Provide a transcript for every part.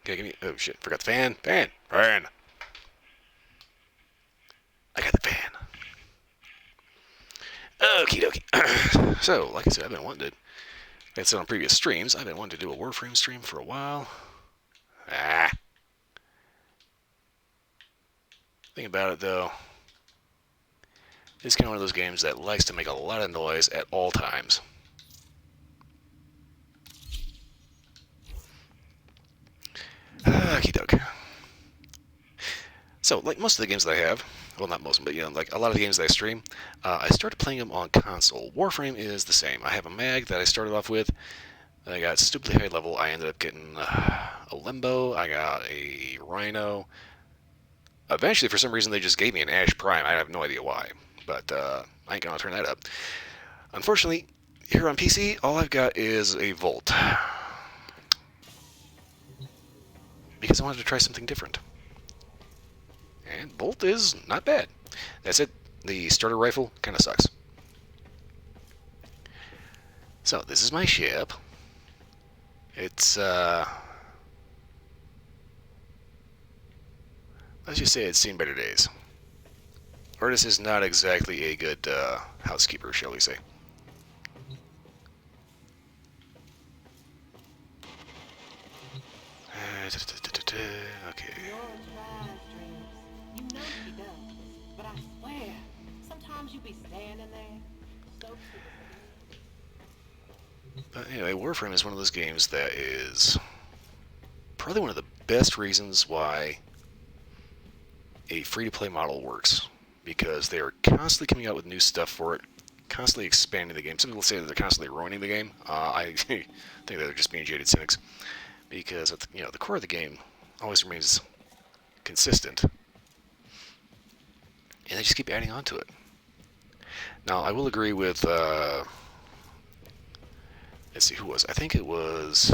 Okay, give me... Oh, shit. Forgot the fan. Fan! I got the fan. Okie dokie. So, like I said, I've been wanting to... Like I said on previous streams, I've been wanting to do a Warframe stream for a while. Thing about it, though, it's kind of one of those games that likes to make a lot of noise at all times. Okie doke. So, like most of the games that I have, well, not most, but like a lot of the games that I stream, I started playing them on console. Warframe is the same. I have a mag that I started off with. I got stupidly high level. I ended up getting a Limbo. I got a Rhino. Eventually, for some reason, they just gave me an Ash Prime. I have no idea why, but I ain't gonna turn that up. Unfortunately, here on PC, all I've got is a Volt. Because I wanted to try something different. And Bolt is not bad. That's it. The starter rifle kind of sucks. So, this is my ship. It's, let's just say it's seen better days. Or this is not exactly a good housekeeper, shall we say. Okay. But anyway, Warframe is one of those games that is probably one of the best reasons why a free-to-play model works, because they are constantly coming out with new stuff for it, constantly expanding the game. Some people say that they're constantly ruining the game. I think that they're just being jaded cynics, because at the core of the game always remains consistent, and they just keep adding on to it. Now, I will agree with, let's see, who was? I think it was...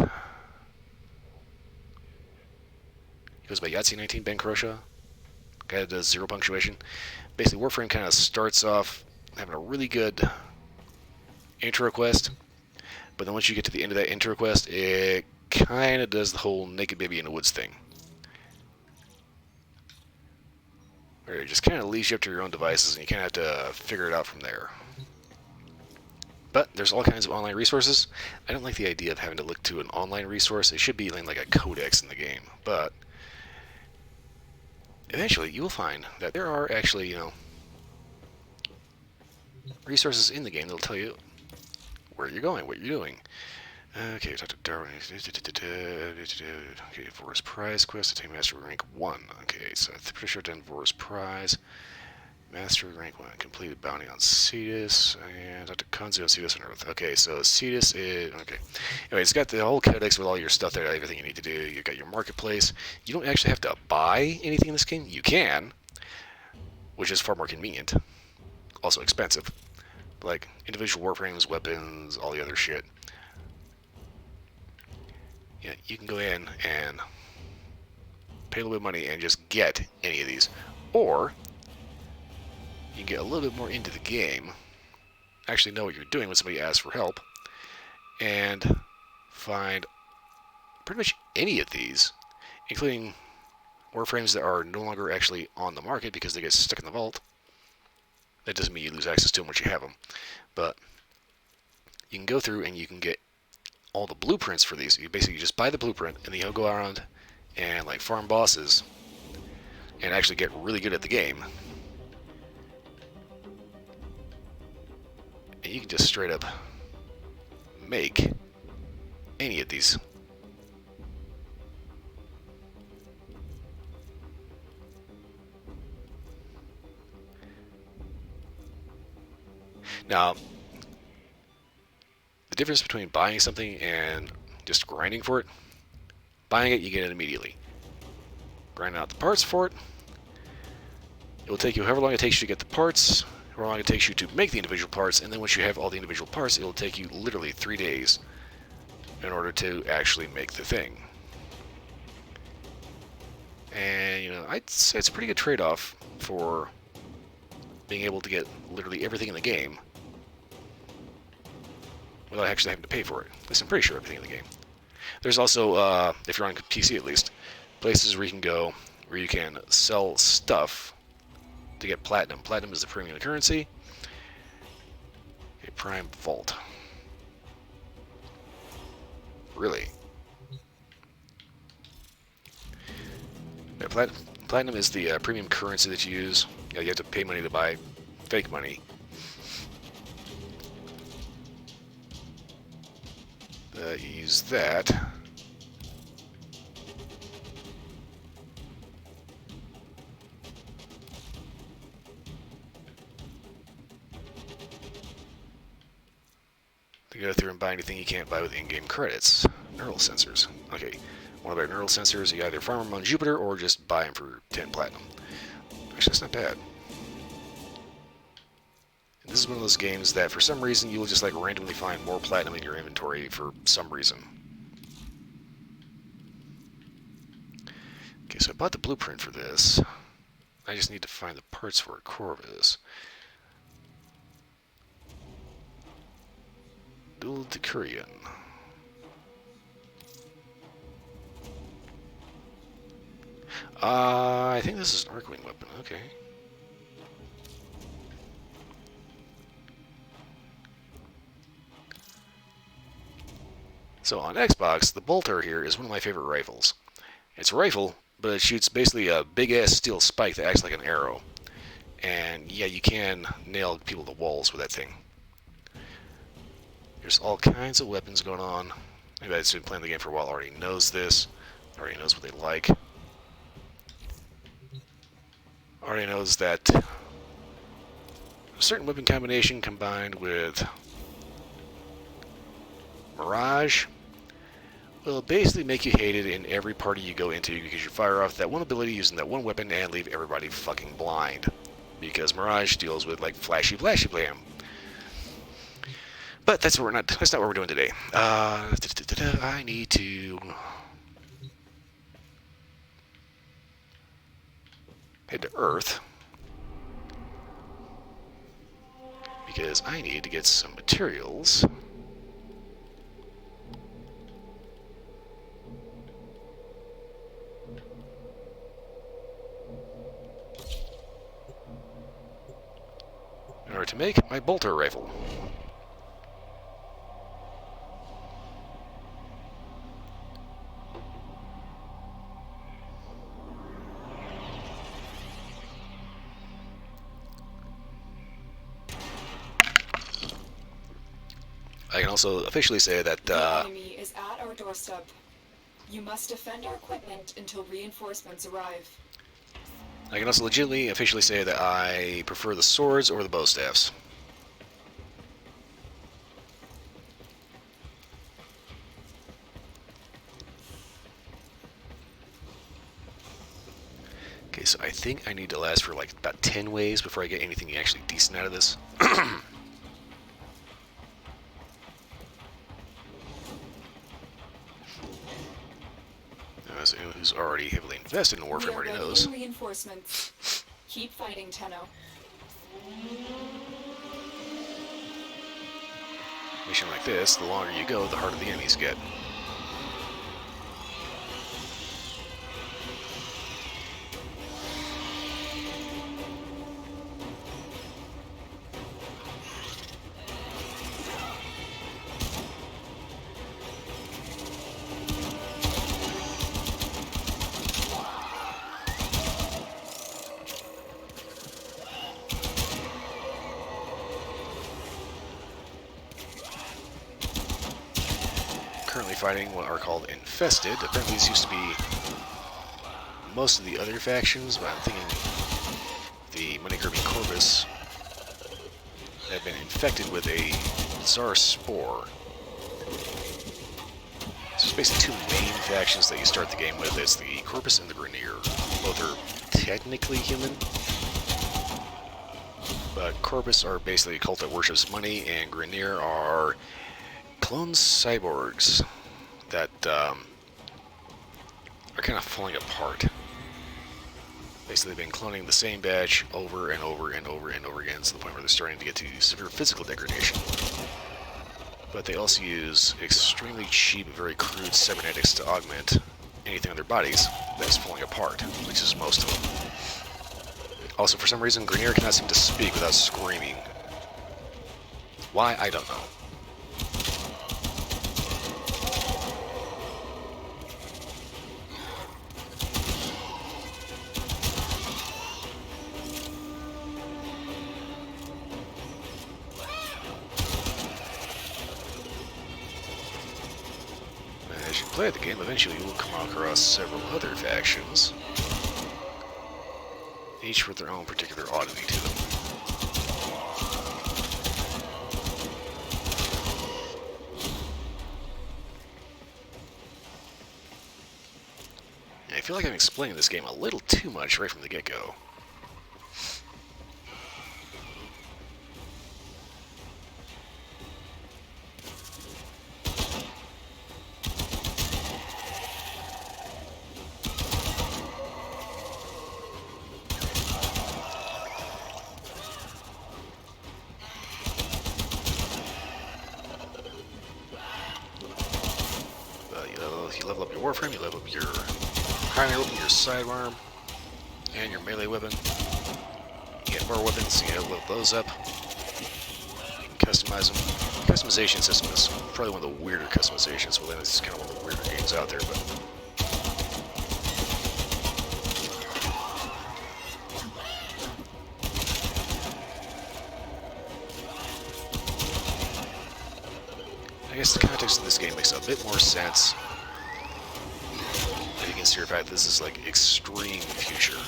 It goes by Yahtzee19, Ben Croshaw. Guy that does zero punctuation. Basically, Warframe kind of starts off having a really good intro quest, but then once you get to the end of that intro quest, it kind of does the whole naked baby in the woods thing. Where it just kind of leaves you up to your own devices, and you kind of have to figure it out from there. But there's all kinds of online resources. I don't like the idea of having to look to an online resource. It should be like a codex in the game. But eventually, you will find that there are actually, resources in the game that'll tell you where you're going, what you're doing. Okay, talk to Darwin. Okay, Vor's Prize quest, attain Master Rank 1. Okay, so I'm pretty sure I've done Vor's Prize. Master Rank 1, completed bounty on Cetus, and Dr. Konzi on Cetus on Earth. Okay, so Cetus is... Okay. Anyway, it's got the whole codex with all your stuff there, everything you need to do. You've got your marketplace. You don't actually have to buy anything in this game. You can, which is far more convenient. Also expensive. Like, individual warframes, weapons, all the other shit. Yeah, you can go in and pay a little bit of money and just get any of these. Or... you can get a little bit more into the game, actually know what you're doing when somebody asks for help, and find pretty much any of these, including Warframes that are no longer actually on the market because they get stuck in the vault. That doesn't mean you lose access to them once you have them, but you can go through and you can get all the blueprints for these. You basically just buy the blueprint, and then you'll go around and like farm bosses and actually get really good at the game. And you can just straight up make any of these. Now, the difference between buying something and just grinding for it, buying it, you get it immediately. Grinding out the parts for it, it will take you however long it takes you to get the parts, however long it takes you to make the individual parts, and then once you have all the individual parts, it will take you literally 3 days in order to actually make the thing. And, I'd say it's a pretty good trade-off for being able to get literally everything in the game without actually having to pay for it. At least I'm pretty sure everything in the game. There's also, if you're on PC at least, places where you can go where you can sell stuff to get platinum. Platinum is the premium currency. A prime vault. Really? Yeah, platinum is the premium currency that you use. Yeah, you have to pay money to buy fake money. You use that. To go through and buy anything you can't buy with in-game credits. Neural sensors. Okay, want to buy neural sensors, you either farm them on Jupiter or just buy them for 10 platinum. Actually, that's not bad. And this is one of those games that for some reason you will just like randomly find more platinum in your inventory for some reason. Okay, so I bought the blueprint for this. I just need to find the parts for a Corvus. Dual Decurion. I think this is an Arcwing weapon. Okay. So on Xbox, the bolter here is one of my favorite rifles. It's a rifle, but it shoots basically a big-ass steel spike that acts like an arrow. And yeah, you can nail people to walls with that thing. There's all kinds of weapons going on. Anybody that's been playing the game for a while already knows this. Already knows what they like. Already knows that a certain weapon combination combined with Mirage will basically make you hated in every party you go into because you fire off that one ability using that one weapon and leave everybody fucking blind. Because Mirage deals with like flashy blam. But that's not what we're doing today. I need to head to Earth because I need to get some materials. In order to make my bolter rifle. I can also officially say that the enemy is at our doorstep. You must defend our equipment until reinforcements arrive. I can also legitimately officially say that I prefer the swords over the bow staffs. Okay, so I think I need to last for like about 10 waves before I get anything actually decent out of this. As anyone who's already heavily invested in Warframe already knows. Reinforcements. Keep fighting, Tenno. Mission like this, the longer you go, the harder the enemies get. Currently fighting what are called infested. Apparently these used to be most of the other factions, but I'm thinking the money-grubbing Corvus have been infected with a bizarre spore. So there's basically two main factions that you start the game with. It's the Corvus and the Grenier. Both are technically human, but Corvus are basically a cult that worships money, and Grenier are clone cyborgs that are kind of falling apart. Basically, they've been cloning the same batch over and over and over and over again to the point where they're starting to get to severe physical degradation. but they also use extremely cheap, very crude cybernetics to augment anything on their bodies that is falling apart, which is most of them. Also, for some reason, Grenier cannot seem to speak without screaming. Why? I don't know. As you play the game, eventually you will come across several other factions, each with their own particular oddity to them. I feel like I'm explaining this game a little too much right from the get-go. You level up your Warframe, you level up your primary weapon, your sidearm, and your melee weapon. You get more weapons, you level those up. You can customize them. The customization system is probably one of the weirder customizations. Well, it's kind of one of the weirder games out there, but I guess the context of this game makes a bit more sense. You can see the fact this is like extreme future.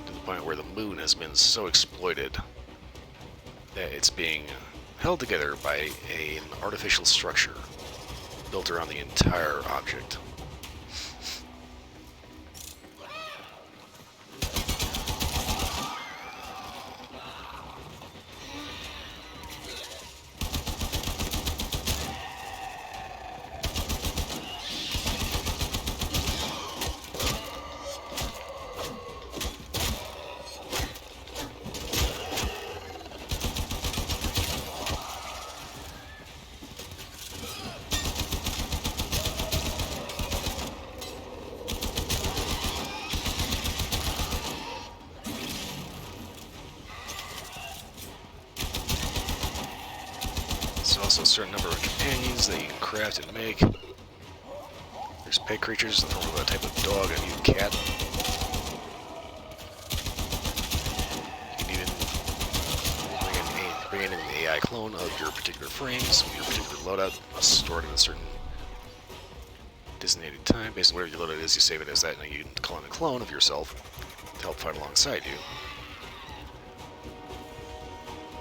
To the point where the moon has been so exploited that it's being held together by an artificial structure built around the entire object. There's also a certain number of companions that you can craft and make. There's pet creatures in the form of a type of dog and a cat. You can even bring in an AI clone of your particular frames, your particular loadout, stored in a certain designated time. Based on whatever your loadout is, you save it as that, and you can call in a clone of yourself to help fight alongside you.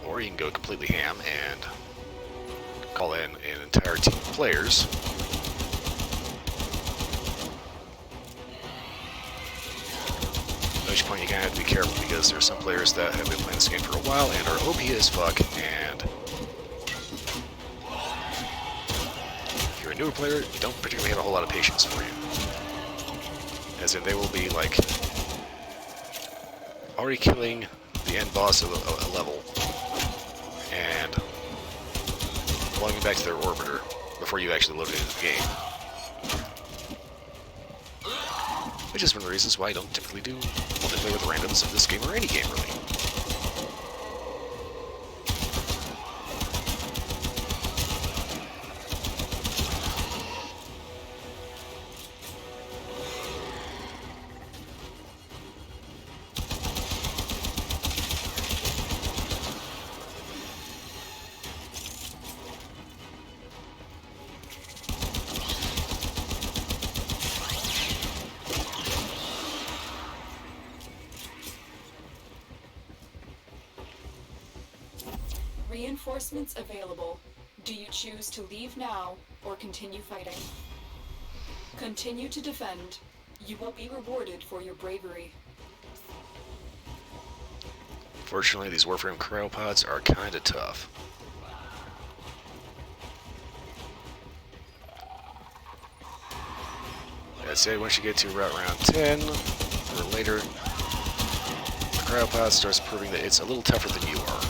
Or you can go completely ham and call in an entire team of players. At which point you kind of have to be careful, because there are some players that have been playing this game for a while and are OP as fuck, and if you're a newer player, you don't particularly have a whole lot of patience for you. As in, they will be like already killing the end boss of a level and logging back to their orbiter before you actually load it into the game. Which is one of the reasons why I don't typically do multiplayer with randoms in this game, or any game really. Reinforcements available. Do you choose to leave now or continue fighting? Continue to defend. You will be rewarded for your bravery. Fortunately, these Warframe cryopods are kinda tough. I'd say once you get to around round 10 or later, the cryopod starts proving that it's a little tougher than you are.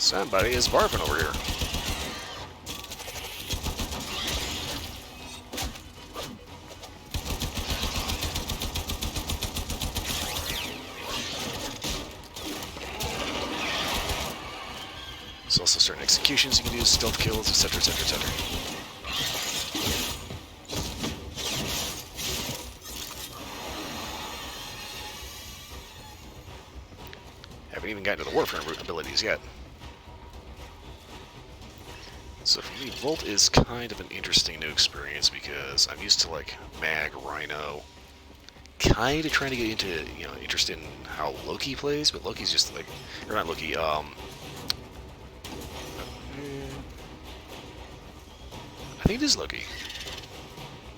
Somebody is barfing over here. There's also certain executions you can do, stealth kills, etc., etc., etc. Haven't even gotten to the Warframe abilities yet. So for me, Volt is kind of an interesting new experience because I'm used to like Mag, Rhino, kind of trying to get into, interested in how Loki plays, but Loki's just like, or not Loki, I think it is Loki.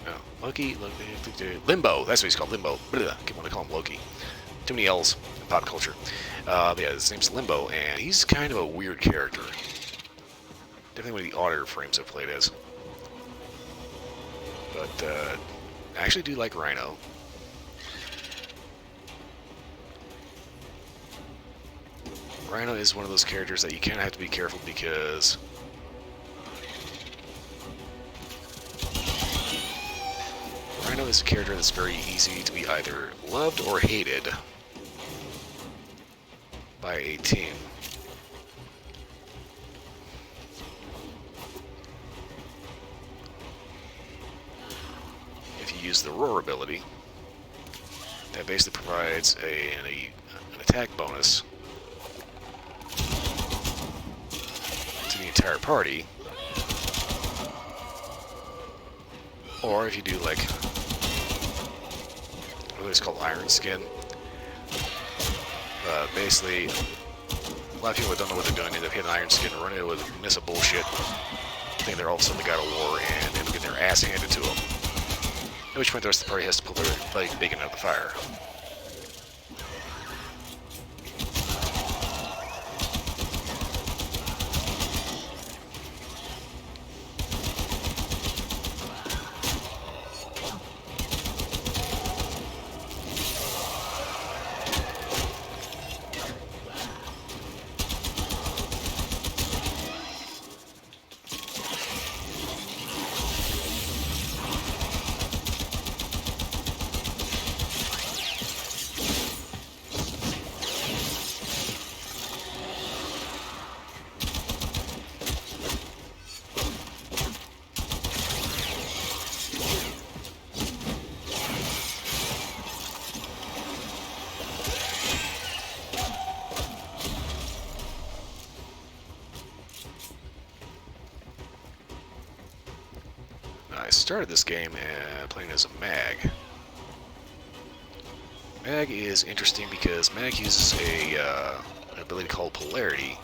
No, Loki, Limbo, that's what he's called, Limbo. I keep wanting to call him Loki. Too many L's in pop culture. But yeah, his name's Limbo, and he's kind of a weird character. Definitely one of the odder frames I've played as. But I actually do like Rhino. Rhino is one of those characters that you kind of have to be careful because Rhino is a character that's very easy to be either loved or hated by a team. If you use the Roar ability, that basically provides an attack bonus to the entire party. Or if you do like what is called Iron Skin, basically a lot of people that don't know what they're doing end up hitting Iron Skin, run into with miss a bullshit, think they're all of a sudden the god of war, and end up getting their ass handed to them. At which point the rest of the party has to pull their like bacon out of the fire. I started this game playing as a Mag. Mag is interesting because Mag uses an ability called Polarity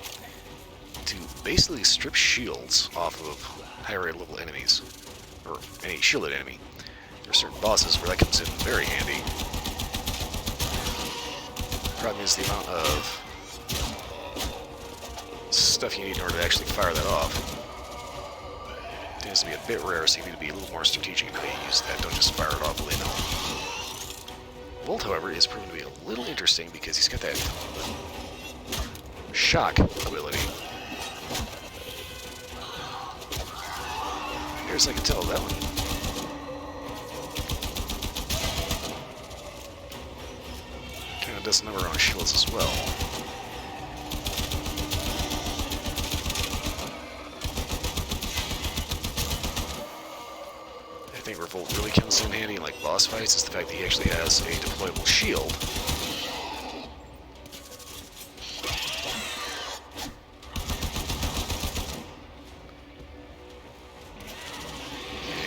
to basically strip shields off of higher level enemies, or any shielded enemy. There are certain bosses where that comes in very handy. Problem is the amount of stuff you need in order to actually fire that off tends to be a bit rare, so you need to be a little more strategic in how you use that. Don't just fire it off willy-nilly. Volt, however, is proven to be a little interesting because he's got that shock ability. Here's I can tell that one. Kind of does a number on shields as well. I think where Volt really comes in handy in like boss fights is the fact that he actually has a deployable shield.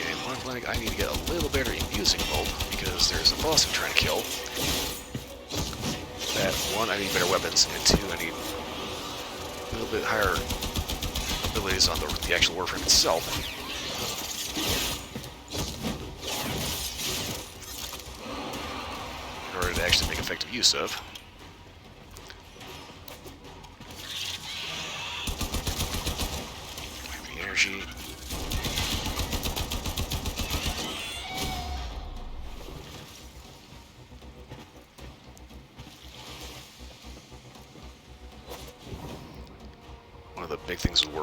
And point blank, I need to get a little better in using Volt because there's a boss I'm trying to kill. That one, I need better weapons, and two, I need a little bit higher abilities on the actual Warframe itself. To actually make effective use of. The energy.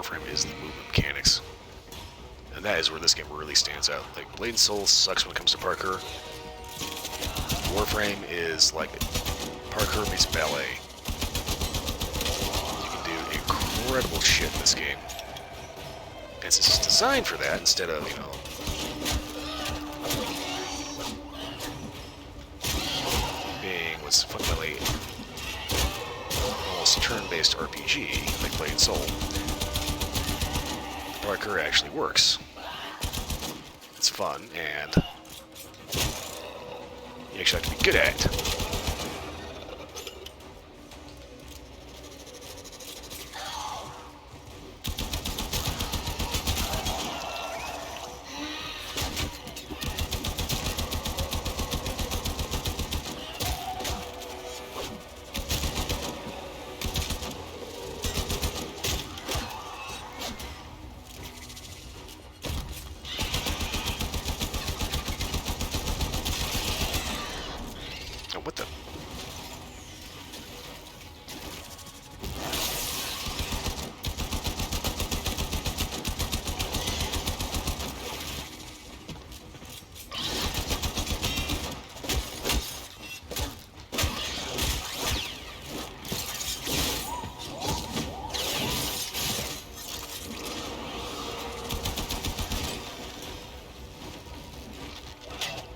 Warframe is the movement mechanics. And that is where this game really stands out. Like, Blade and Soul sucks when it comes to parkour. Warframe is like parkour meets ballet. You can do incredible shit in this game. And it's just designed for that instead of, you know, being what's fundamentally almost turn-based RPG like Blade and Soul. Parkour actually works. It's fun, and you actually have to be good at it. Oh, what the?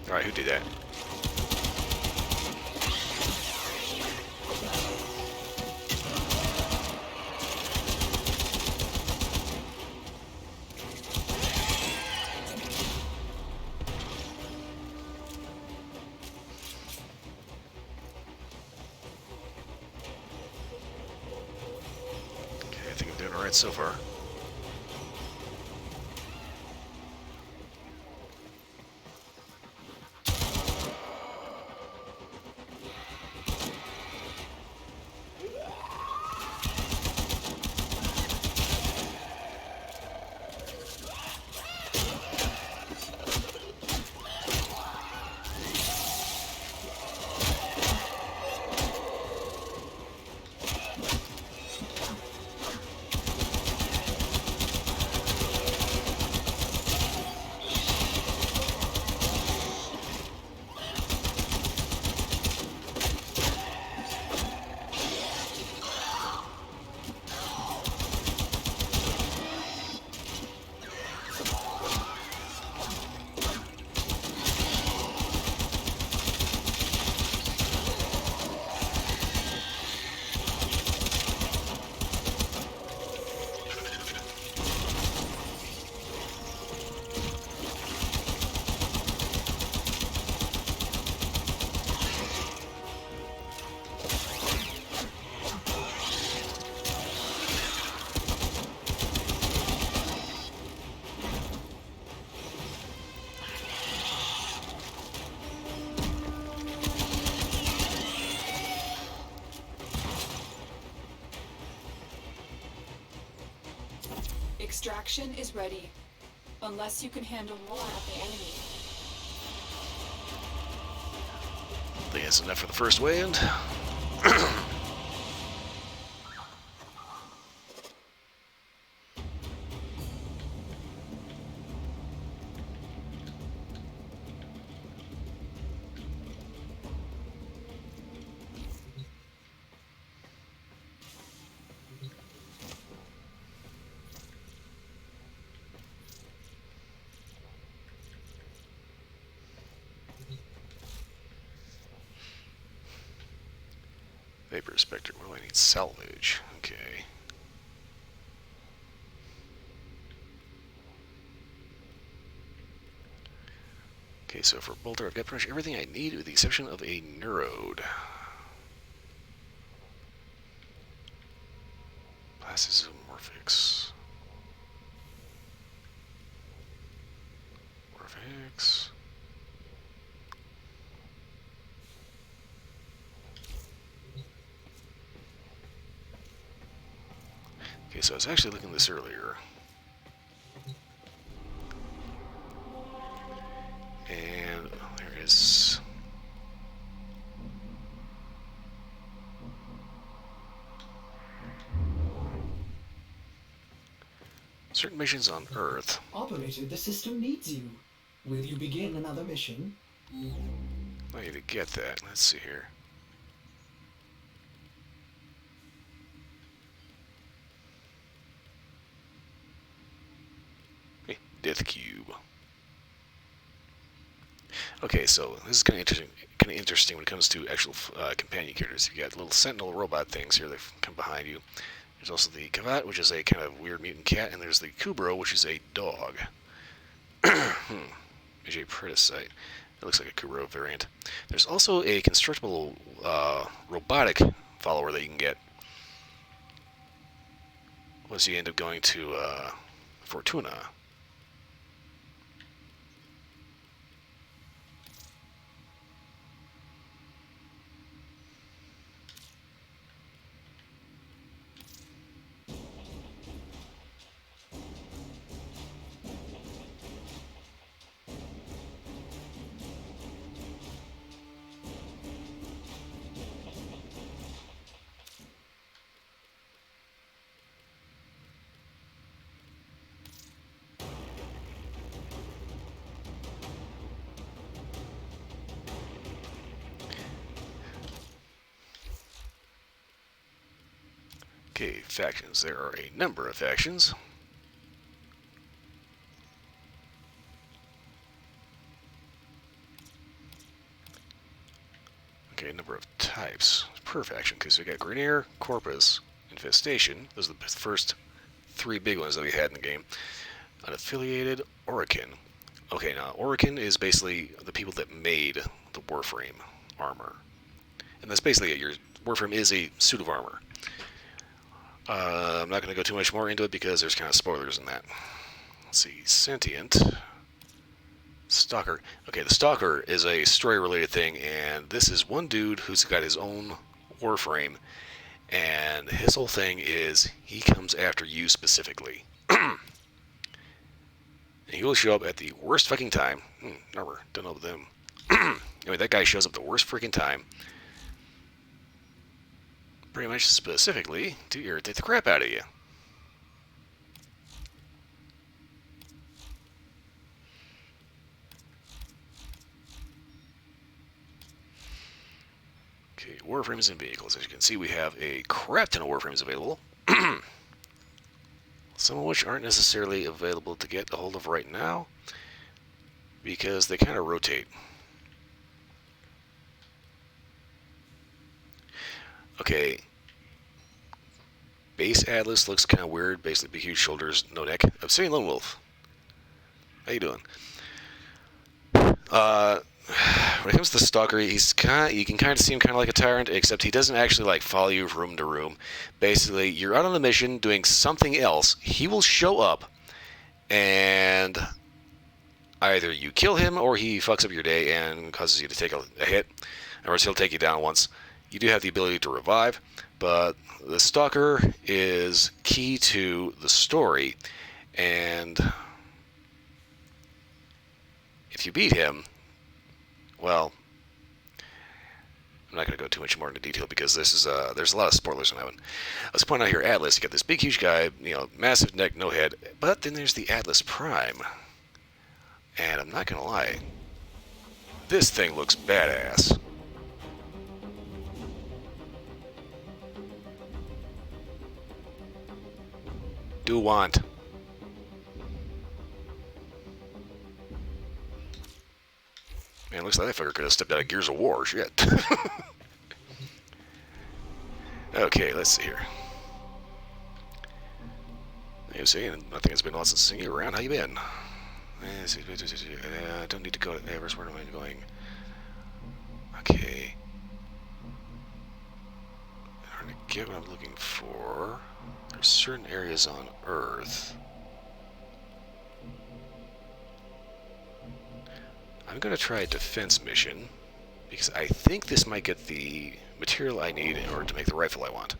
Alright, who did that? Okay, I think I'm doing alright so far. Extraction is ready. Unless you can handle more of the enemy. I think that's enough for the first wave. Vapor Spectre. What do I need? Salvage. Okay. Okay, so for Bolter, I've got pretty much everything I need with the exception of a Neurode. Plastisomorphics. Morphics. Okay, so I was actually looking at this earlier. And there is... Certain missions on Earth. Operator, the system needs you. Will you begin another mission? I need to get that. Let's see here. Hey, Death Cube. Okay, so this is kind of interesting when it comes to actual companion characters. You got little sentinel robot things here that come behind you. There's also the Kavat, which is a kind of weird mutant cat, and there's the Kubro, which is a dog. Is a Predacite. It looks like a Kubro variant. There's also a constructible robotic follower that you can get once you end up going to Fortuna. Okay, factions. There are a number of factions. Okay, a number of types per faction, because we got Grenier, Corpus, Infestation. Those are the first three big ones that we had in the game. Unaffiliated, Orokin. Okay, now Orokin is basically the people that made the Warframe armor. And that's basically it. Your Warframe is a suit of armor. I'm not going to go too much more into it because there's kind of spoilers in that. Let's see, Sentient. Stalker. Okay, the Stalker is a story-related thing, and this is one dude who's got his own Warframe, and his whole thing is he comes after you specifically. And he will show up at the worst fucking time. Never, don't know them. Anyway, that guy shows up the worst freaking time. Pretty much specifically to irritate the crap out of you. Okay, Warframes and vehicles. As you can see, we have a crap ton of Warframes available. Some of which aren't necessarily available to get a hold of right now because they kind of rotate. Okay, base Atlas looks kind of weird. Basically, big, huge shoulders, no neck. Obsidian Lone Wolf. How you doing? When it comes to the Stalker, he's you can kind of see him kind of like a tyrant, except he doesn't actually like follow you room to room. Basically, you're out on a mission doing something else. He will show up, and either you kill him or he fucks up your day and causes you to take a hit, or else he'll take you down once. You do have the ability to revive, but the Stalker is key to the story, and if you beat him, well, I'm not going to go too much more into detail because this is there's a lot of spoilers on that one. Let's point out here, Atlas. You got this big, huge guy, massive neck, no head, but then there's the Atlas Prime, and I'm not going to lie, this thing looks badass. Do want. Man, looks like that fucker could have stepped out of Gears of War. Shit. Okay, let's see here. You see, I think it's been a while since seeing you around. How you been? I don't need to go to Everest. Where am I going? Okay. In order to get what I'm looking for, there's certain areas on Earth. I'm going to try a defense mission, because I think this might get the material I need in order to make the rifle I want.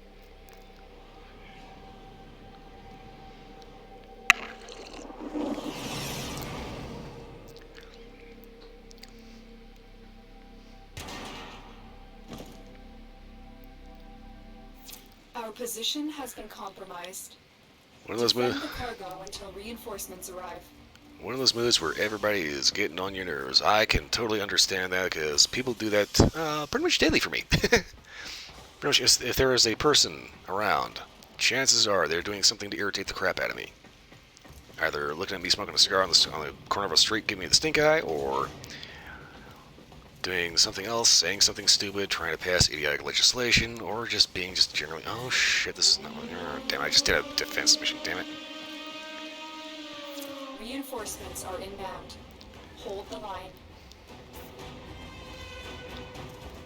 Our position has been compromised. One of those Defend moves. the cargo until reinforcements arrive. One of those moves where everybody is getting on your nerves. I can totally understand that because people do that pretty much daily for me. Pretty much, if there is a person around, chances are they're doing something to irritate the crap out of me. Either looking at me smoking a cigar on the corner of a street, giving me the stink eye, or doing something else, saying something stupid, trying to pass idiotic legislation, or just being just generally, oh shit, this is not. Damn it, I just did a defense mission. Damn it. Reinforcements are inbound. Hold the line.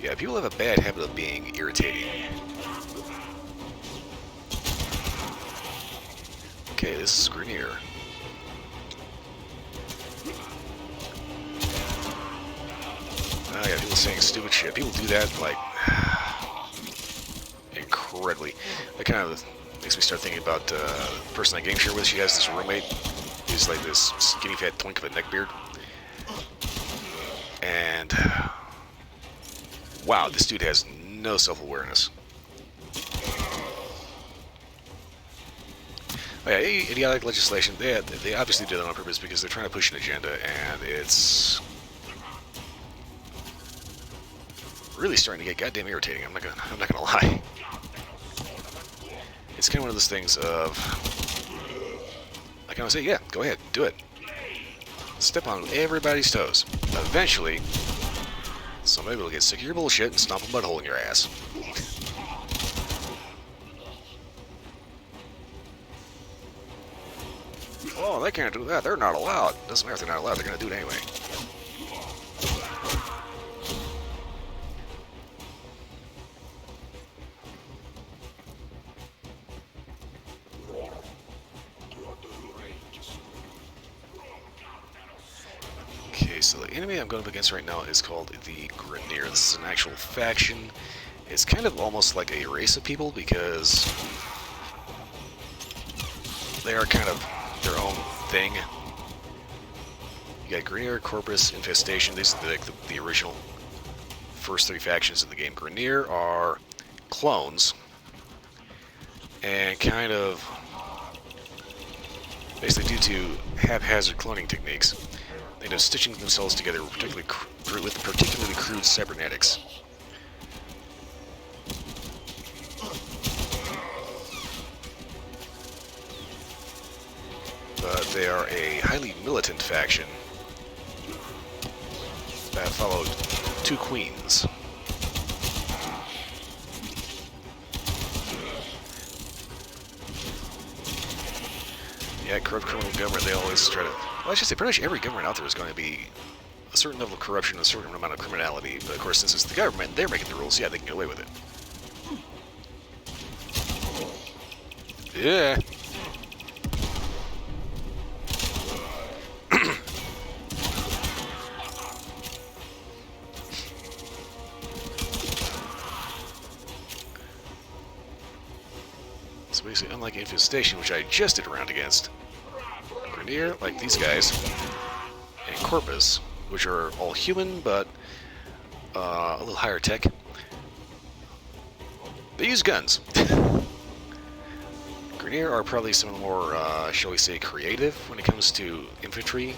Yeah, people have a bad habit of being irritating. Okay, this is Grenier. Oh yeah, people saying stupid shit. People do that, like, incredibly. That kind of makes me start thinking about the person I game share with. She has this roommate. He's like this skinny fat twink of a neckbeard. And wow, this dude has no self-awareness. Oh, yeah, idiotic legislation, they obviously do that on purpose because they're trying to push an agenda, and it's really starting to get goddamn irritating. I'm not gonna lie. It's kind of one of those things of, I kind of say, yeah, go ahead, do it. Step on everybody's toes. Eventually, somebody will get sick of your bullshit and stomp a butthole in your ass. Oh, they can't do that. They're not allowed. Doesn't matter if they're not allowed. They're going to do it anyway. Okay, so the enemy I'm going up against right now is called the Grenier. This is an actual faction. It's kind of almost like a race of people because they are kind of their own thing. You got Grenier, Corpus, Infestation. These are the original first three factions in the game. Grenier are clones and kind of basically due to haphazard cloning techniques, they end up stitching themselves together with particularly crude cybernetics. But they are a highly militant faction that followed two queens. Yeah, corrupt criminal government, they always try to... Well, I should say, pretty much every government out there is going to be a certain level of corruption, a certain amount of criminality. But of course, since it's the government, they're making the rules, yeah, they can get away with it. Yeah. So basically, unlike Infestation, which I just did a round against, Grenier, like these guys, and Corpus, which are all human, but a little higher tech, they use guns. Grenier are probably some of the more, shall we say, creative when it comes to infantry,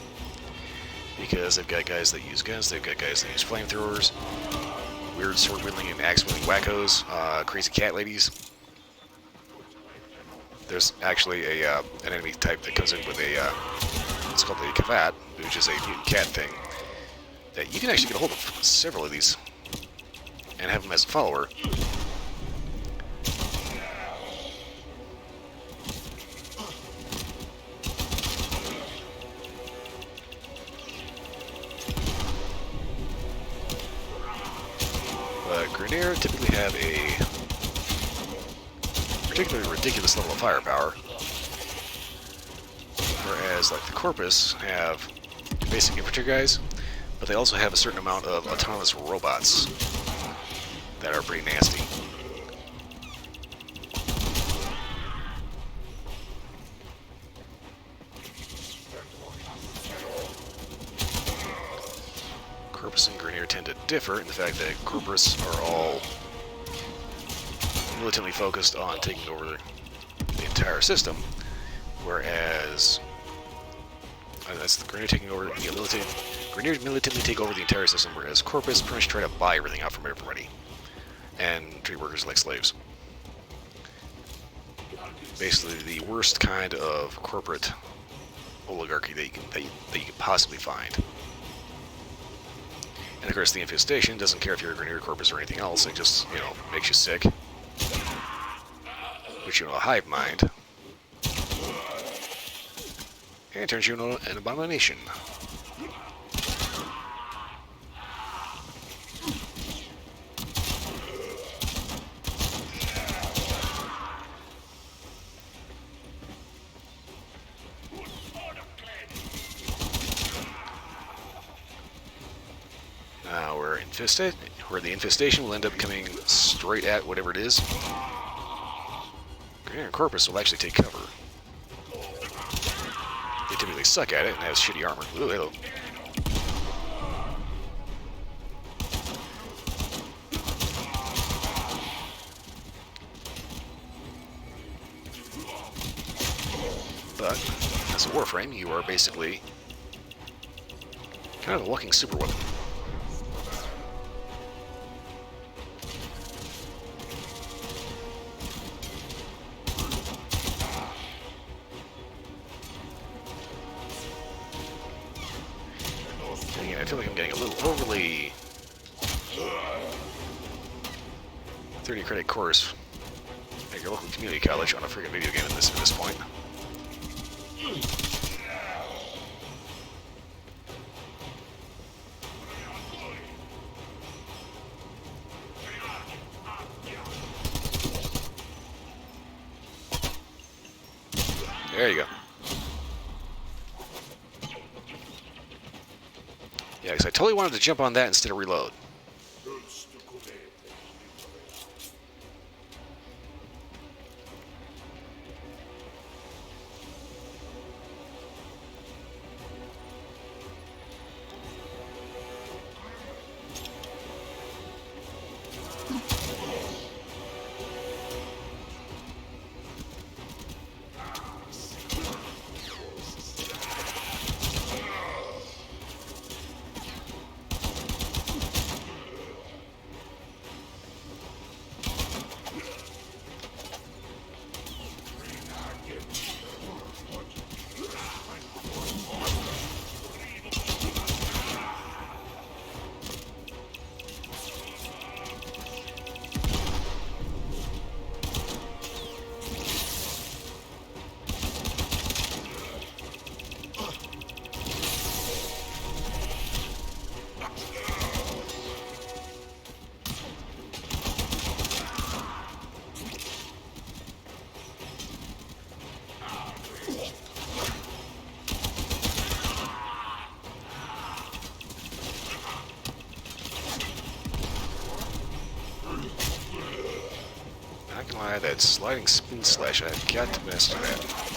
because they've got guys that use guns, they've got guys that use flamethrowers, weird sword-wielding and axe-wielding wackos, crazy cat ladies. There's actually an enemy type that comes in with a, it's called a Kavat, which is a mutant cat thing, that you can actually get a hold of several of these and have them as a follower. But Grenier typically have a particularly ridiculous level of firepower, whereas like the Corpus have basic infantry guys, but they also have a certain amount of autonomous robots that are pretty nasty. Corpus and Grenier tend to differ in the fact that Corpus are all militantly focused on taking over the entire system, Whereas that's the Grenadier taking over the military. Grenadiers militarily take over the entire system, whereas Corpus pretty much try to buy everything out from everybody and treat workers like slaves. Basically, the worst kind of corporate oligarchy that you can possibly find. And of course, the infestation doesn't care if you're a Grenadier Corpus or anything else. It just, makes you sick. Puts you in a hive mind. And turns you into an abomination. Now we're infested, where the infestation will end up coming straight at whatever it is. Grenadier Corpus will actually take cover. They typically suck at it and have shitty armor. Ooh, hello. But, as a Warframe, you are basically kind of a walking super weapon. Again, I feel like I'm getting a little overly 30 credit course at your local community college on a freaking video game at this point. There you go. Yeah, because I totally wanted to jump on that instead of reload. Not gonna lie, that sliding spin slash, I've got to master that.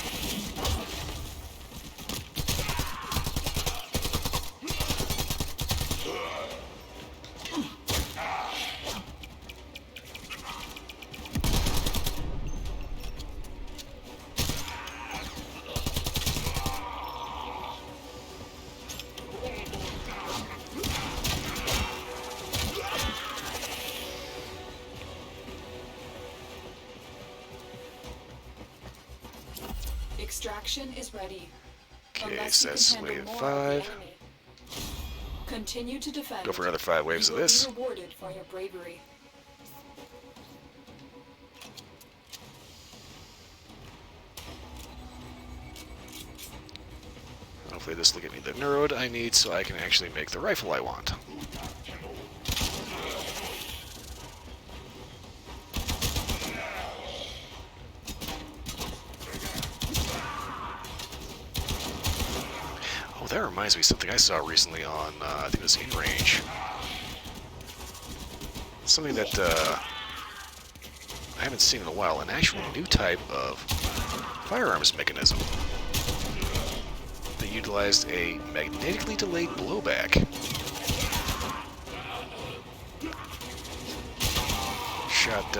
Extraction is ready. Okay, Unless so you that's can handle wave more of 5. the enemy. Continue to defend. Go for another 5 waves You of will this. be rewarded for your bravery. Hopefully this will get me the neurode I need so I can actually make the rifle I want. Oh, that reminds me of something I saw recently on, I think it was In Range. Something that I haven't seen in a while, an actual new type of firearms mechanism. They utilized a magnetically delayed blowback. Shot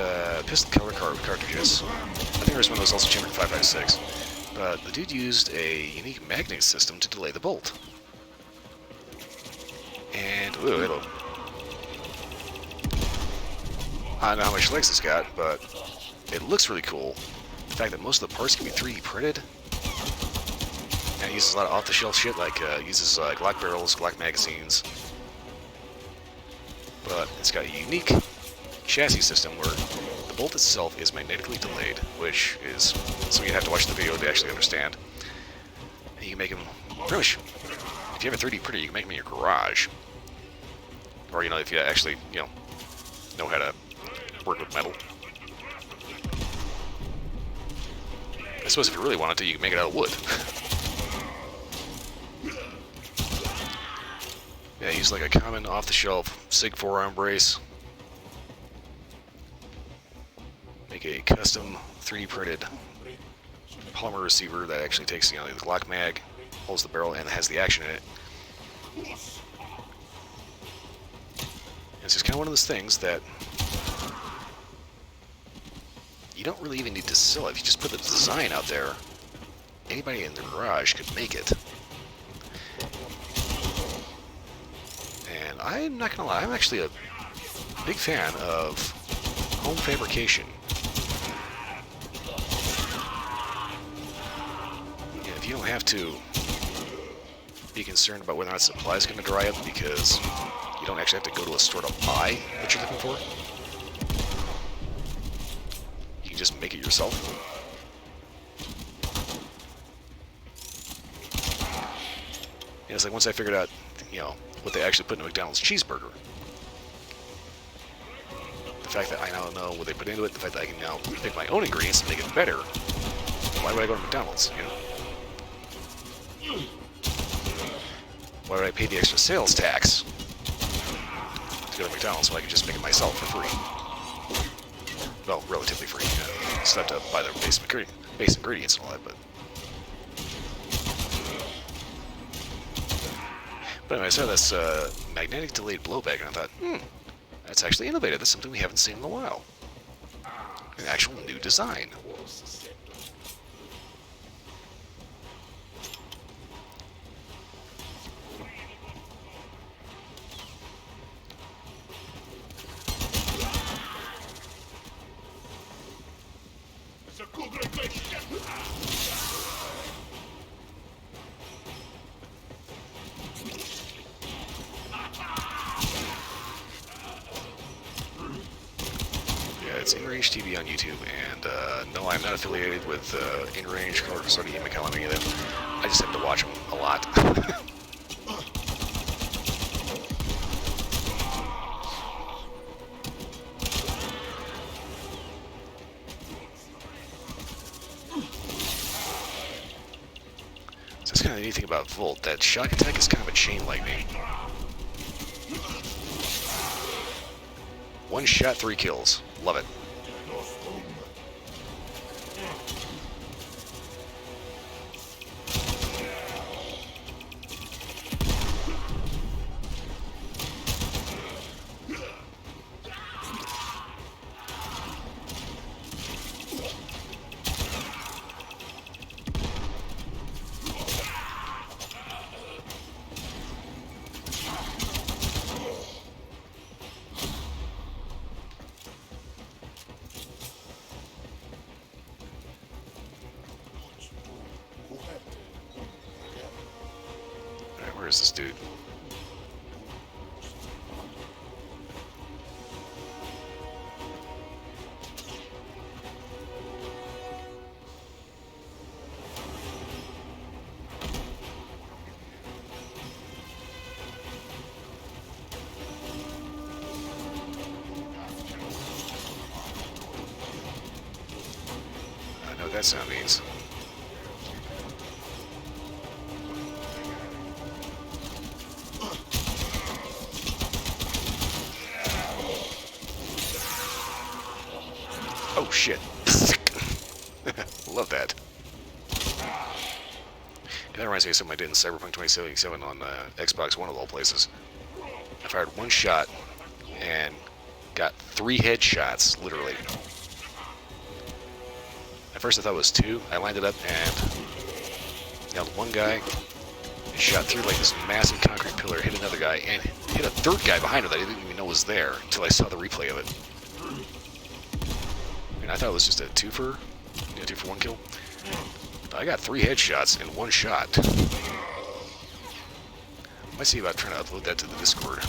pistol color cartridges. I think there was one that was also chambered 5.56. But the dude used a unique magnet system to delay the bolt. And, ooh, it'll... I don't know how much legs it's got, but it looks really cool. The fact that most of the parts can be 3D printed. And it uses a lot of off-the-shelf shit, like uses Glock barrels, Glock magazines. But it's got a unique chassis system where the bolt itself is magnetically delayed, which is something you have to watch the video to actually understand. And you can make them, pretty much, if you have a 3D printer, you can make them in your garage. Or, you know, if you actually, you know how to work with metal. I suppose if you really wanted to, you can make it out of wood. Yeah, use like a common off-the-shelf SIG forearm brace. Make a custom 3D printed polymer receiver that actually takes, you know, the Glock mag, holds the barrel, and has the action in it. It's just kind of one of those things that you don't really even need to sell it. If you just put the design out there, anybody in their garage could make it. And I'm not gonna lie, I'm actually a big fan of home fabrication. Yeah, if you don't have to be concerned about whether or not supply is going to dry up because you don't actually have to go to a store to buy what you're looking for, you can just make it yourself. And it's like once I figured out, you know, what they actually put in a McDonald's cheeseburger. The fact that I now know what they put into it, the fact that I can now pick my own ingredients and make it better. Why would I go to McDonald's, you know? Why would I pay the extra sales tax to go to McDonald's when I can just make it myself for free? Well, relatively free. Still have to buy the base ingredients and all that, but... But anyway, I saw this magnetic delayed blowback, and I thought, that's actually innovative. That's something we haven't seen in a while. An actual new design. It's InRange TV on YouTube, and no, I'm not affiliated with InRange, Color Custody, McCallum, any of them. I just have to watch them a lot. So that's kind of the neat thing about Volt, that shock attack is kind of a chain lightning. One shot, 3 kills. Love it. Where is this dude? I know what that sound means. Oh shit. Love that. That reminds me of something I did in Cyberpunk 2077 on Xbox One of all places. I fired one shot and got 3 headshots, literally. At first I thought it was 2. I lined it up and Nailed one guy, and shot through like this massive concrete pillar, hit another guy, and hit a third guy behind her that I didn't even know was there until I saw the replay of it. And I thought it was just a two for one kill. I got 3 headshots in one shot. Might see about trying to upload that to the Discord.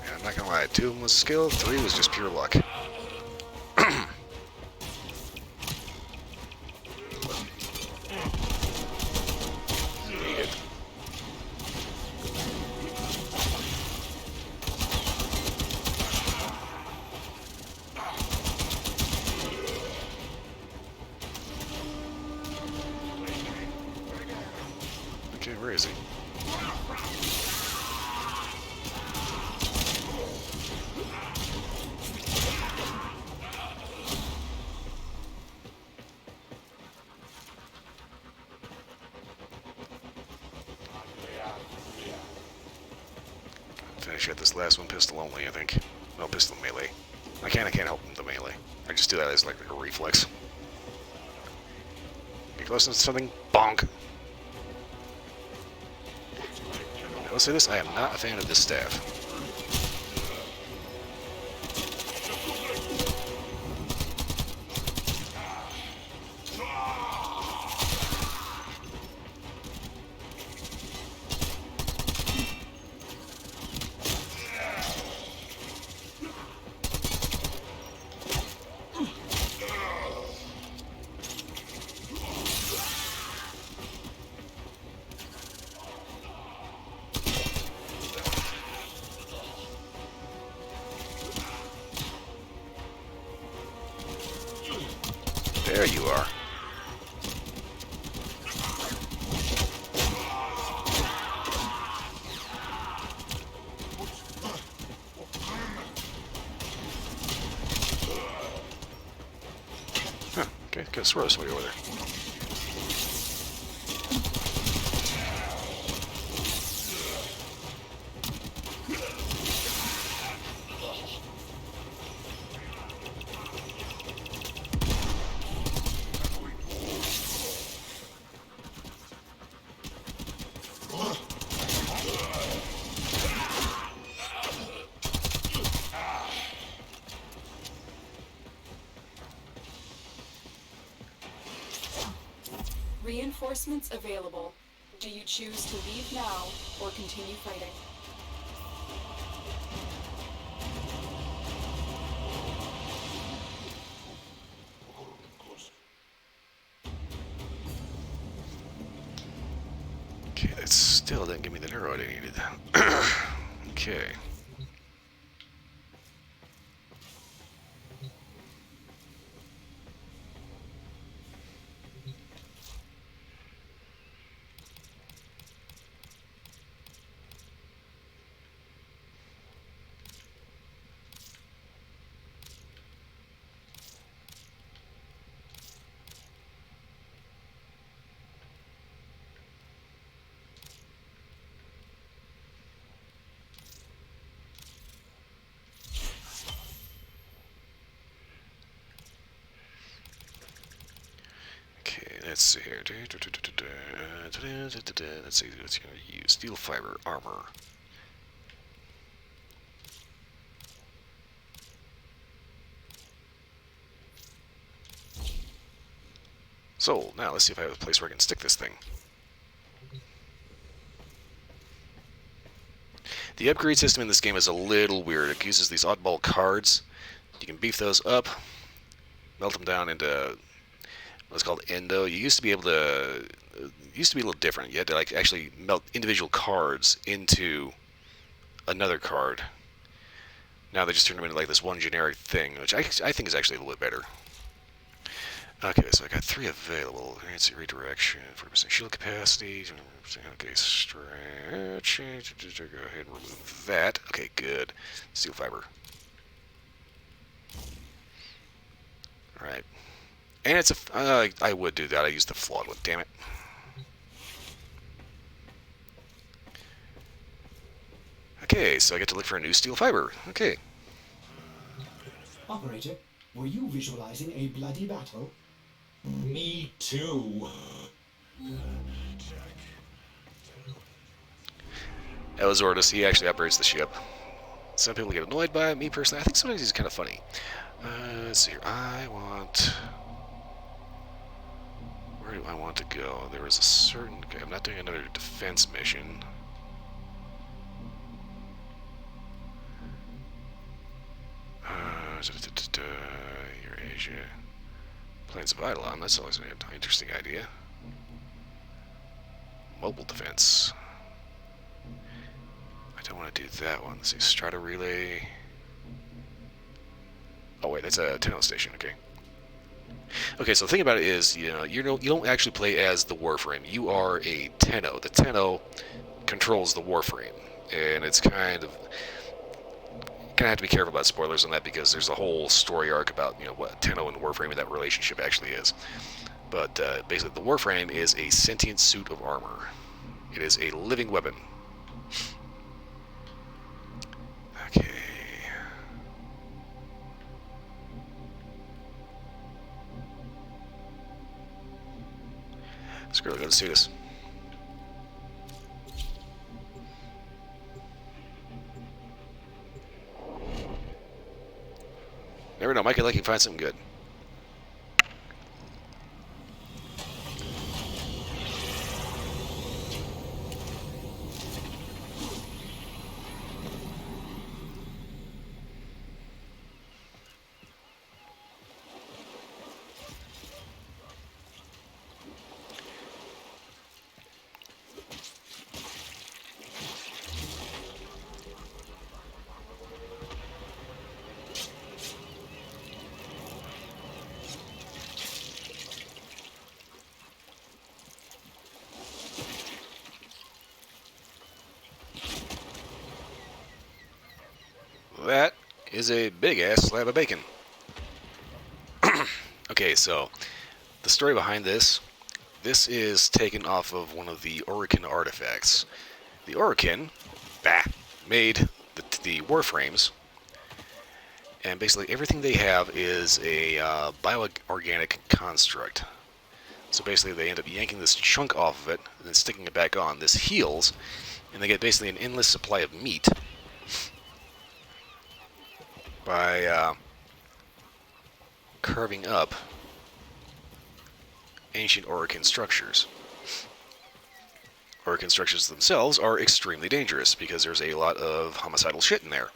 And I'm not gonna lie, 2 of them was skill, 3 was just pure luck. Okay, where is he? Finish at this last one pistol only, I think. No, pistol melee. I can't help him with the melee. I just do that as like a reflex. Get close to something, bonk. I'll say this, I am not a fan of this staff. There you are. Huh, okay, could have swore this way over there. Reinforcements available. Do you choose to leave now or continue fighting? Okay, that still didn't give me the arrow I needed. Okay. Let's see here. Let's see what's going to use. Steel fiber armor. Sold. Now let's see if I have a place where I can stick this thing. The upgrade system in this game is a little weird. It uses these oddball cards. You can beef those up, melt them down into what's called endo. You used to be able to. It used to be a little different. You had to like actually melt individual cards into another card. Now they just turn them into like this one generic thing, which I think is actually a little bit better. Okay, so I got 3 available. Let's see, redirection, 40% shield capacity. Okay, stretch. Go ahead and remove that. Okay, good. Steel fiber. Alright. And it's a. I would do that. I used the flawed one, damn it. Okay, so I get to look for a new steel fiber. Okay. Operator, were you visualizing a bloody battle? Me too. That was Ordus. He actually operates the ship. Some people get annoyed by it. Me personally, I think sometimes he's kind of funny. Let's see here. Where do I want to go? There was a certain... Okay, I'm not doing another defense mission. Eurasia. Plains of Eidolon. That's always an interesting idea. Mobile defense. I don't want to do that one. Let's see. Strata Relay. Oh, wait. That's a Tenno station. Okay. Okay, so the thing about it is, you don't actually play as the Warframe. You are a Tenno. The Tenno controls the Warframe, and it's kind of have to be careful about spoilers on that because there's a whole story arc about what Tenno and Warframe and that relationship actually is. But basically, the Warframe is a sentient suit of armor. It is a living weapon. Okay. Screw it, let's do this. Never know, Mike could like find something good. That is a big-ass slab of bacon. Okay, so the story behind this is taken off of one of the Orokin artifacts. The Orokin made the Warframes, and basically everything they have is a bioorganic construct. So basically they end up yanking this chunk off of it and then sticking it back on. This heals, and they get basically an endless supply of meat by carving up ancient Orokin structures. Orokin structures themselves are extremely dangerous because there's a lot of homicidal shit in there.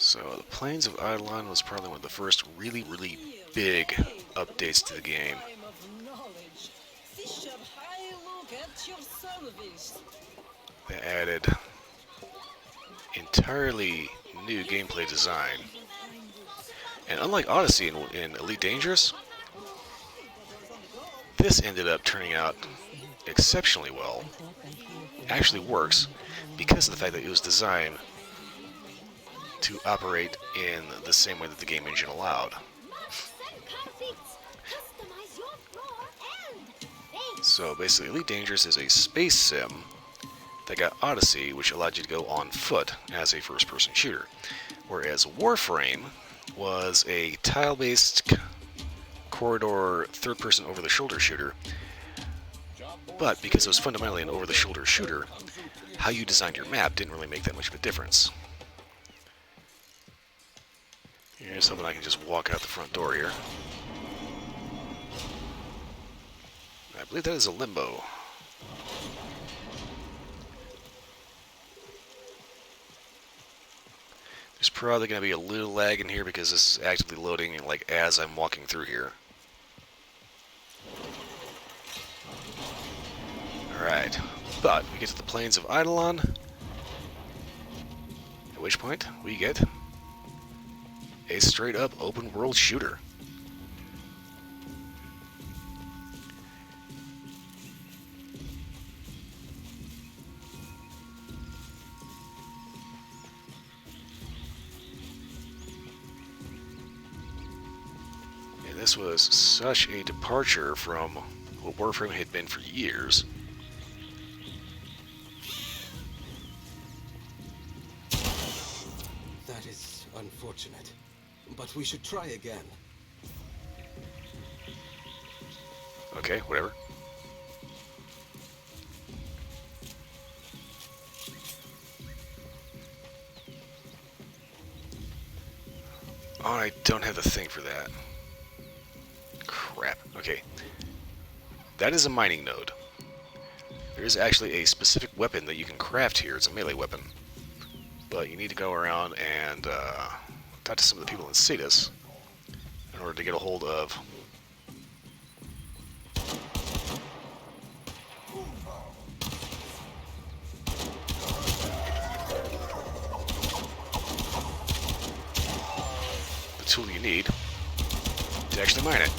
So the Plains of Eidolon was probably one of the first really, really big updates to the game. They added entirely new gameplay design. And unlike Odyssey in Elite Dangerous, this ended up turning out exceptionally well. It actually works because of the fact that it was designed to operate in the same way that the game engine allowed. So basically, Elite Dangerous is a space sim that got Odyssey, which allowed you to go on foot as a first-person shooter. Whereas Warframe was a tile-based corridor third-person over-the-shoulder shooter. But because it was fundamentally an over-the-shoulder shooter, how you designed your map didn't really make that much of a difference. Here's something I can just walk out the front door here. I believe that is a limbo. There's probably going to be a little lag in here because this is actively loading like as I'm walking through here. Alright, but we get to the Plains of Eidolon, at which point we get a straight-up open-world shooter. this was such a departure from what Warframe had been for years. That is unfortunate, but we should try again. Okay, whatever. Oh, I don't have the thing for that. Crap. Okay. That is a mining node. There is actually a specific weapon that you can craft here. It's a melee weapon. But you need to go around and talk to some of the people in Cetus in order to get a hold of the tool you need to actually mine it.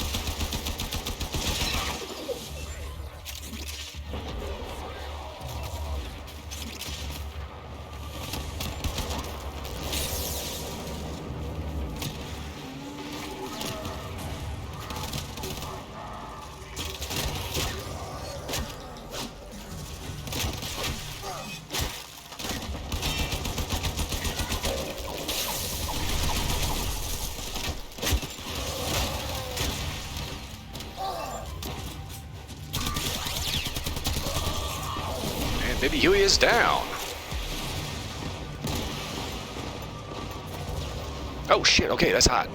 Maybe Huey is down. Oh shit, okay, that's hot.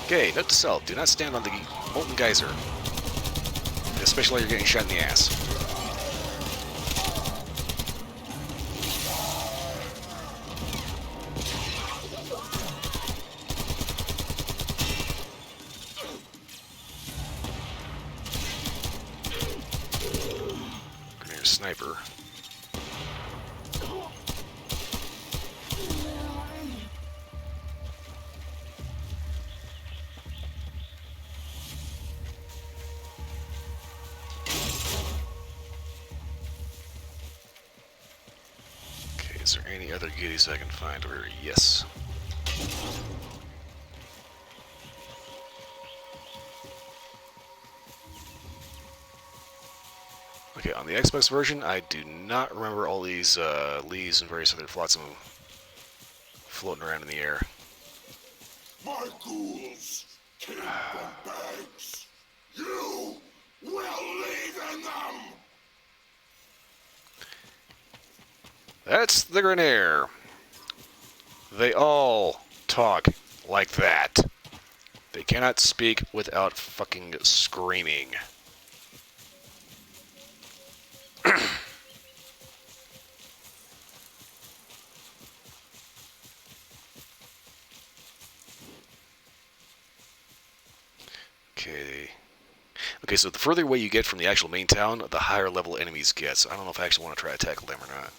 Okay, note to self, do not stand on the molten geyser. Especially while you're getting shot in the ass. Sniper. Okay, is there any other goodies I can find over here? Yes. Okay, on the Xbox version, I do not remember all these leaves and various other flotsam floating around in the air. My ghouls came from bags. You will leave in them! That's the Grenier. They all talk like that. They cannot speak without fucking screaming. Okay, so the further away you get from the actual main town, the higher level enemies get. So I don't know if I actually want to try to tackle them or not.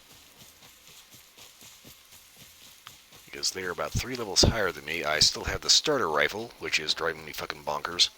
Because they are about 3 levels higher than me. I still have the starter rifle, which is driving me fucking bonkers.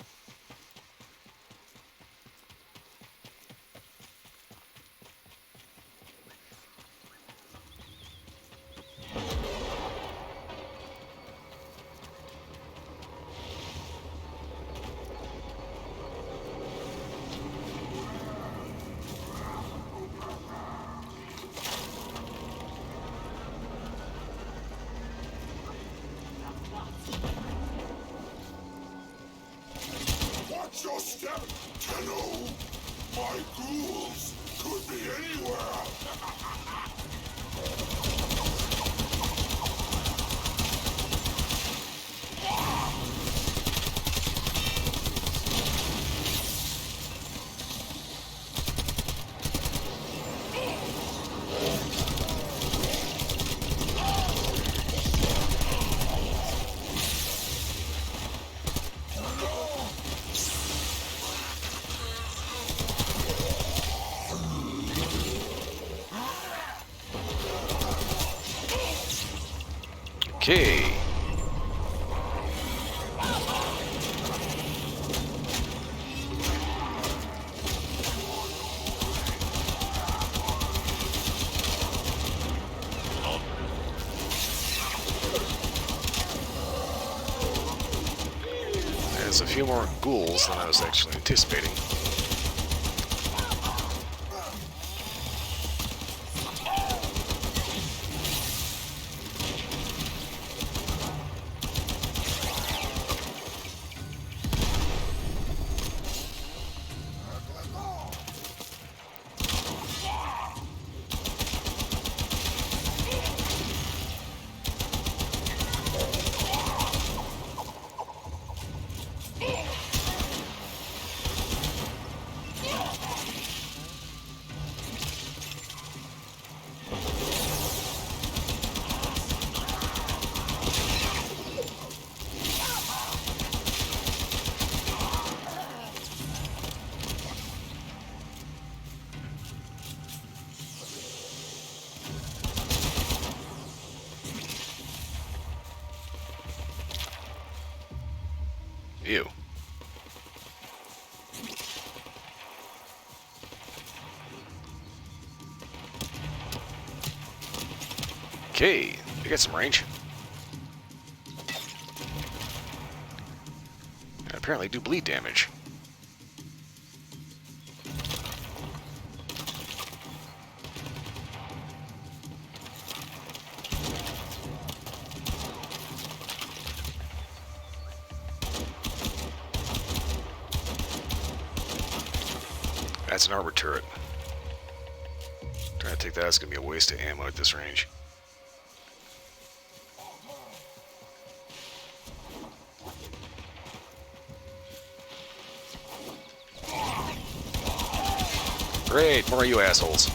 Watch your step, Tenno! My ghouls could be anywhere! Okay. There's a few more ghouls than I was actually anticipating. Ew. Okay, I got some range. And apparently do bleed damage. That's an armor turret. Trying to take that, it's going to be a waste of ammo at this range. Great, more of you assholes.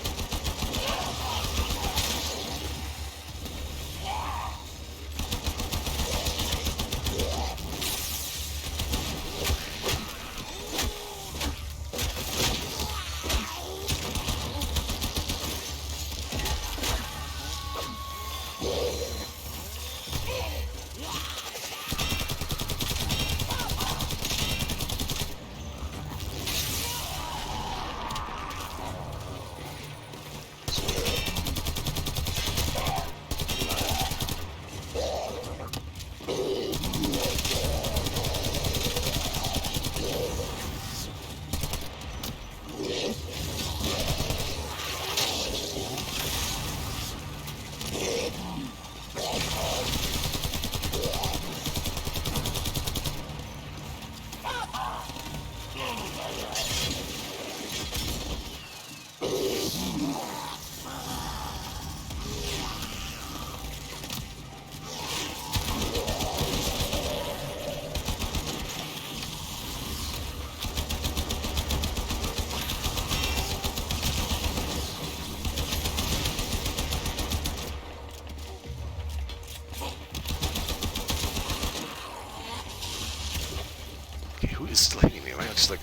Who is still hitting me? Am I just like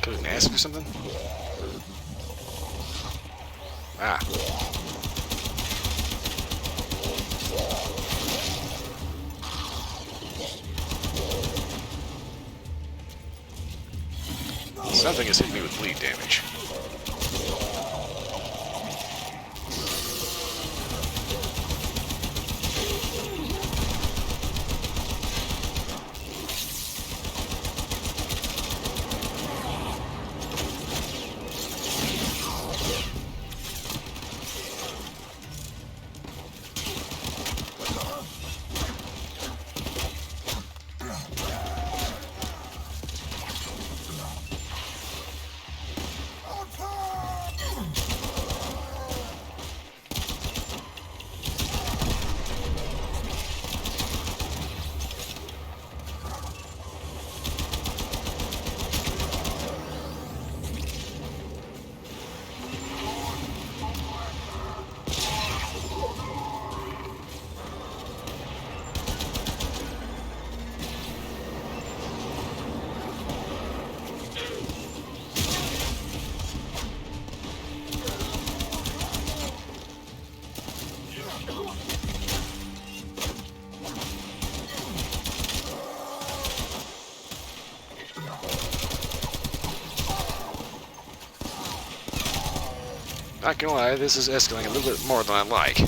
cutting ass or something? Ah. Something is hitting me with bleed damage. Not gonna lie, this is escalating a little bit more than I like.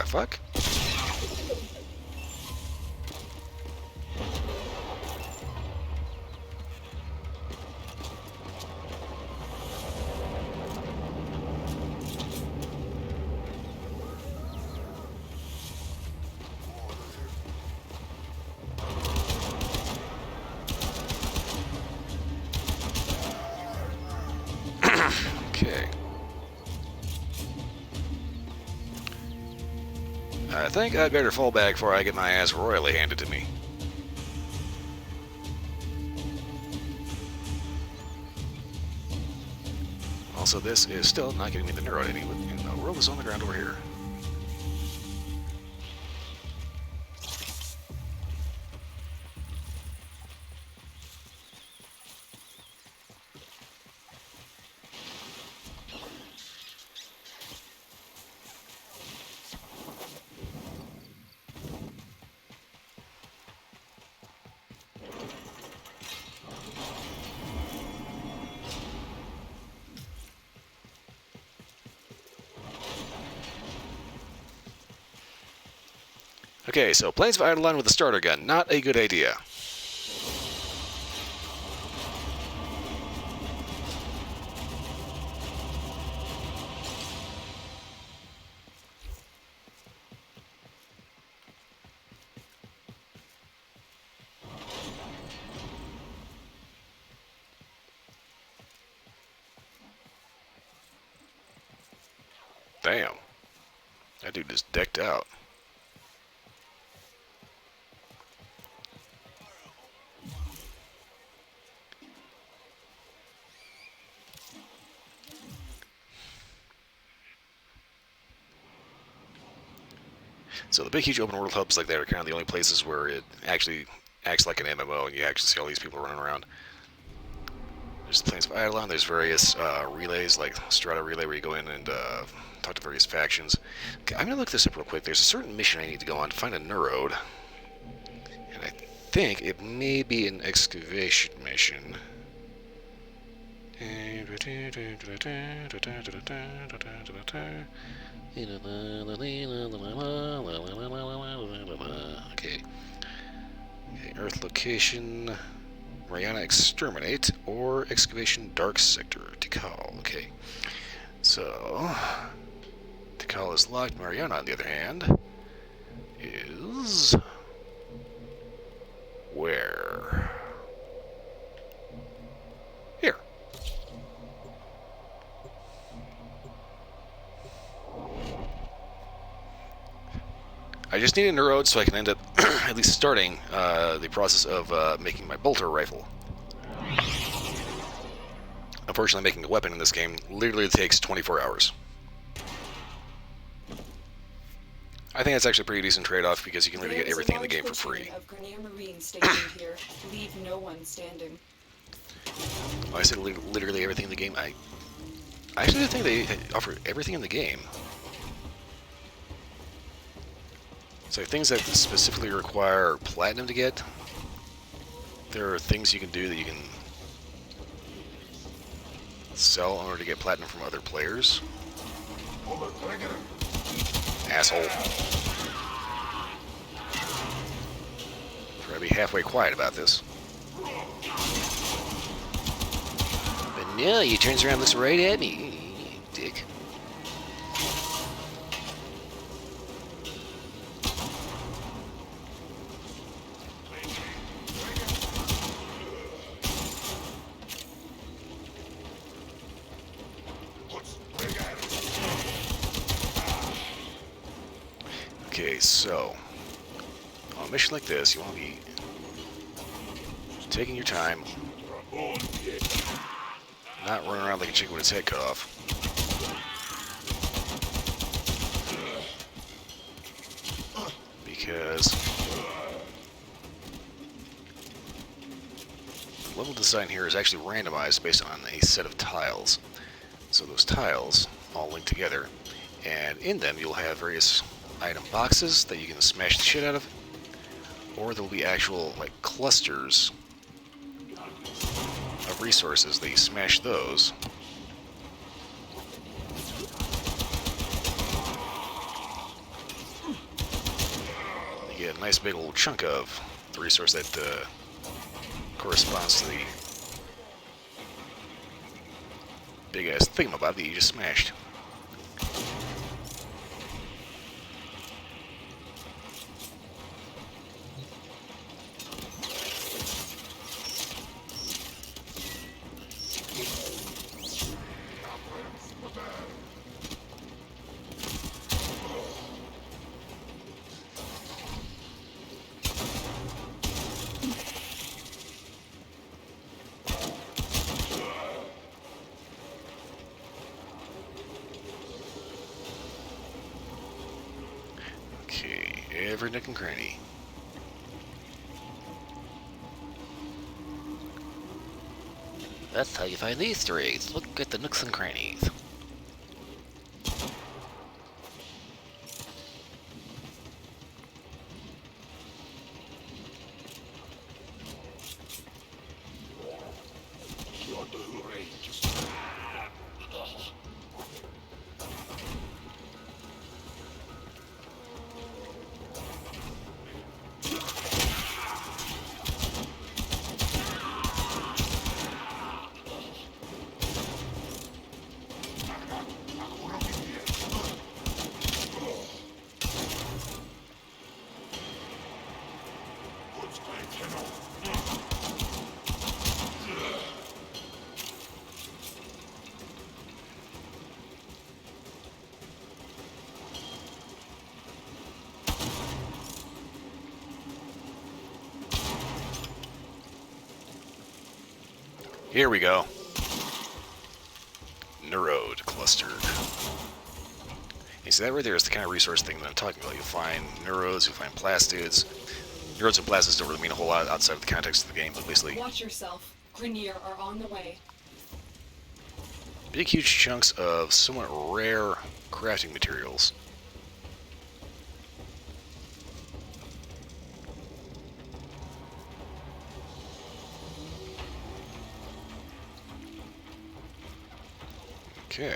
the fuck? Okay. I think I'd better fall back before I get my ass royally handed to me. Also, this is still not getting me the neuro anyway. The world is on the ground over here. Okay, so planes of Eidolon with a starter gun. Not a good idea. Damn. That dude is decked out. So the big, huge open world hubs like that are kind of the only places where it actually acts like an MMO, and you actually see all these people running around. There's the Plains of Eidolon. There's various relays, like Strata Relay, where you go in and talk to various factions. Okay, I'm going to look this up real quick. There's a certain mission I need to go on to find a Neurode. And I think it may be an excavation mission. Okay. Earth location, Mariana Exterminate, or Excavation Dark Sector, Tikal. Okay. So, Tikal is locked. Mariana, on the other hand, is where? Here. I just need a Neurode so I can end up at least starting the process of making my bolter rifle. Unfortunately, making a weapon in this game literally takes 24 hours. I think that's actually a pretty decent trade-off because you can literally get everything in the game for free. Of Grenier Marine stationed here. Leave no one standing. I said literally everything in the game. I actually think they offer everything in the game. So things that specifically require platinum to get, there are things you can do that you can sell in order to get platinum from other players. Asshole. Try to be halfway quiet about this. But no, he turns around and looks right at me, dick. Okay, so on a mission like this, you want to be taking your time, not running around like a chicken with its head cut off. Because level design here is actually randomized based on a set of tiles. So those tiles all link together, and in them you'll have various item boxes that you can smash the shit out of, or there'll be actual like clusters of resources that you smash those. nice big old chunk of the resource that corresponds to the big ass thingamabob that you just smashed. Okay, every nook and cranny. That's how you find the Easter eggs. Look at the nooks and crannies. Here we go. Neurode clustered. You see that right there is the kind of resource thing that I'm talking about. You'll find neurodes, you'll find plastids. Neurodes and plastids don't really mean a whole lot outside of the context of the game, but basically Watch yourself. Grenier are on the way. big huge chunks of somewhat rare crafting materials. Okay.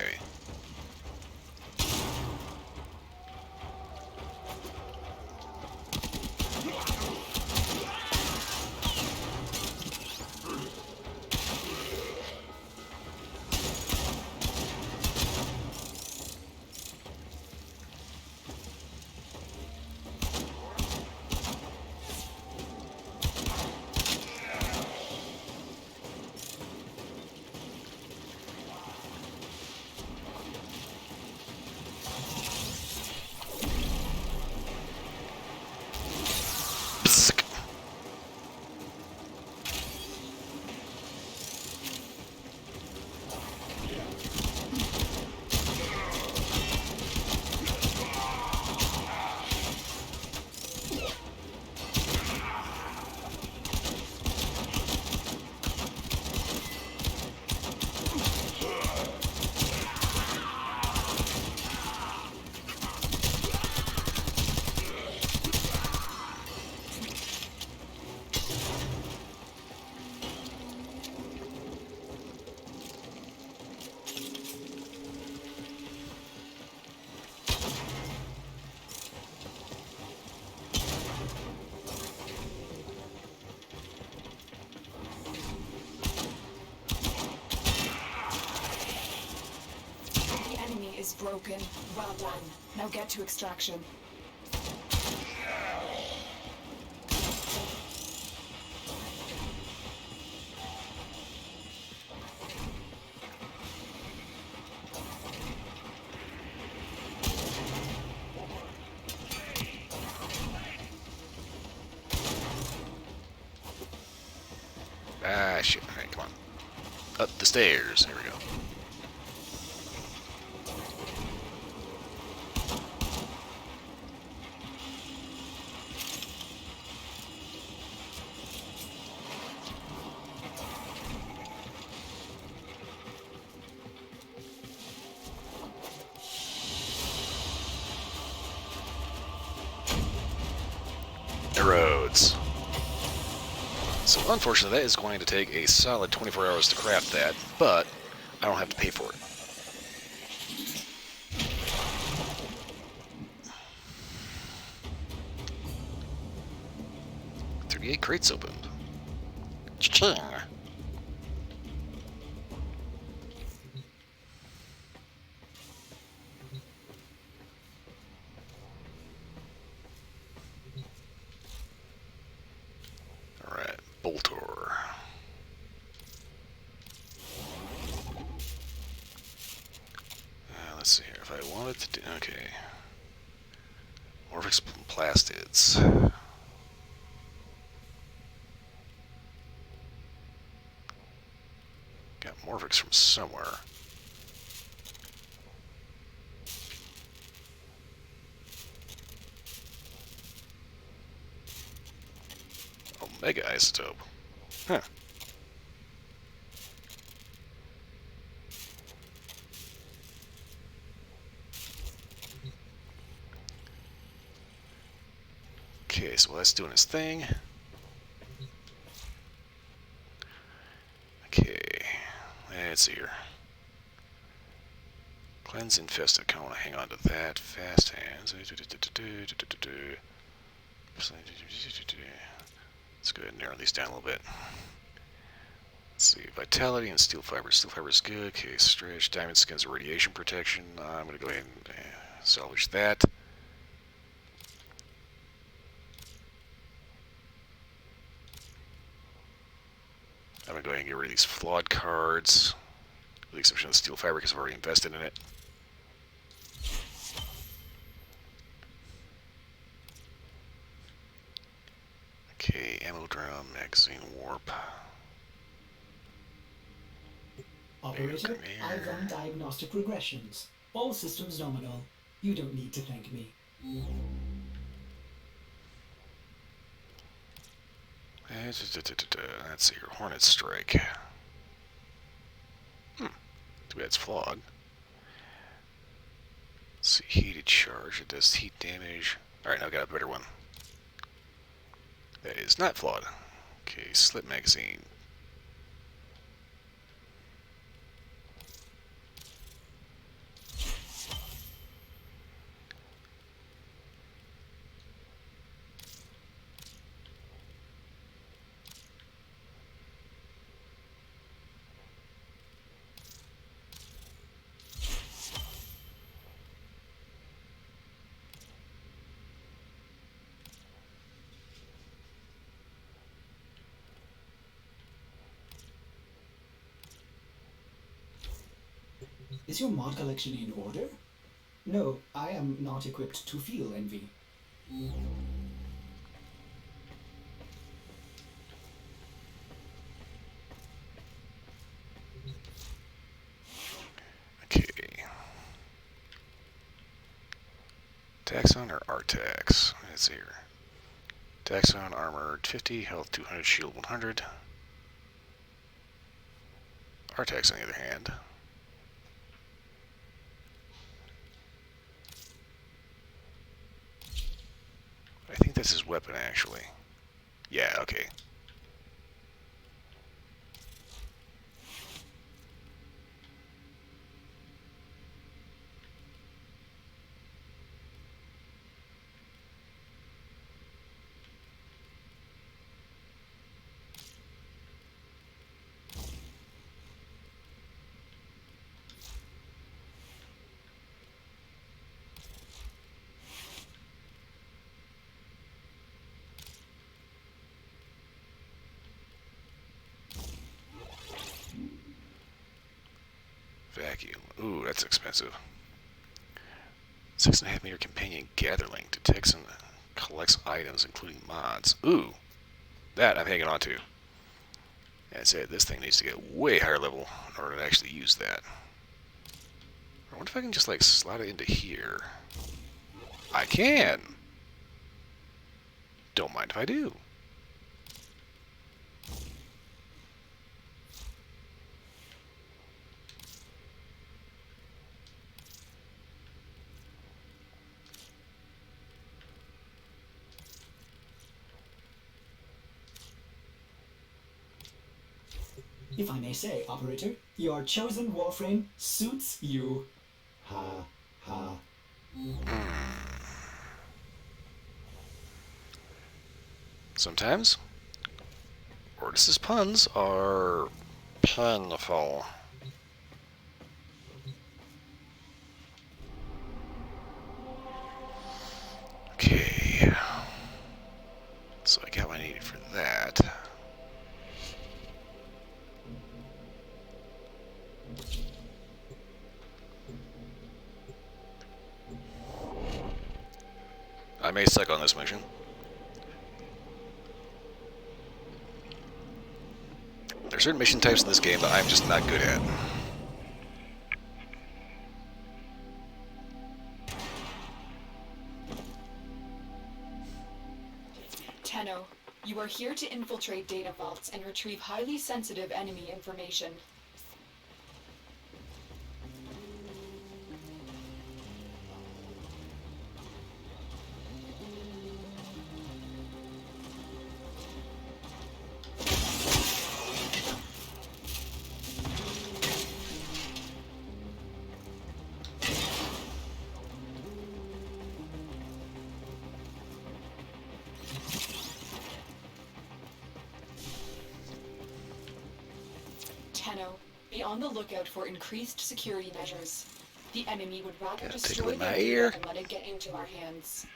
Bzzz. The enemy is broken. Well done. Now get to extraction. Ah, shit. Alright, come on. Up the stairs. There we go. Roads. So unfortunately that is going to take a solid 24 hours to craft that, but I don't have to pay for it. 38 crates opened. Cha-ching! Alright, Boltor. Let's see here. If I wanted to do... Okay. Morphix Plastids. Got Morphix from somewhere. Omega Isotope. Huh. Okay, so while that's doing its thing. Okay, let's see here. Cleanse Infested. I kind of want to hang on to that. Fast Hands. Let's go ahead and narrow these down a little bit. Let's see. Vitality and Steel Fiber. Steel Fiber is good. Okay, Stretch. Diamond Skins are radiation protection. I'm going to go ahead and salvage that. I'm going to go ahead and get rid of these flawed cards. With the exception of the Steel Fiber because I've already invested in it. Okay, Ammo Drum, Magazine Warp. Operator, I run diagnostic regressions. All systems nominal. You don't need to thank me. Let's see here. Hornet Strike. Too bad it's flawed. Let's see. Heated Charge. It does heat damage. Alright, now I got a better one. That is not flawed. Okay, Slit Magazine. Is your mod collection in order? No, I am not equipped to feel envy. Okay. Taxon or Artax? Let's see here. Taxon, armored 50, health 200, shield 100. Artax, on the other hand. I think that's his weapon, actually. Yeah, okay. Vacuum. Ooh, that's expensive. 6.5 meter companion gatherling detects and collects items, including mods. Ooh, that I'm hanging on to. That's it. This thing needs to get way higher level in order to actually use that. I wonder if I can just like slide it into here. I can. Don't mind if I do. If I may say, Operator, your chosen Warframe suits you. Ha, ha. Sometimes Ordis's puns are painful. Okay. So I got what I needed for that. I may suck on this mission. There are certain mission types in this game that I'm just not good at. Tenno, you are here to infiltrate data vaults and retrieve highly sensitive enemy information. Tenno, be on the lookout for increased security measures. The enemy would rather Gotta destroy tickle my their ear. data than let it get into our hands.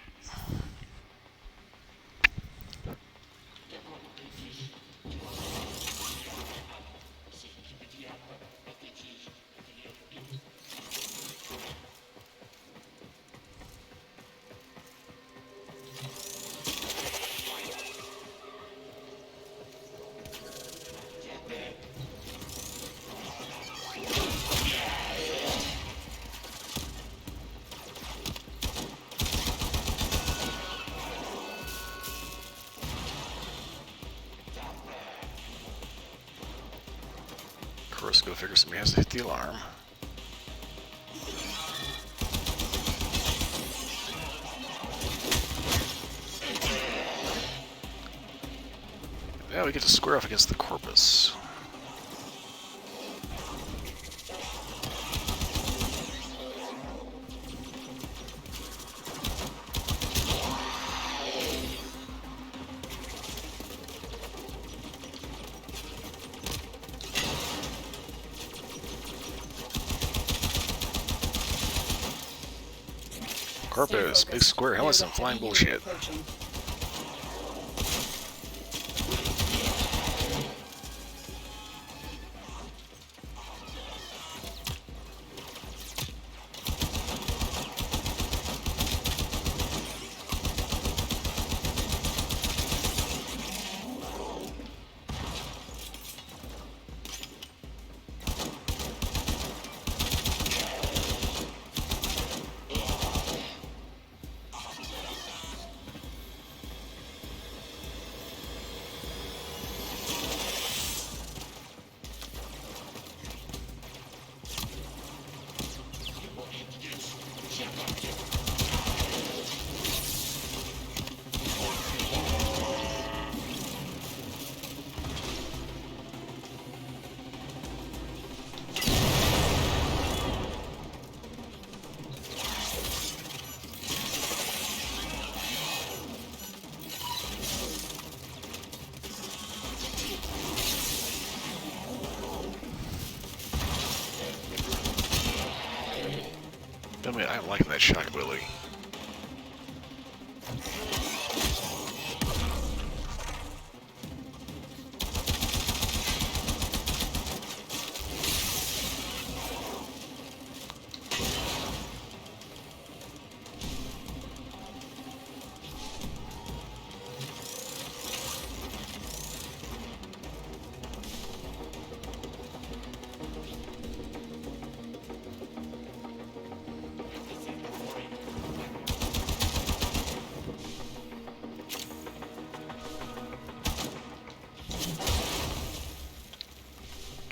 Of course, go figure somebody has to hit the alarm. Now we get to square off against the corpus. Corpus, big square helmets and flying bullshit. I mean, I'm liking that shock ability.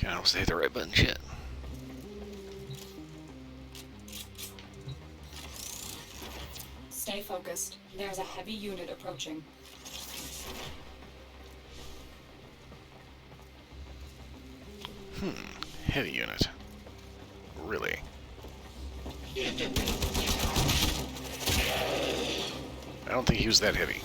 I almost hit the right button, shit. Stay focused. There's a heavy unit approaching. Heavy unit. Really? I don't think he was that heavy.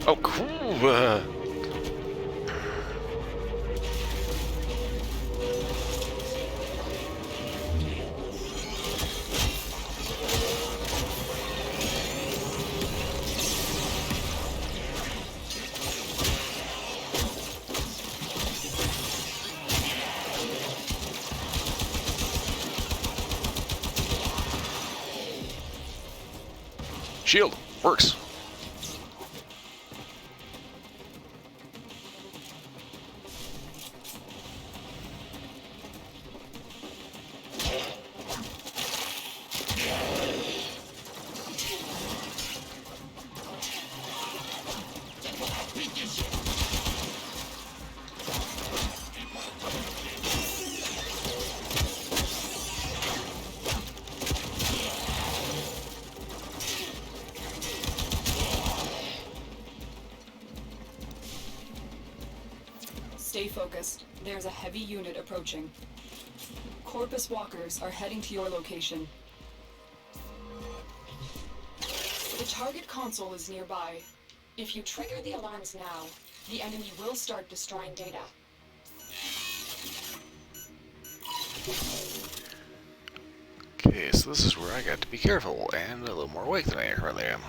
Oh, cool. Shield works. Stay focused. There's a heavy unit approaching. Corpus walkers are heading to your location. The target console is nearby. If you trigger the alarms now, the enemy will start destroying data. Okay, so this is where I got to be careful and a little more awake than I currently am.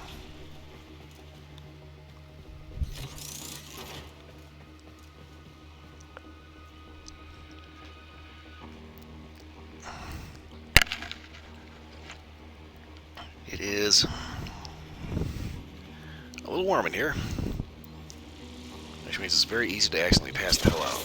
It is a little warm in here, which means it's very easy to accidentally pass the hell out.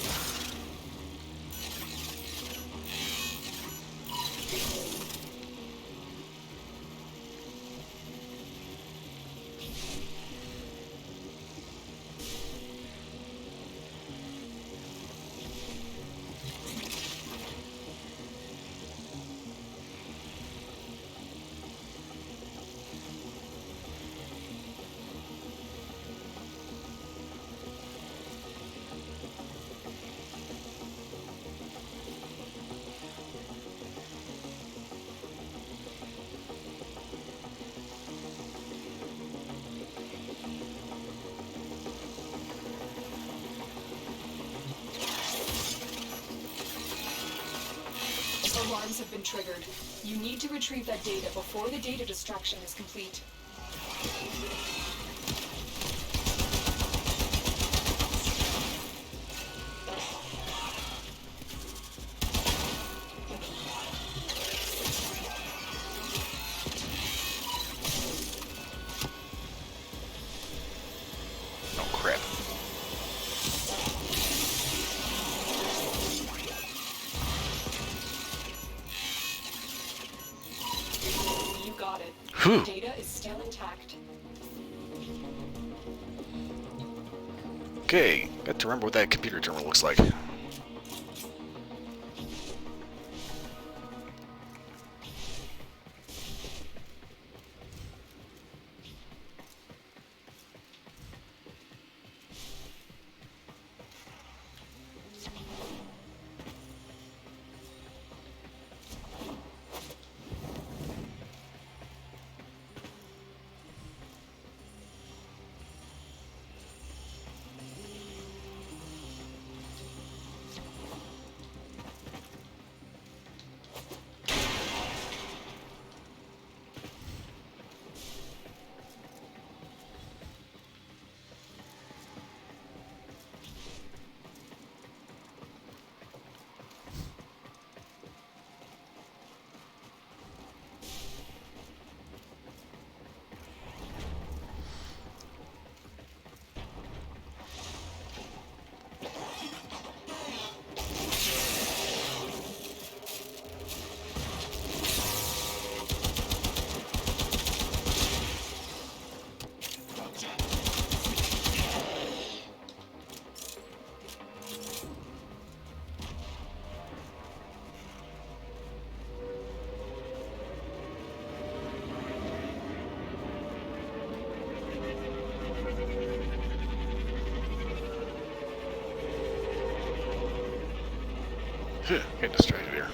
Alarms have been triggered. You need to retrieve that data before the data destruction is complete. Oh crap. You got it. Whew. Data is still intact. Okay, got to remember what that computer terminal looks like. Getting distracted here.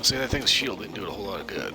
See, that thing's shield didn't do it a whole lot of good.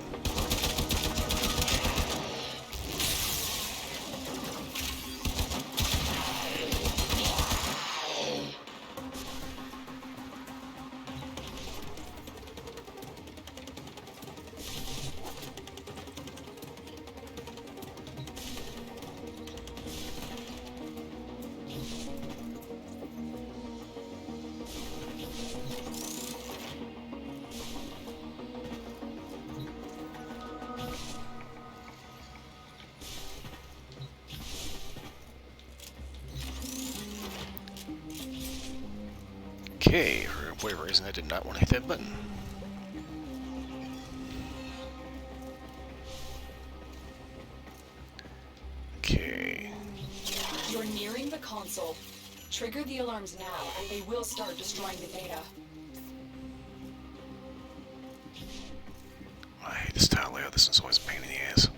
Okay, for whatever reason I did not want to hit that button. Okay. You're nearing the console. Trigger the alarms now, and they will start destroying the data. I hate this tile layout. This one's always a pain in the ass.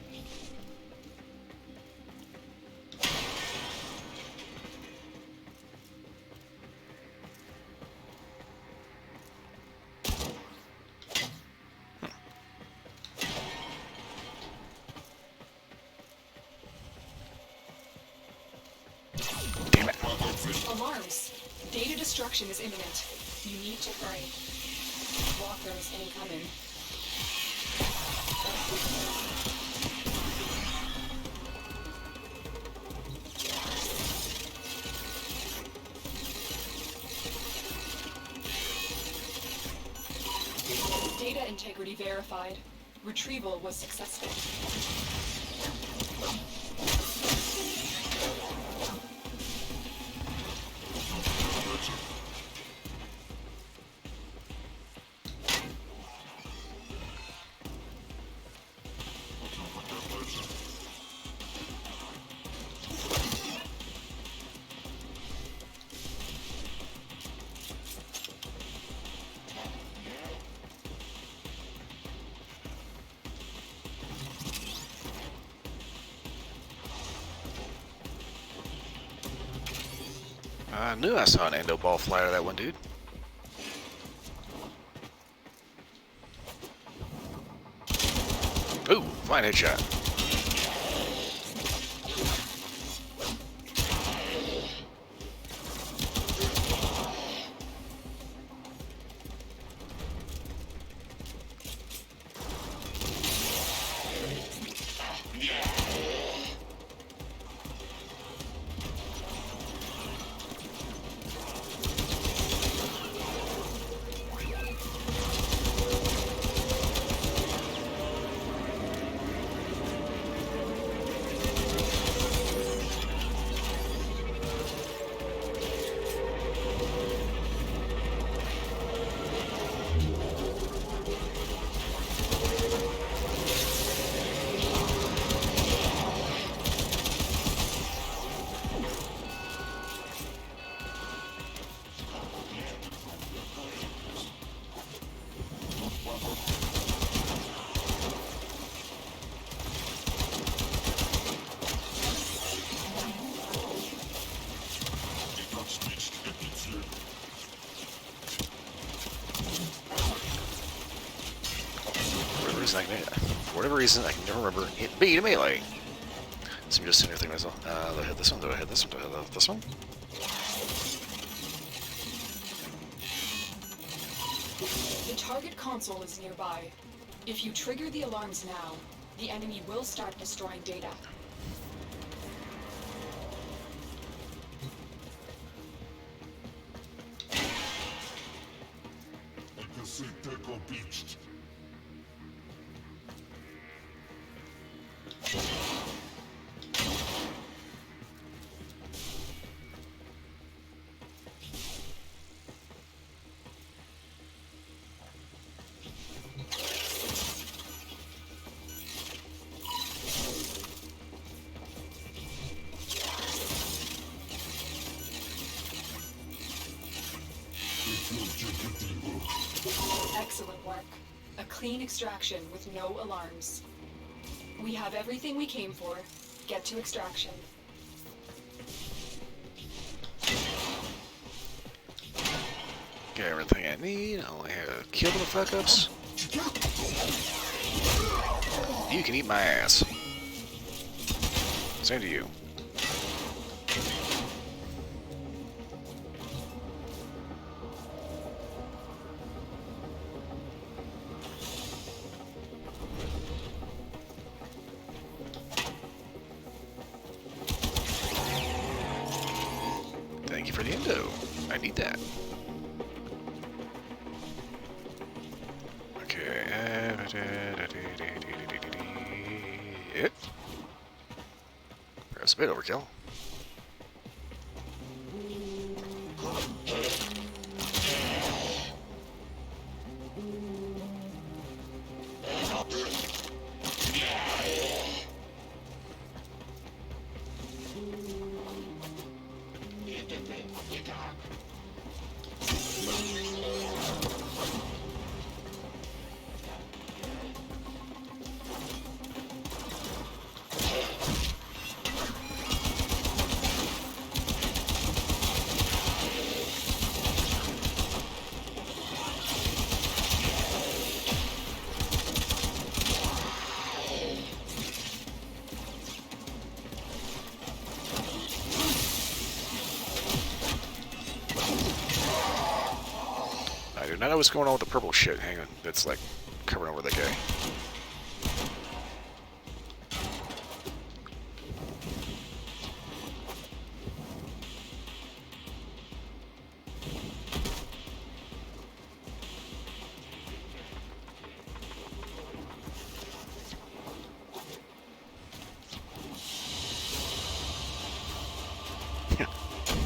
Damn it. Alarms. Data destruction is imminent. You need to hurry. Walkers incoming. Data integrity verified. Retrieval was successful. I knew I saw an endo ball fly out of that one, dude. Ooh, fine headshot. reason, for whatever reason, I can never remember it being a melee. So I'm just sitting there thinking to myself, do I hit this one? Do I hit this one? Do I hit this one? The target console is nearby. If you trigger the alarms now, the enemy will start destroying data. Tego beached. Excellent work. A clean extraction with no alarms. We have everything we came for. Get to extraction. Got everything I need. I only have to kill the fuck-ups. You can eat my ass. Same to you. Thank you for the endo. I need that. Okay. It. Perhaps a bit overkill. I do not know what's going on with the purple shit. Hang on, that's like covering over the guy.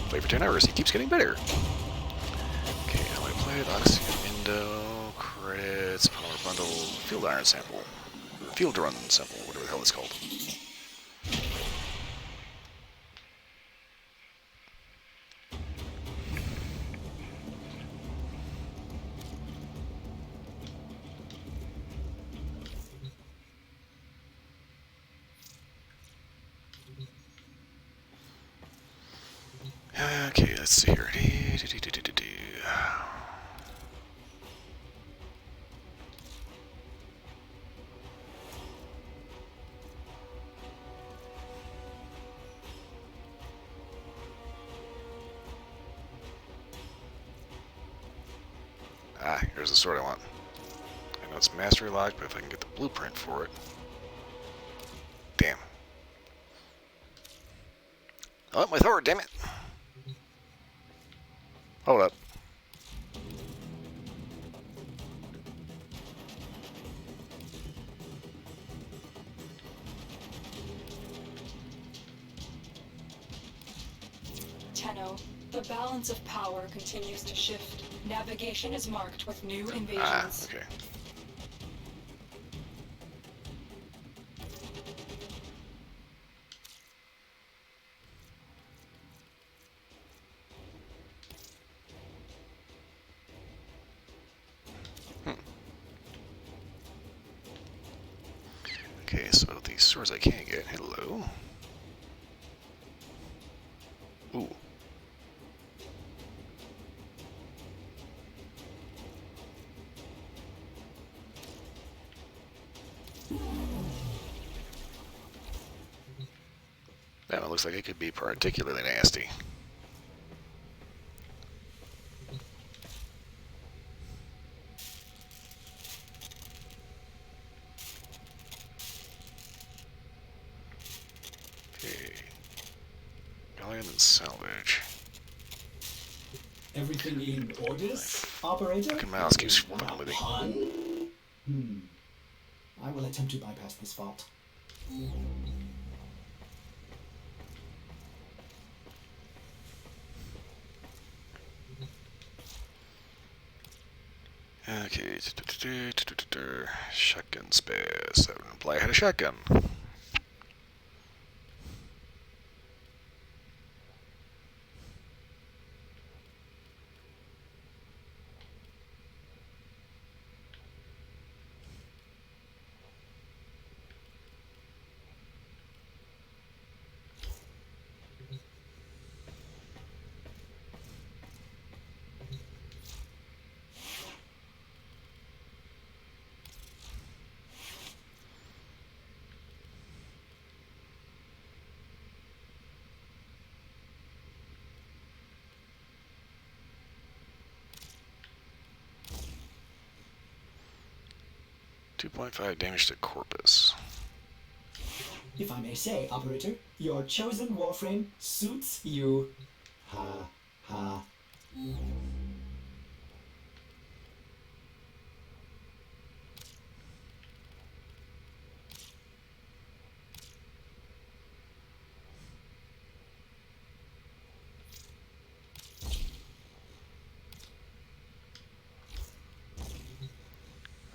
Play for 10 hours. He keeps getting better. Okay, how do I play it? Odyssey, Indo, crits, power bundle, field iron sample, field run sample, whatever the hell it's called. Okay, let's see here. Ah, here's the sword I want. I know it's mastery locked, but if I can get the blueprint for it. Damn. Oh, my sword, damn it. Hold up. Tenno, the balance of power continues to shift. Navigation is marked with new Ah, invasions. okay. Okay, so these swords I can't get. Hello. Ooh. That one looks like it could be particularly nasty. Okay. Galleon and salvage. Everything in orders, operator? Fucking mouse keeps fucking with me. I will attempt to bypass this fault. Okay. Shotgun space. That would imply I had a shotgun. .5 damage to corpus. If I may say, operator, your chosen Warframe suits you. Ha, ha.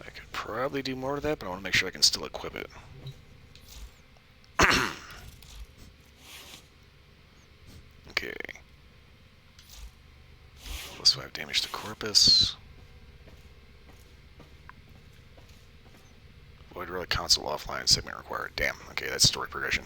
I could probably do more to that, but I want to make sure I can still equip it. Okay. +5 damage to corpus. Void relic console offline segment required. Damn. Okay, that's story progression.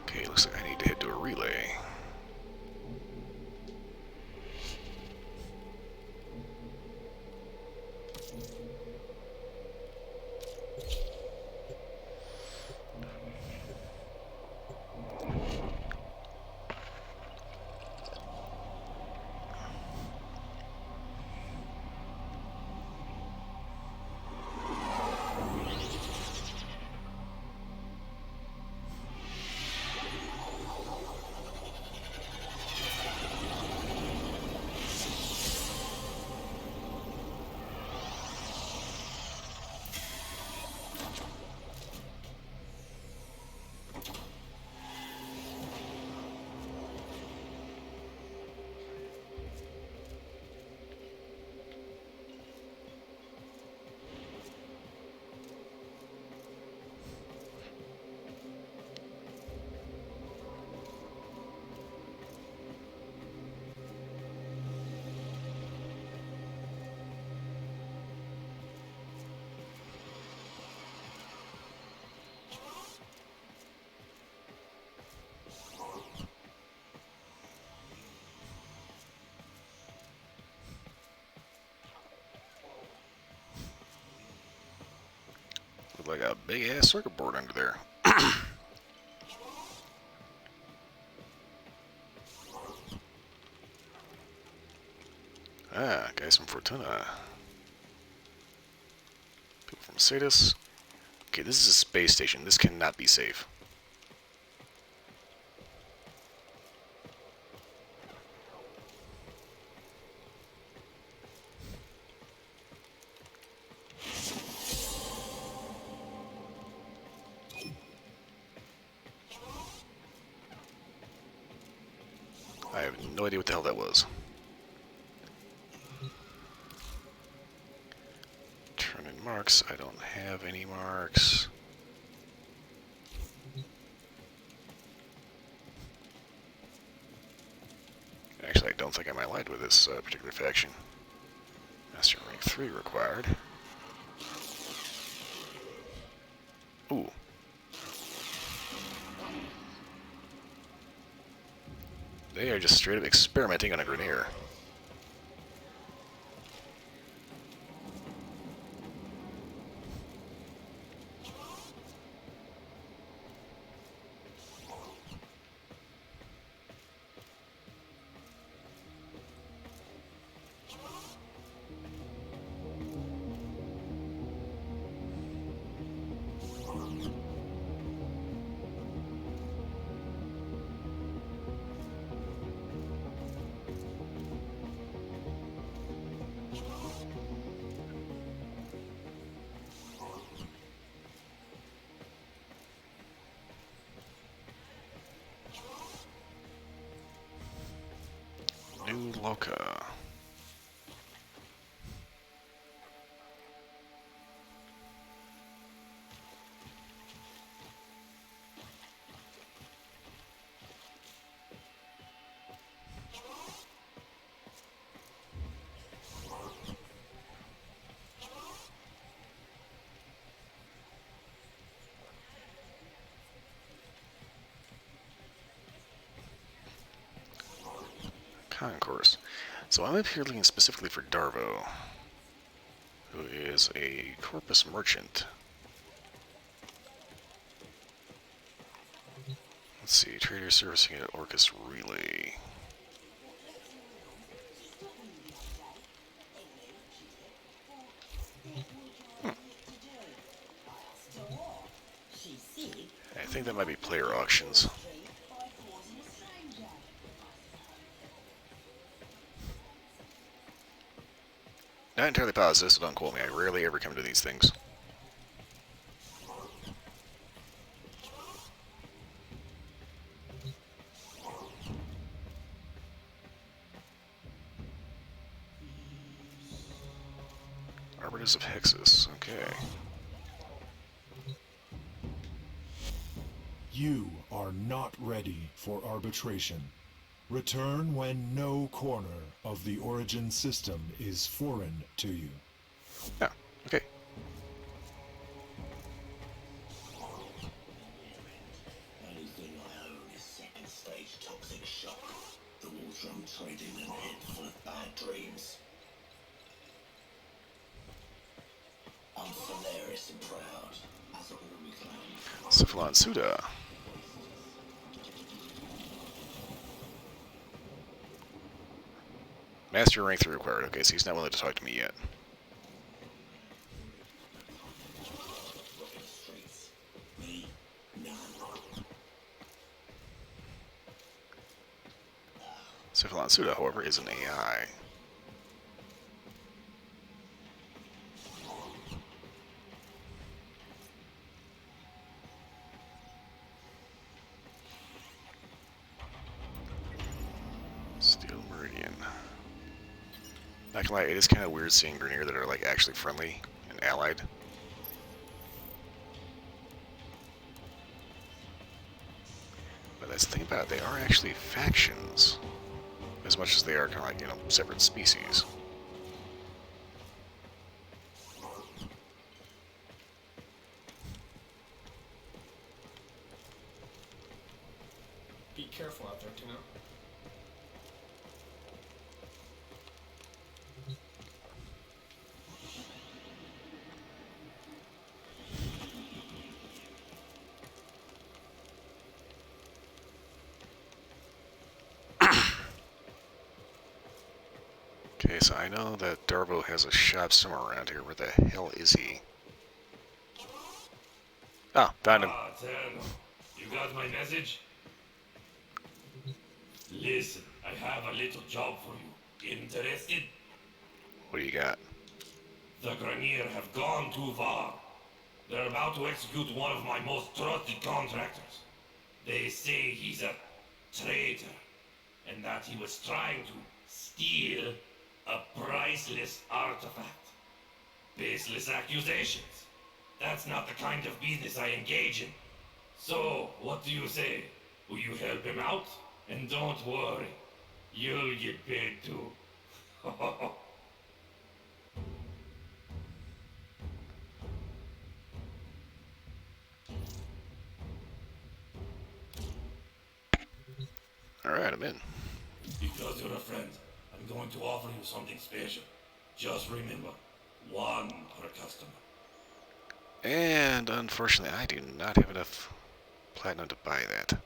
Okay, looks like I need to head to a relay. Look like a big ass circuit board under there. Ah, guys from Fortuna. People from Sadis. Okay, this is a space station. This cannot be safe. I have no idea what the hell that was. Turn in marks. I don't have any marks. Actually, I don't think I'm allied with this particular faction. Master rank 3 required. They are just straight up experimenting on a Grenier. New Loca. Concourse. So I'm up here looking specifically for Darvo, who is a Corpus merchant. Let's see, trader servicing at Orcus Relay. I think that might be player auctions. Not entirely positive, so don't quote me. I rarely ever come to these things. Arbiters of Hexus, okay. You are not ready for arbitration. Return when no corner of the Origin system is foreign to you. Yeah, okay. Anything I own is second stage toxic shock. The Warframe trading and head full of bad dreams. I'm hilarious and proud, as a Ormy clown. Cephalon Suda. Master rank 3 required. Okay, so he's not willing to talk to me yet. Cephalon Suda, however, is an AI. Steel Meridian. Not gonna lie, it is kind of weird seeing Grenier that are like actually friendly and allied. But that's the thing about it, they are actually factions, as much as they are kind of like, you know, separate species. Be careful out there, Tino. Okay, so I know that Darvo has a shop somewhere around here. Where the hell is he? Ah, found him. Ah, Tello. You got my message? Listen, I have a little job for you. Interested? What do you got? The Grenier have gone too far. They're about to execute one of my most trusted contractors. They say he's a traitor, and that he was trying to steal a priceless artifact. Baseless accusations. That's not the kind of business I engage in. So, what do you say? Will you help him out? And don't worry, you'll get paid too. Alright, I'm in. because you're a friend, I'm going to offer you something special. Just remember, one per customer. And unfortunately, I do not have enough platinum to buy that.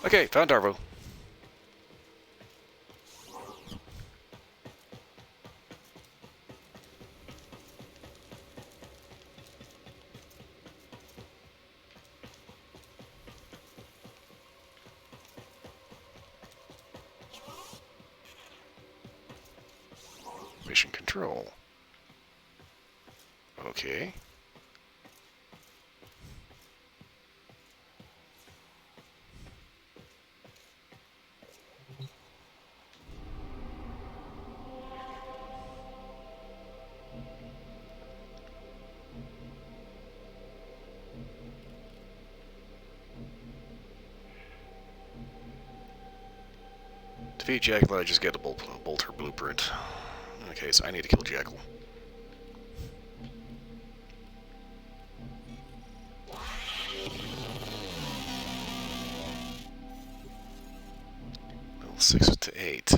Okay, found Darvo. Mission control. Okay. Defeat Jackal, I just get a bolter blueprint. Okay, so I need to kill Jackal. Level 6 to 8.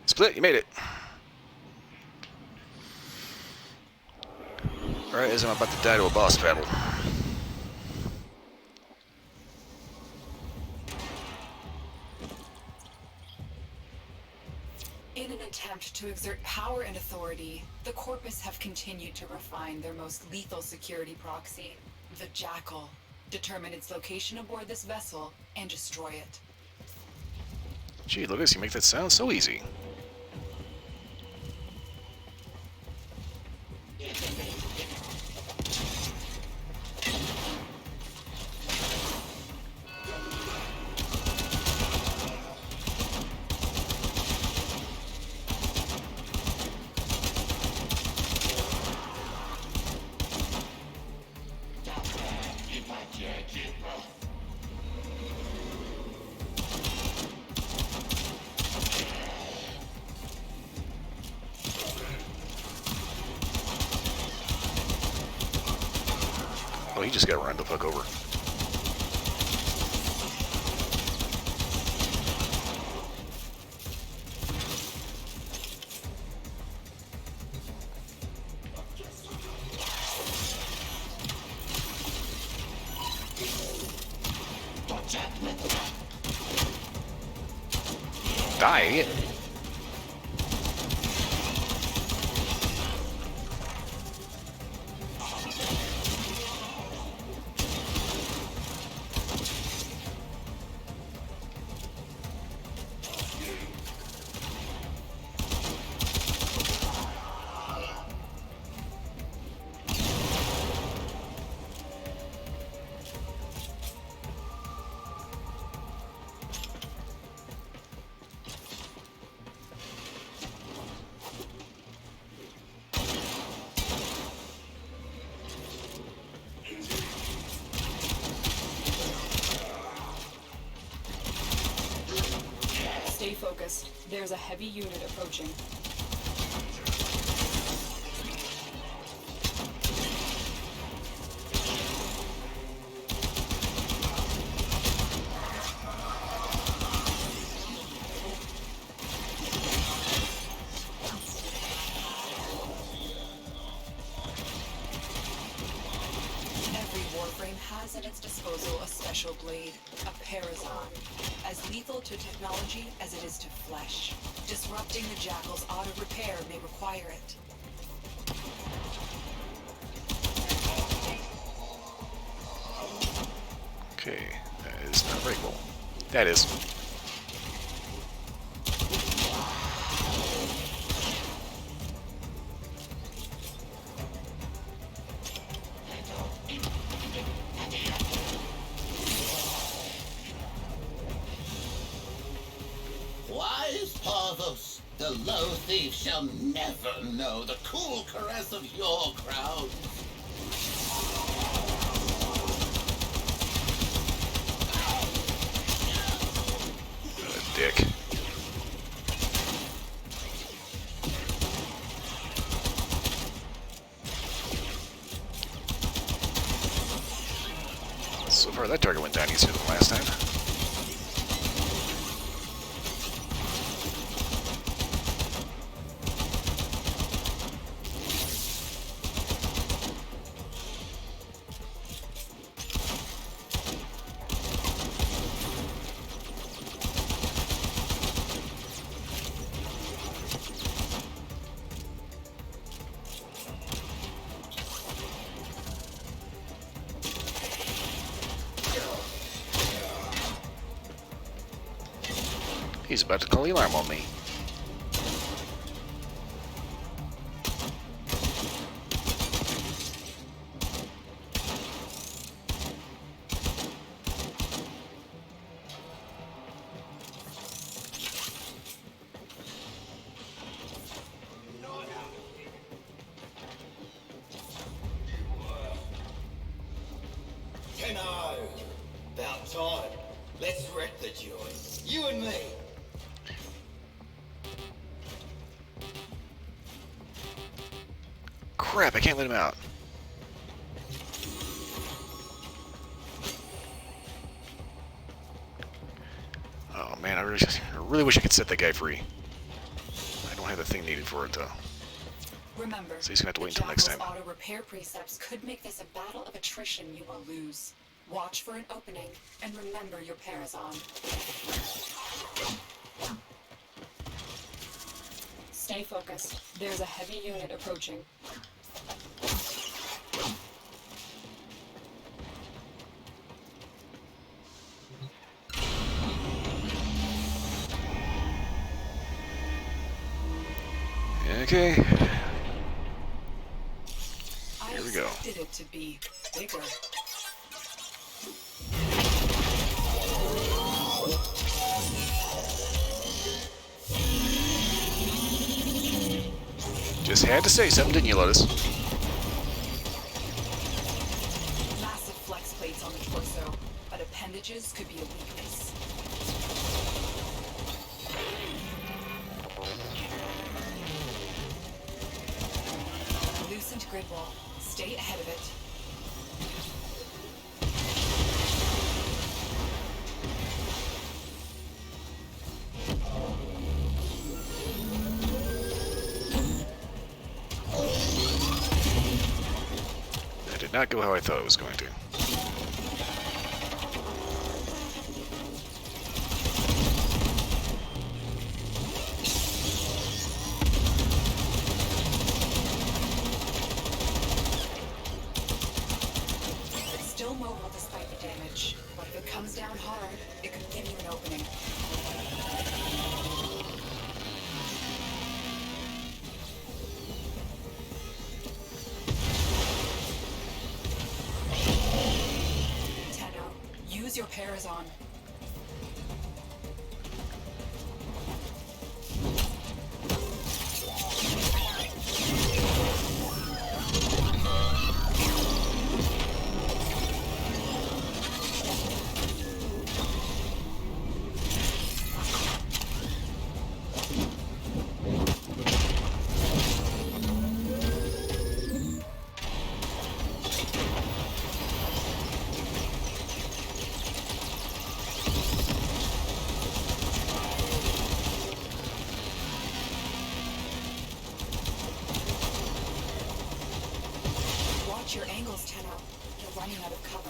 Split, you made it. Alright, as I'm about to die to a boss battle. In an attempt to exert power and authority, the Corpus have continued to refine their most lethal security proxy, the Jackal. Determine its location aboard this vessel and destroy it. Gee, Lucas, you make that sound so easy. Oh, he just got run the fuck over. Die. Stay focused. There's a heavy unit approaching. Every Warframe has at its disposal a special blade, a Parazon, as lethal to technology as it is to flesh. Disrupting the Jackal's auto-repair may require it. Okay, that is not breakable. That is. Wise Parvos, the low thief shall never know the cool caress of your crown. What a dick. So far, that target went down easier than last time. He's about to call the alarm on me. Keno! About time. Let's wreck the joint. You and me. Crap, I can't let him out. Oh man, I really wish I could set that guy free. I don't have the thing needed for it though. Remember, So he's gonna have to wait until next time. auto repair precepts could make this a battle of attrition you will lose. Watch for an opening and remember your Parazon. Stay focused. There's a heavy unit approaching. Okay. I Here we go. expected it to be bigger. Just had to say something, didn't you, Lotus? Massive flex plates on the torso, but appendages could be a weakness. Loosened grid wall. Stay ahead of it. That did not go how I thought it was going to. It's still mobile despite the damage, but if it comes down hard, it could give you an opening. Tenno, use your Parazon. Watch your angles, Tenno. You're running out of cover.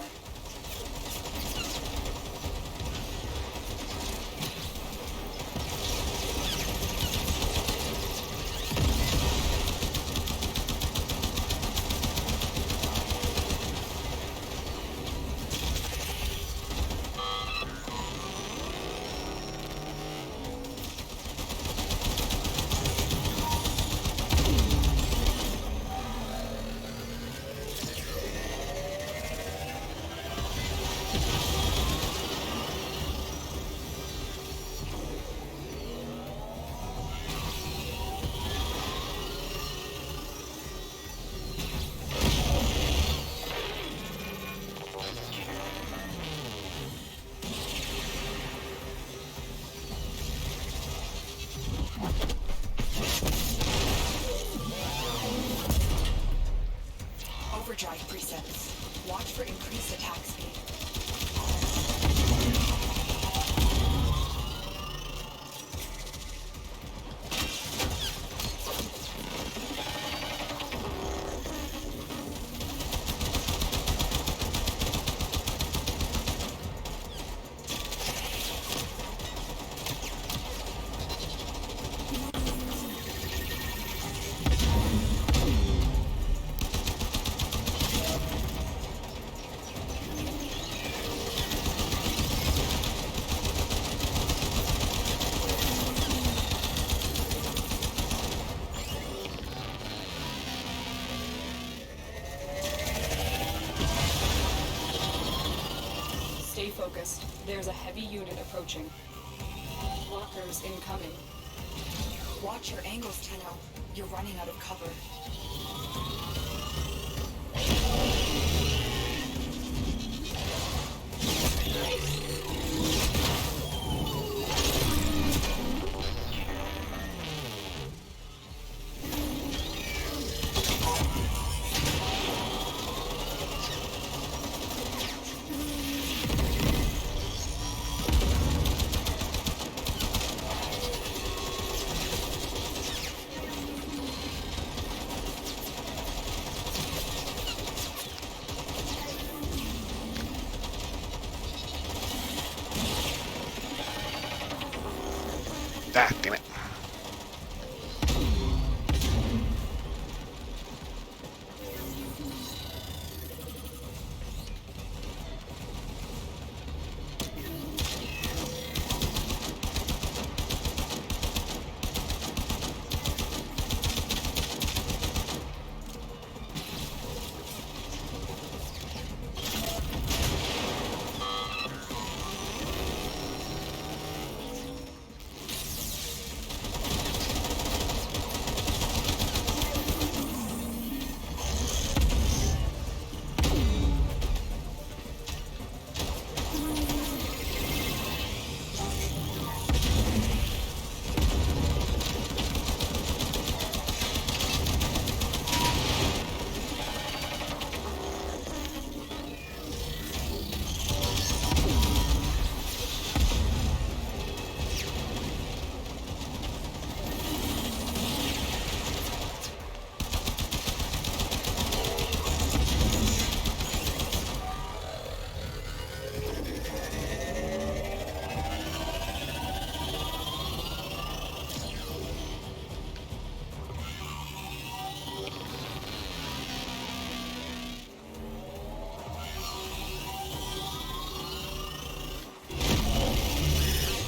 Overdrive presets. Watch for increased attack speed. focused. There's a heavy unit approaching. Walkers incoming. Watch your angles, Tenno. You're running out of cover. Ah, damn it.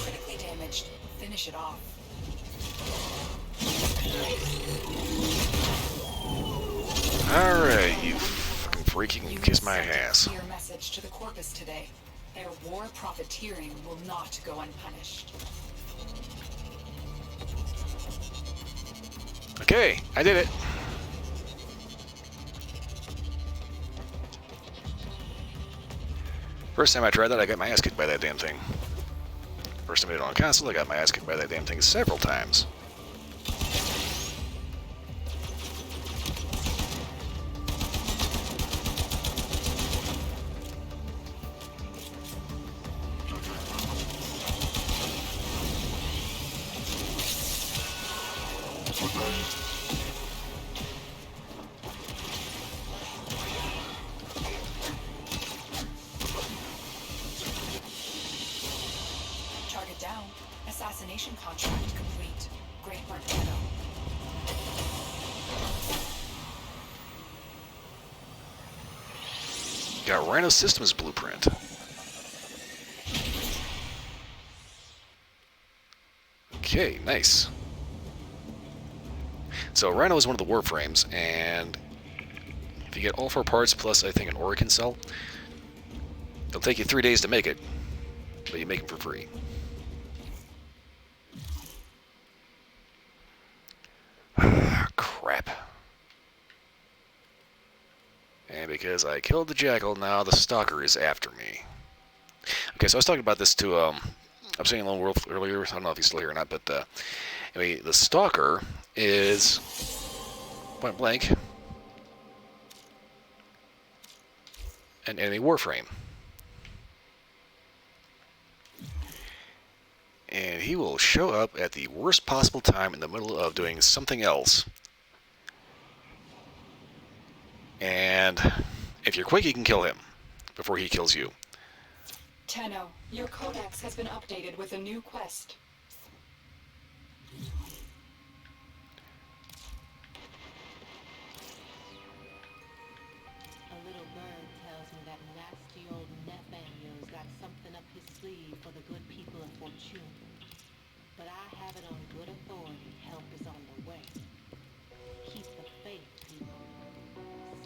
Critically damaged. Finish it off. Alright, you fucking freak, you can kiss my ass. Your message to the Corpus today. Their war profiteering will not go unpunished. Okay, I did it. First time I tried that, I got my ass kicked by that damn thing. First time I did it on console, I got my ass kicked by that damn thing several times. Target down. Assassination contract complete. Great work, Tenno. Got Rhino Systems blueprint. Okay, nice. So Rhino is one of the Warframes, and if you get all 4 parts plus, I think, an Oricon cell, it'll take you 3 days to make it, but you make them for free. Crap. And because I killed the Jackal, now the Stalker is after me. Okay, so I was talking about this to, I was saying Lone Wolf earlier, I don't know if he's still here or not, but anyway, the Stalker is point blank an enemy Warframe. And he will show up at the worst possible time in the middle of doing something else. And if you're quick, you can kill him before he kills you. Tenno, your codex has been updated with a new quest. A little bird tells me that nasty old Nathaniel's got something up his sleeve for the good people of Fortune. But I have it on good authority. Help is on the way. Keep the faith, people.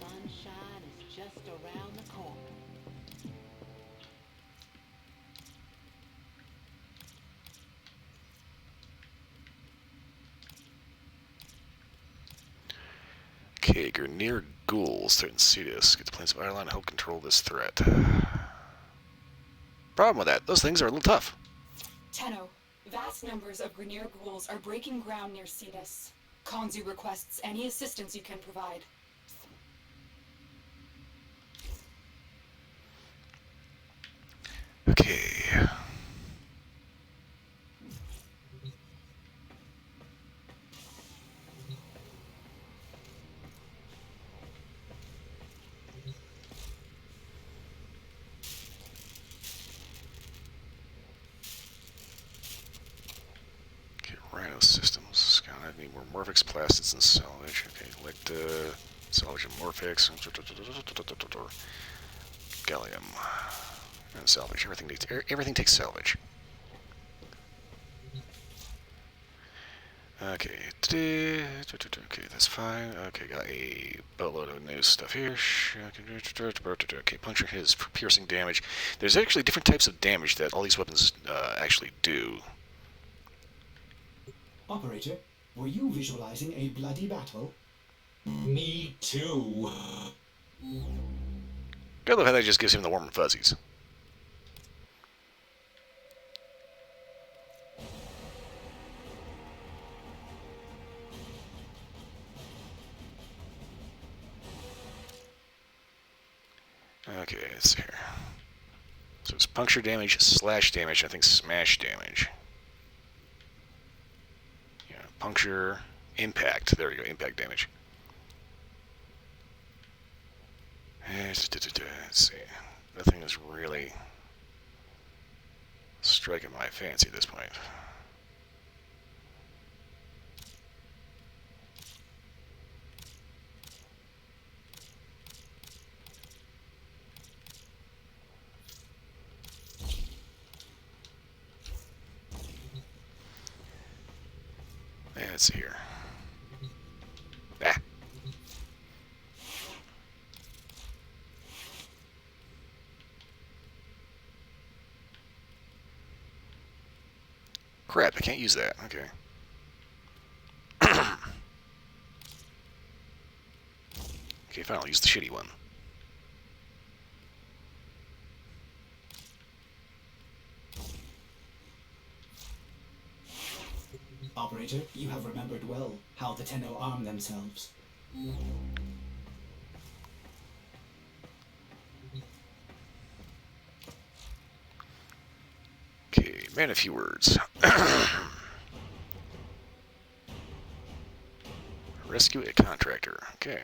Sunshine is just around the corner. Okay, Grineer ghouls threaten Cetus. Get the planes of Ireland to help control this threat. Problem with that, those things are a little tough. Tenno, vast numbers of Grineer ghouls are breaking ground near Cetus. Kanzu requests any assistance you can provide. Okay. Rhino systems. I need more Morphix plastids and salvage. Okay, let salvage and Morphix. Gallium. And salvage. Everything takes salvage. Okay. Okay, that's fine. Okay, got a boatload of new stuff here. Okay, puncture his piercing damage. There's actually different types of damage that all these weapons actually do. Operator, were you visualizing a bloody battle? Me too. I love how that just gives him the warm and fuzzies. Okay, let's see here. So it's puncture damage, slash damage, I think smash damage. Yeah, puncture, impact. There we go, impact damage. Let's see. Nothing is really striking my fancy at this point. Let's see here. Ah. Crap, I can't use that. Okay. Okay, fine, I'll use the shitty one. Operator, you have remembered well how the Tenno arm themselves. Okay, man, a few words. Rescue a contractor. Okay.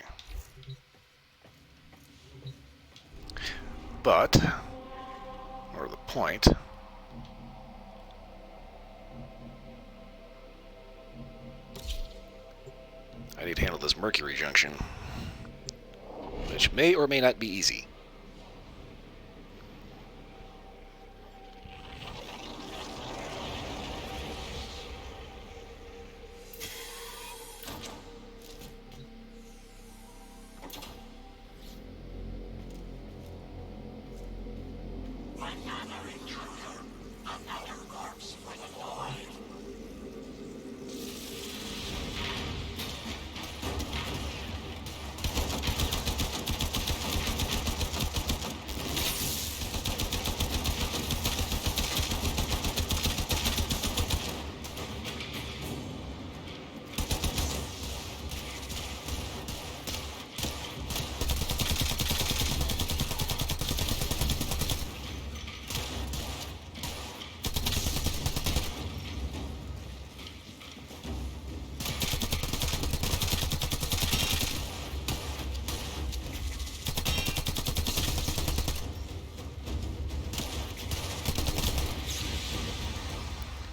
But, more to the point, I need to handle this Mercury junction, which may or may not be easy.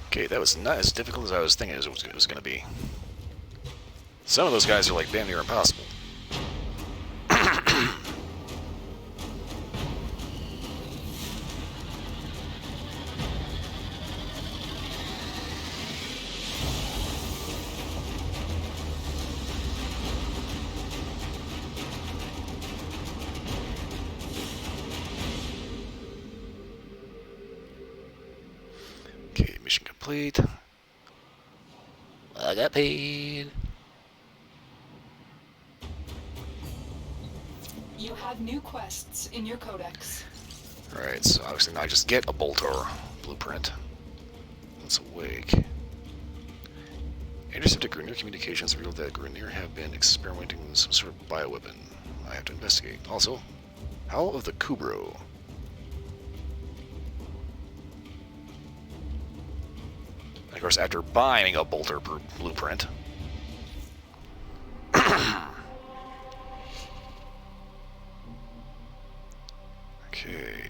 Okay, that was not as difficult as I was thinking it was going to be. Some of those guys are like damn near impossible. Okay, mission complete. I got paid. You have new quests in your codex. Alright, so obviously now I just get a Boltor blueprint. Let's awake. Intercepted Grenier communications revealed that Grenier have been experimenting with some sort of bioweapon. I have to investigate. Also, Howl of the Kubro. And of course, after buying a Bolter blueprint. Okay.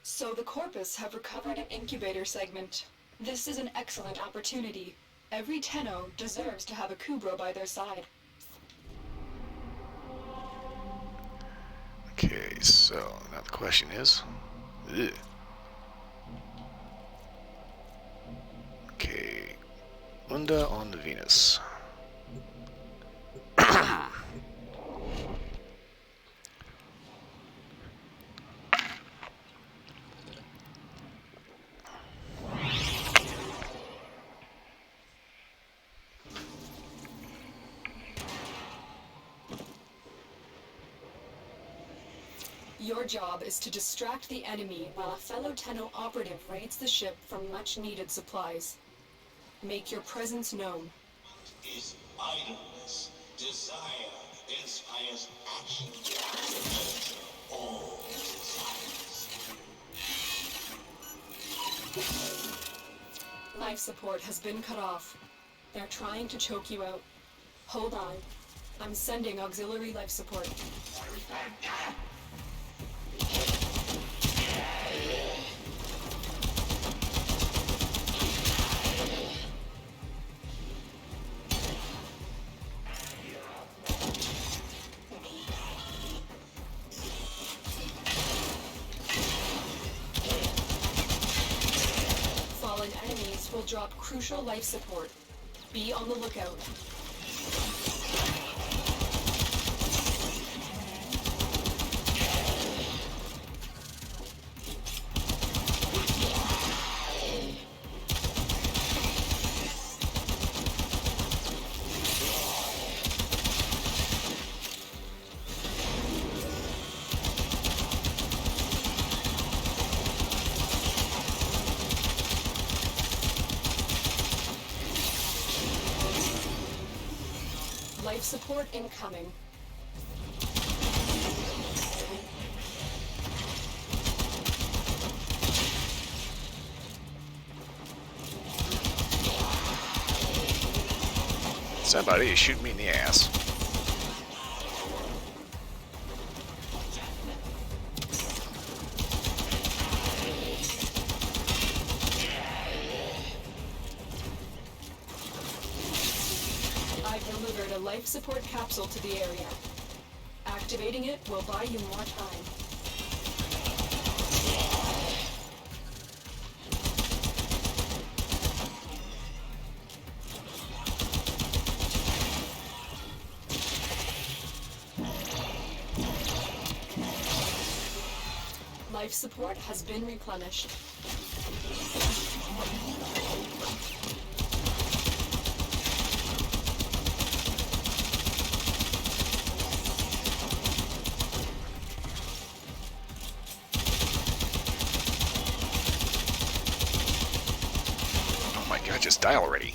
So the Corpus have recovered an incubator segment. This is an excellent opportunity. Every Tenno deserves to have a Kubro by their side. Okay, so now the question is... Ugh. Okay, Unda on the Venus. Your job is to distract the enemy while a fellow Tenno operative raids the ship for much-needed supplies. Make your presence known. Is idleness. Desire inspires action. All desires. Life support has been cut off. They're trying to choke you out. Hold on. I'm sending auxiliary life support. Fallen enemies will drop crucial life support. Be on the lookout. Life support incoming. Somebody is shooting me in the ass. I've delivered a life support capsule to the area. Activating it will buy you more time. Life support has been replenished. Oh my god, just die already.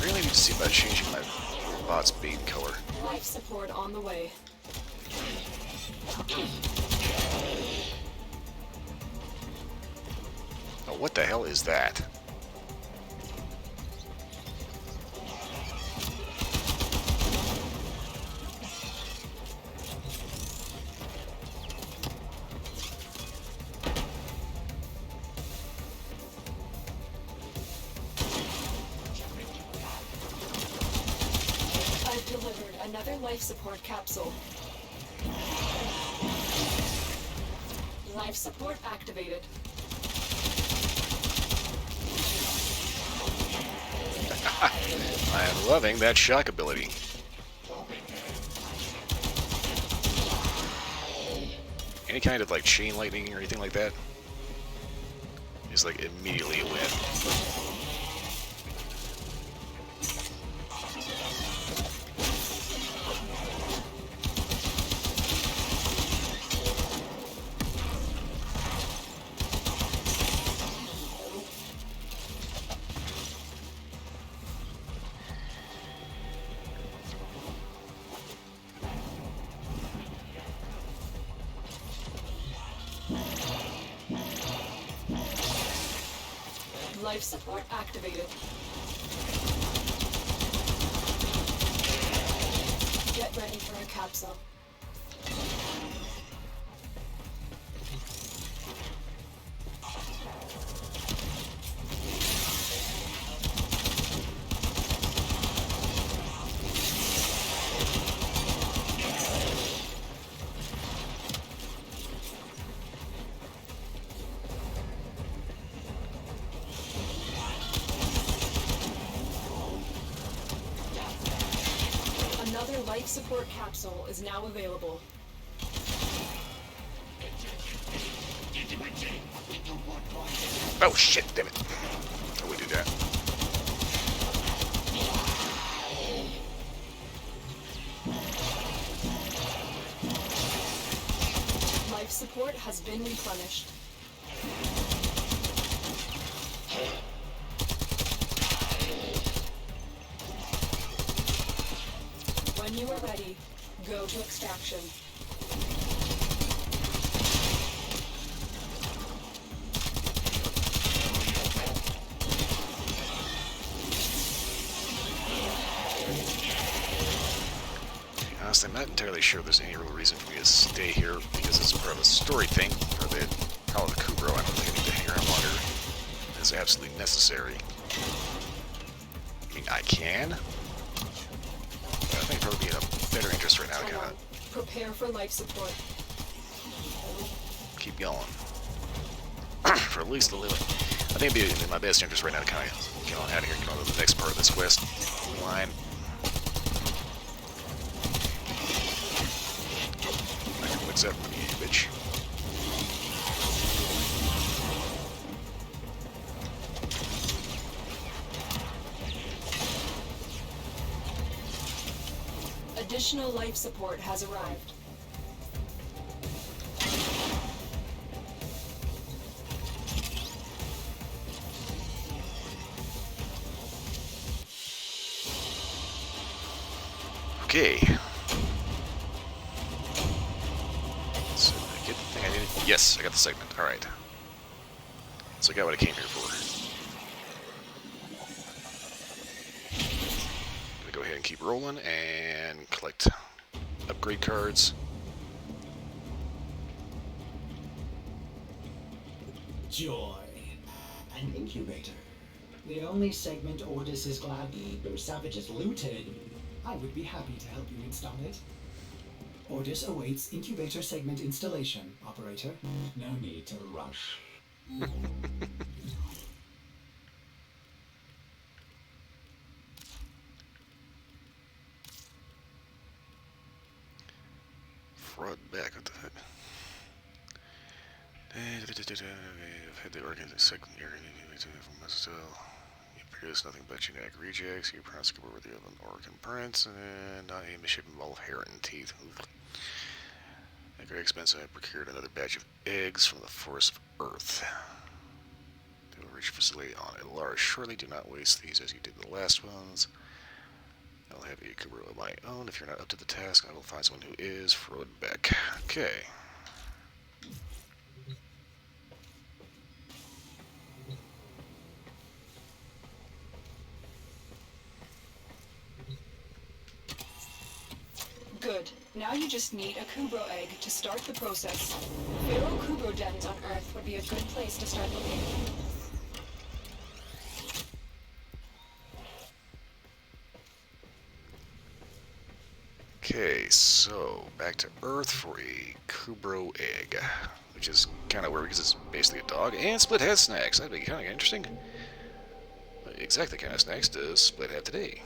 Really need to see about changing my bot's bead color. Life support on the way. Oh, what the hell is that? Another life support capsule. Life support activated. I am loving that shock ability. Any kind of like chain lightning or anything like that is like immediately a win. Life support activated. Get ready for a capsule. Another life support capsule is now available. Oh shit, damn it. Oh, we do that. Life support has been replenished. When you are ready, go to extraction. Honestly, I'm not entirely sure there's any real reason for me to stay here because it's part of a story thing for the Call of the Kubro. I don't think I need to hang around longer. It's absolutely necessary. I mean, I can. But I think probably be in a better interest right now to kind of Prepare for life support. keep going. For at least a little. I think it'd be in my best interest right now to kind of get on out of here, get on to the next part of this quest line. What's up, you bitch? Additional life support has arrived. Okay. So, did I get the thing I needed? Yes, I got the segment. Alright. So I got what I came here for. Gonna go ahead and keep rolling and collect upgrade cards. Joy. An incubator. The only segment Ordis is glad those savages looted. I would be happy to help you install it. Ordis awaits incubator segment installation, operator. No need to rush. Fraud back, what the heck? I've had the organization segment here from myself. You produce nothing but genetic rejects. You pronounce worthy of an organ prince, and not aim to shape involve hair and teeth. At great expense, I procured another batch of eggs from the forest of Earth. They will reach your facility on a large shortly. Do not waste these as you did the last ones. I'll have a Kubro of my own. If you're not up to the task, I will find someone who is. Frodbeck. Okay. Good. Now you just need a Kubro egg to start the process. Feral Kubro dens on Earth would be a good place to start looking. Okay, so back to Earth for a Kubro egg, which is kind of weird because it's basically a dog. And Split has snacks. That'd be kind of interesting. What exactly kind of snacks does Split have today?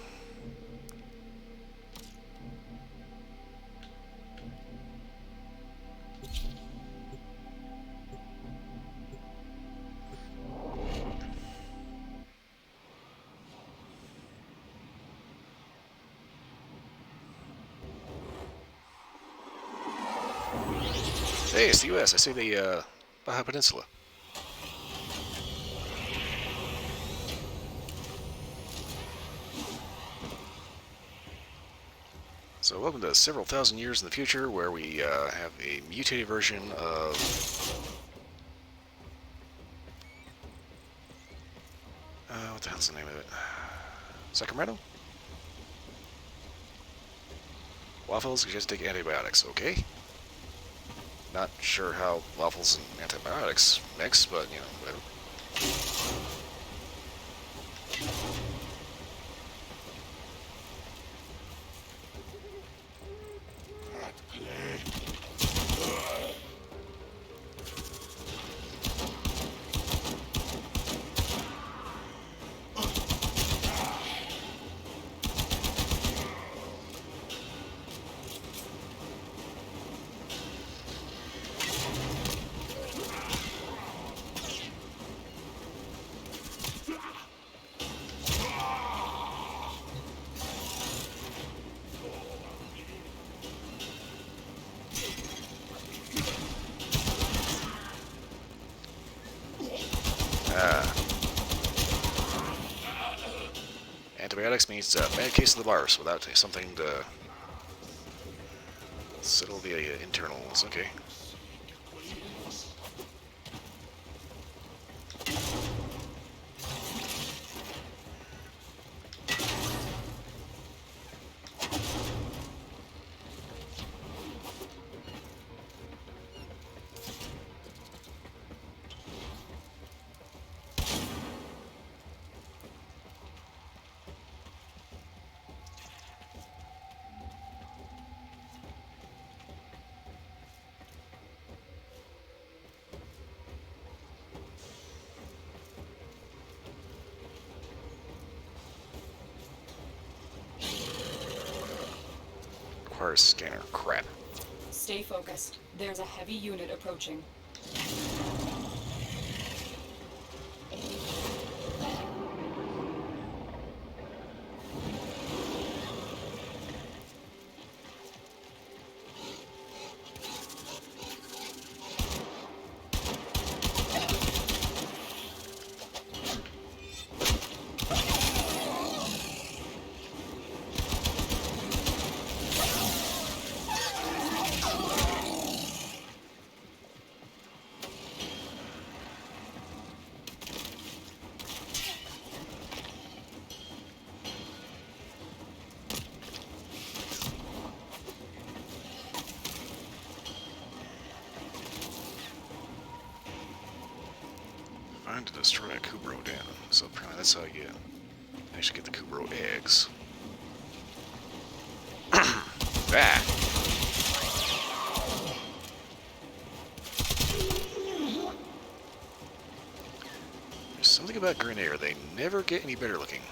Hey, it's the U.S. I see the Baja Peninsula. So welcome to several thousand years in the future, where we have a mutated version of what the hell's the name of it? Sacramento? Waffles, you just take antibiotics, okay? Not sure how waffles and antibiotics mix, but, you know, whatever. Antibiotics means bad case of the virus without something to settle the internals. Okay. Requires scanner. Crap. Stay focused. There's a heavy unit approaching. Find to destroy a Kubro den. So apparently that's how you actually get the Kubro eggs. Ah! There's something about Grenier. They never get any better looking.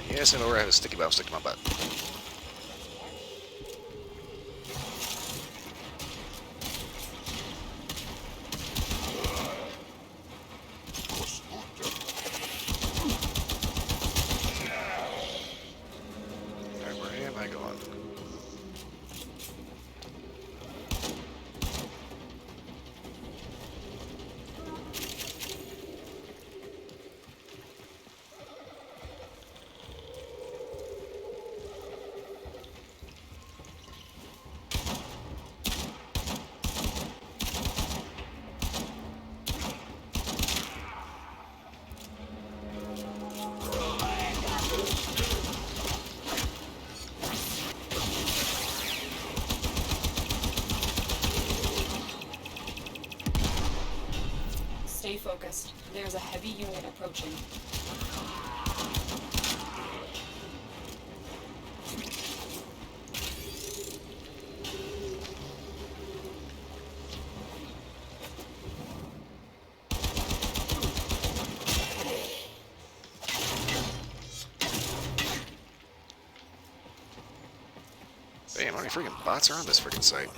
Yes, I know where I have a sticky bomb stick to my butt. Alright, where am I going? West, there's a heavy unit approaching. Damn, how many freaking bots are on this freaking site?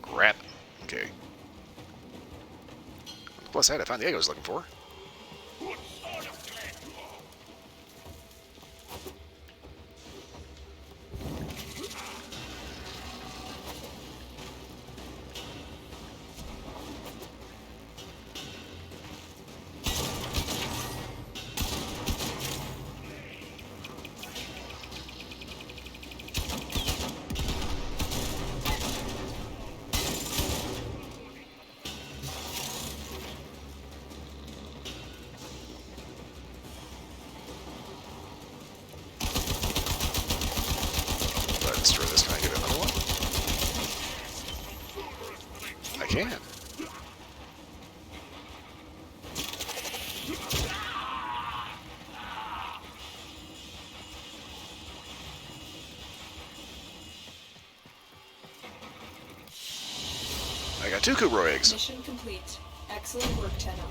Crap. Okay. Plus, I had to find the egg I was looking for. If I destroy this, can I get another one? I can. I got 2 Kubro eggs. Mission complete. Excellent work, Tenno.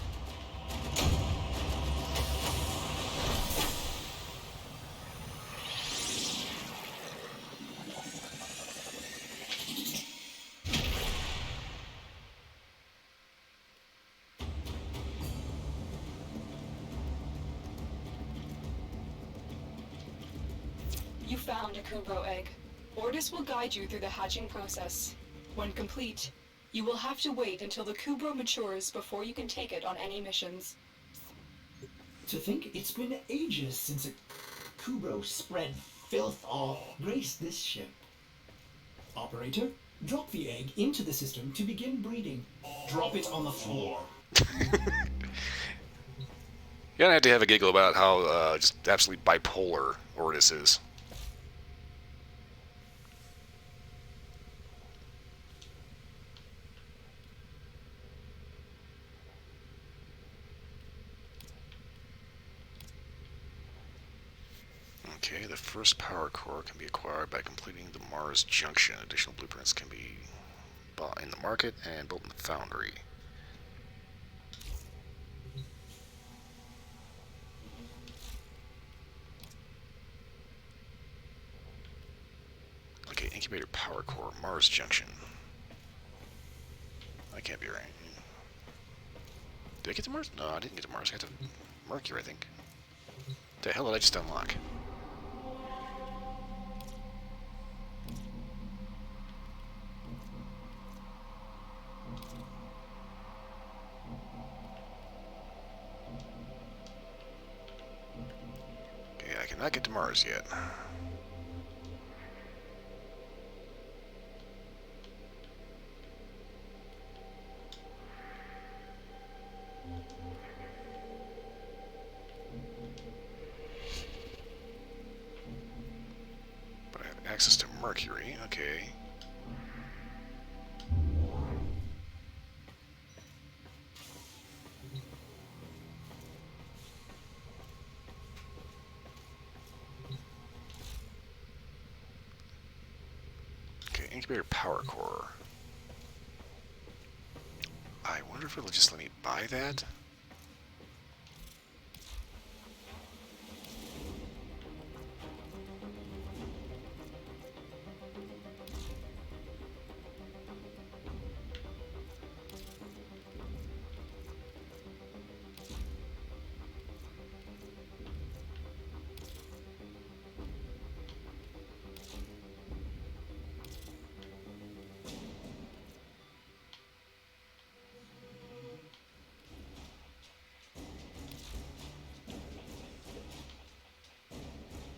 You found a Kubro egg. Ordis will guide you through the hatching process. When complete, you will have to wait until the Kubro matures before you can take it on any missions. To think it's been ages since a Kubro spread filth all graced this ship. Operator, drop the egg into the system to begin breeding. Drop it on the floor. You're gonna have to have a giggle about how just absolutely bipolar Ordis is. Okay, the first power core can be acquired by completing the Mars Junction. Additional blueprints can be bought in the market and built in the foundry. Okay, incubator power core, Mars Junction. That can't be right. Did I get to Mars? No, I didn't get to Mars. I got to Mercury, I think. The hell did I just unlock? Okay, I cannot get to Mars yet. But I have access to Mercury, okay. incubator power core. I wonder if it'll just let me buy that.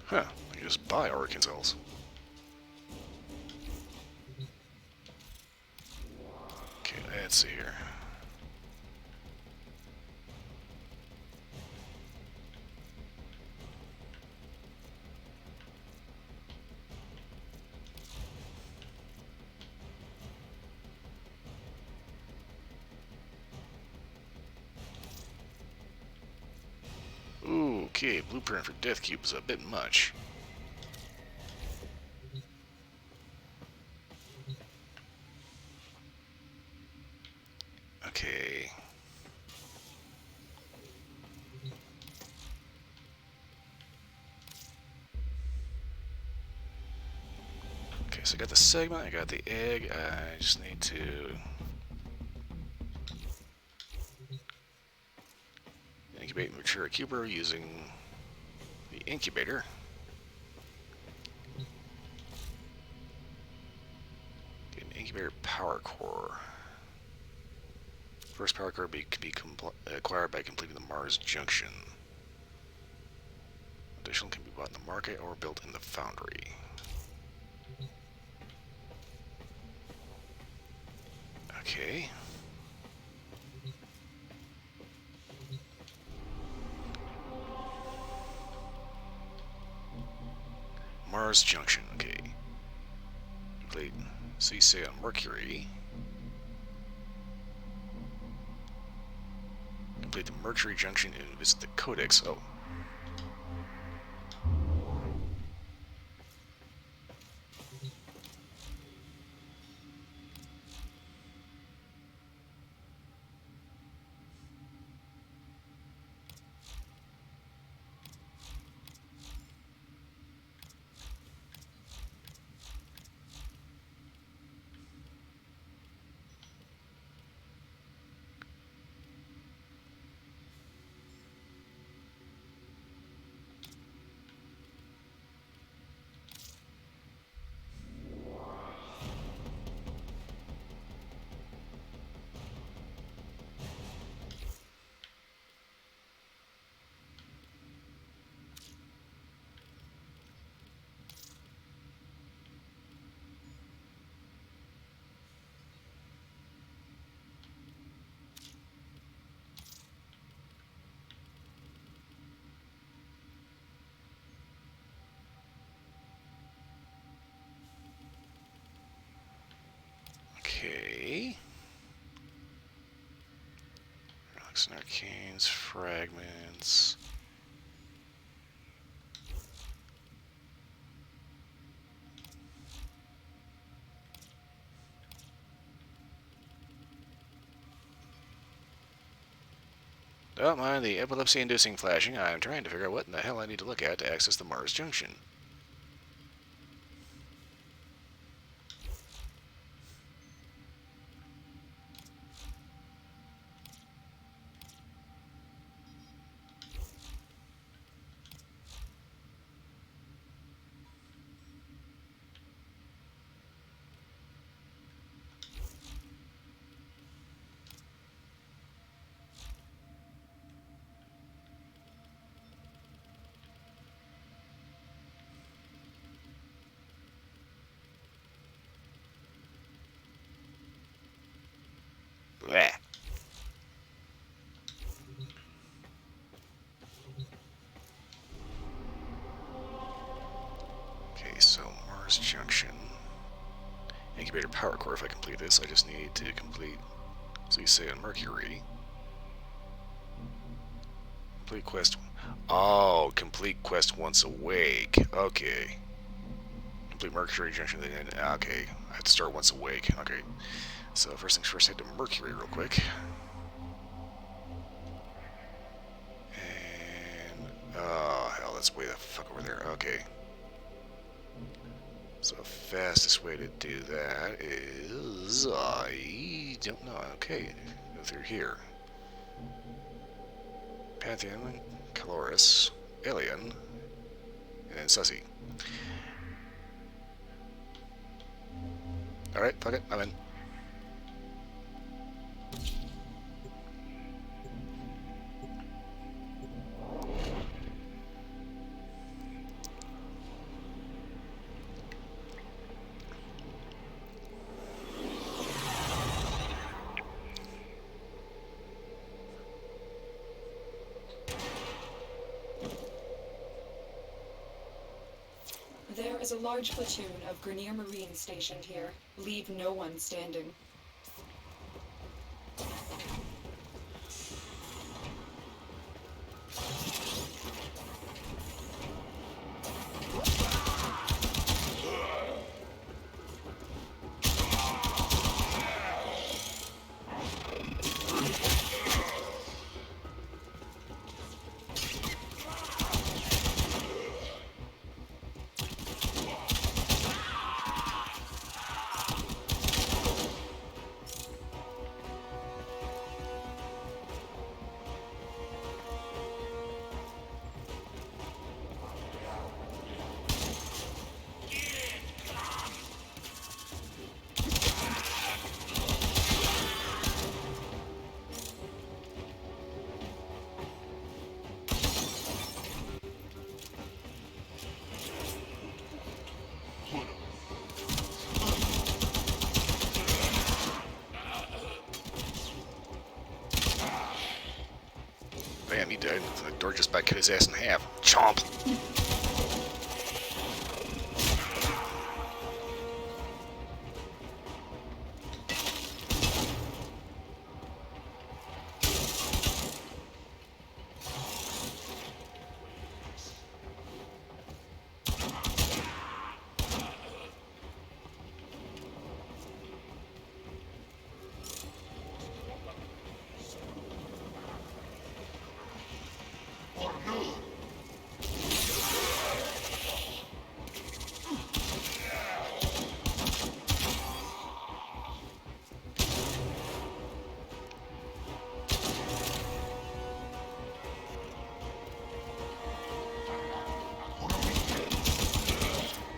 Huh, I can just buy Origin cells. Okay, let's see here. Ooh, okay, blueprint for Death Cube is a bit much. Okay. Okay, so I got the segment, I got the egg, I just need to incubate and mature a cuber using the incubator. Get an incubator power core. First power core can be acquired by completing the Mars Junction. Additional can be bought in the market or built in the foundry. Okay. Mars Junction, okay. Complete CC on Mercury. Complete the Mercury Junction and visit the Codex. Oh. Okay. Relics and arcanes, fragments. Don't mind the epilepsy-inducing flashing. I'm trying to figure out what in the hell I need to look at to access the Mars Junction. Blech. Okay, so Mars Junction. Incubator power core. If I complete this, I just need to complete, so you say on Mercury. Complete quest. Oh, complete quest once awake. Okay. Complete Mercury Junction. Then okay, I have to start once awake. Okay. So first things first, head to Mercury real quick. And oh hell, that's way the fuck over there. Okay. So fastest way to do that is I don't know. Okay, go through here. Pantheon, Caloris, Alien, and then Sussy. Alright, fuck it, I'm in. There is a large platoon of Grenier Marines stationed here. Leave no one standing. Bam, he died. The door just about cut his ass in half. Chomp!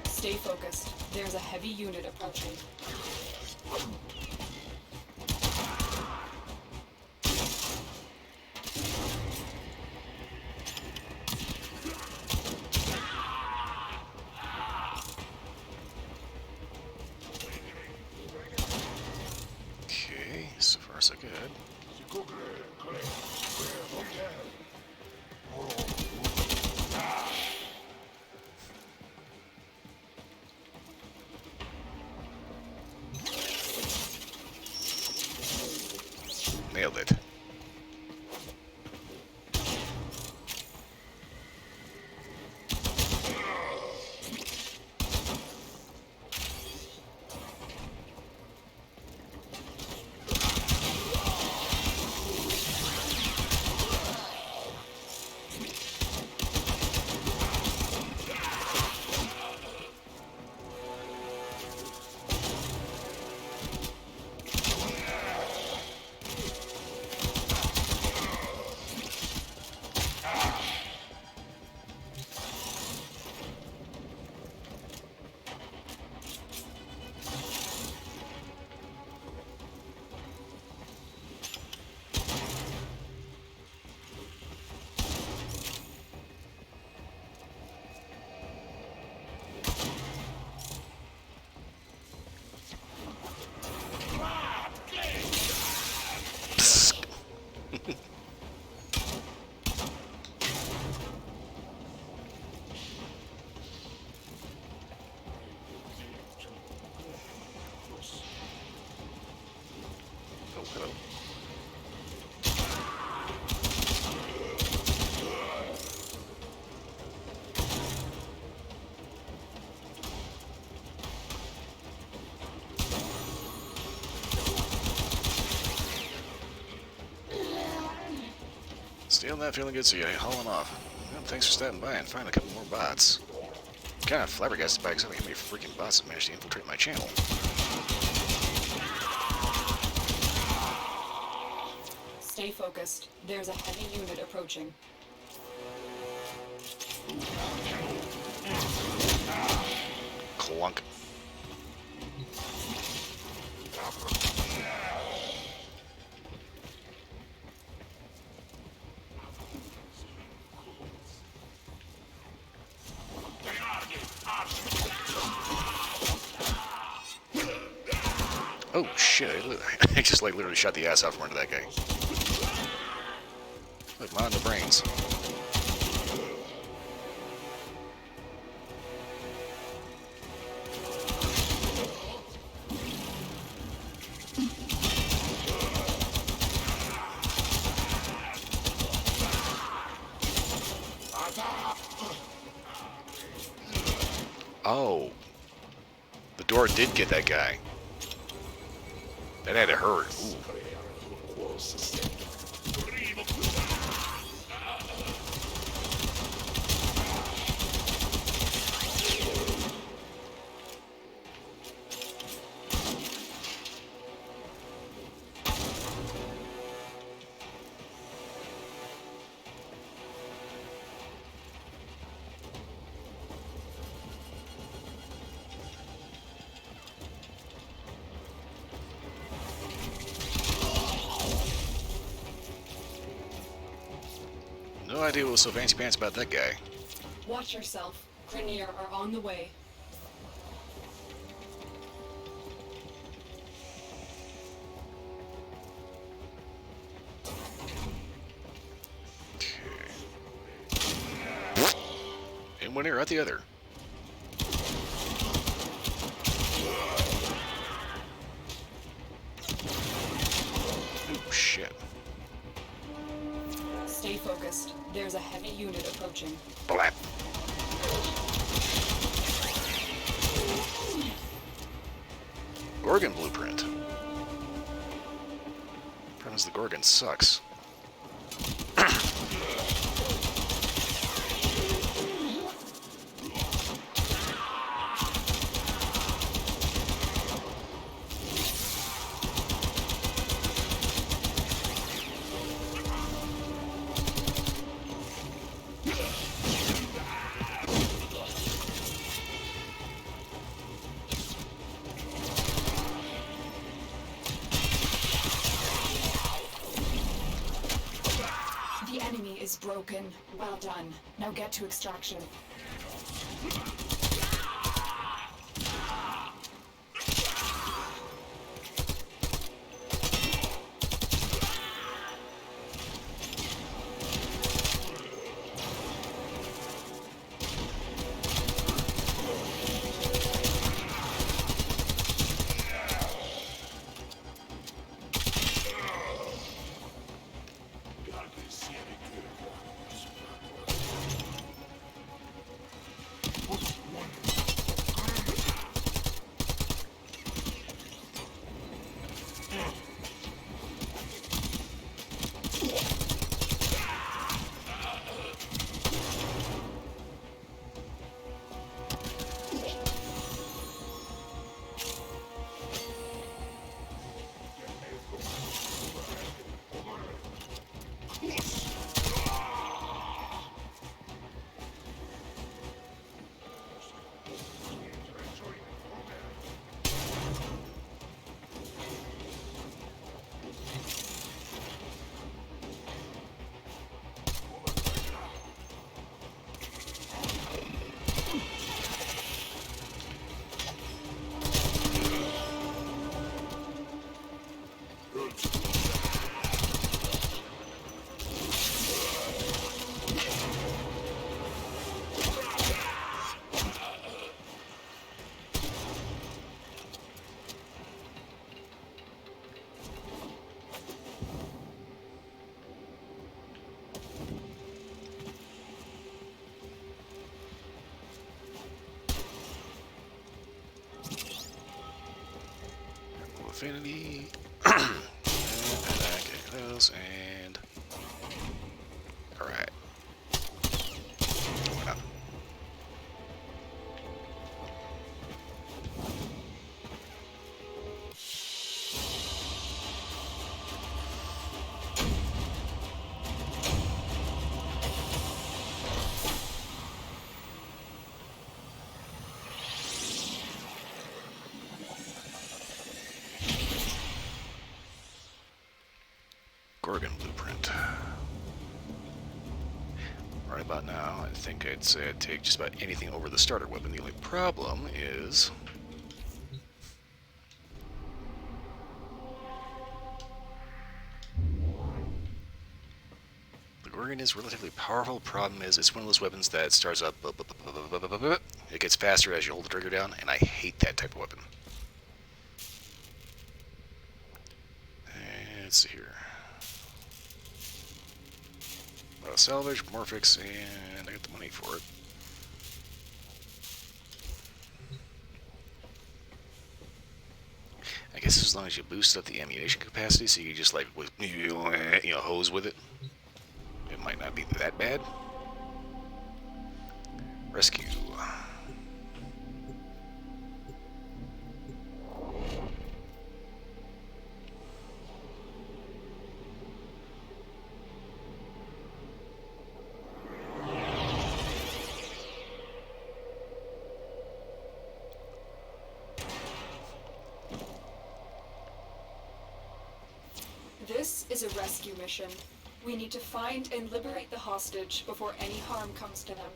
Stay focused. There's a heavy unit approaching. Okay, so far so good. Nailed it. Still not feeling good, so you're hauling off. Well, thanks for stopping by and finding a couple more bots. Kind of flabbergasted by exactly how many freaking bots have managed to infiltrate my channel. Stay focused. There's a heavy unit approaching. Clunk. Oh shit, I just like literally shot the ass out from under that guy. Look, mine the brains. Oh. The door did get that guy. That had to hurt. Ooh. No idea what was so fancy pants about that guy. Watch yourself. Grenier are on the way. In one ear, out the other. Oh shit. Stay focused. There's a heavy unit approaching. Blap. Gorgon blueprint. Problem is the Gorgon sucks. The enemy is broken. Well done. Now get to extraction. Affinity. And get close and organ blueprint. Right about now, I think I'd say I'd take just about anything over the starter weapon. The only problem is... the organ is relatively powerful. Problem is, it's one of those weapons that starts up... it gets faster as you hold the trigger down, and I hate that type of weapon. Let's see here. Salvage, Morphix, and I got the money for it. I guess as long as you boost up the ammunition capacity, so you just like hose with it, it might not be that bad. Rescue. This is a rescue mission. We need to find and liberate the hostage before any harm comes to them.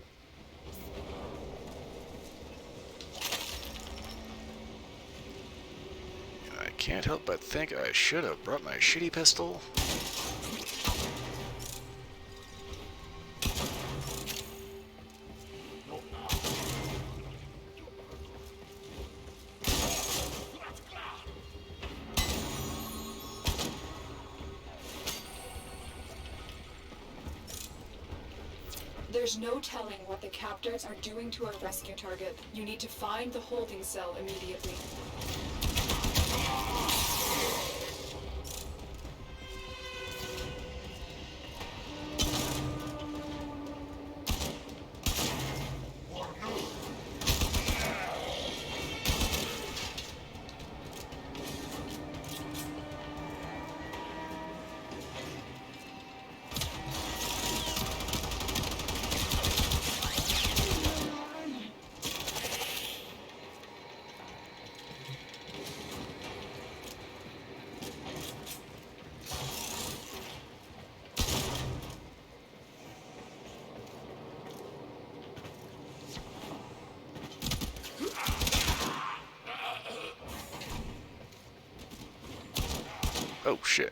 I can't help but think I should have brought my shitty pistol. There's no telling what the captors are doing to our rescue target. You need to find the holding cell immediately. Oh shit.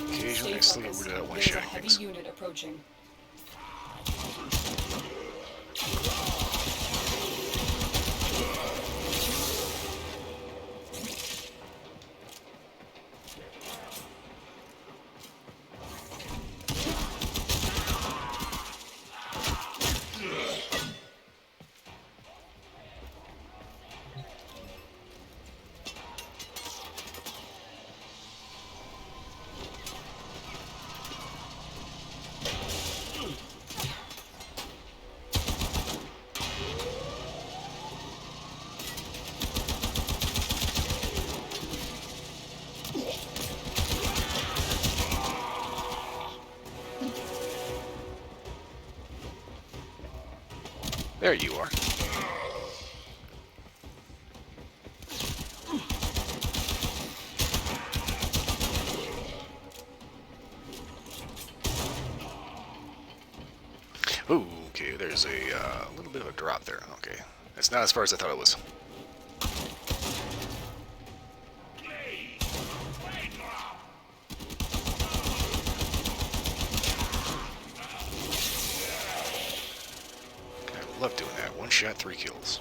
Occasionally I still get rid of that one There's a shotting heavy things. unit approaching. There you are. Ooh, okay, there's a little bit of a drop there. Okay, it's not as far as I thought it was. I love doing that. One shot, 3 kills.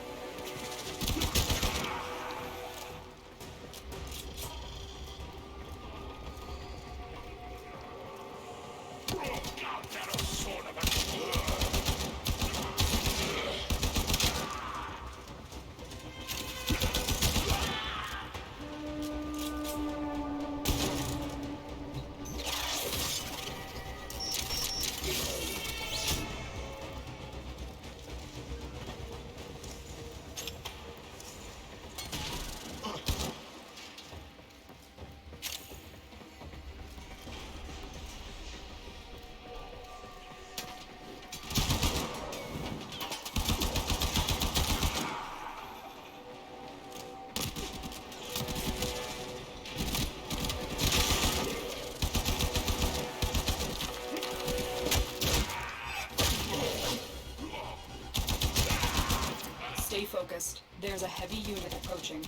focused. There's a heavy unit approaching.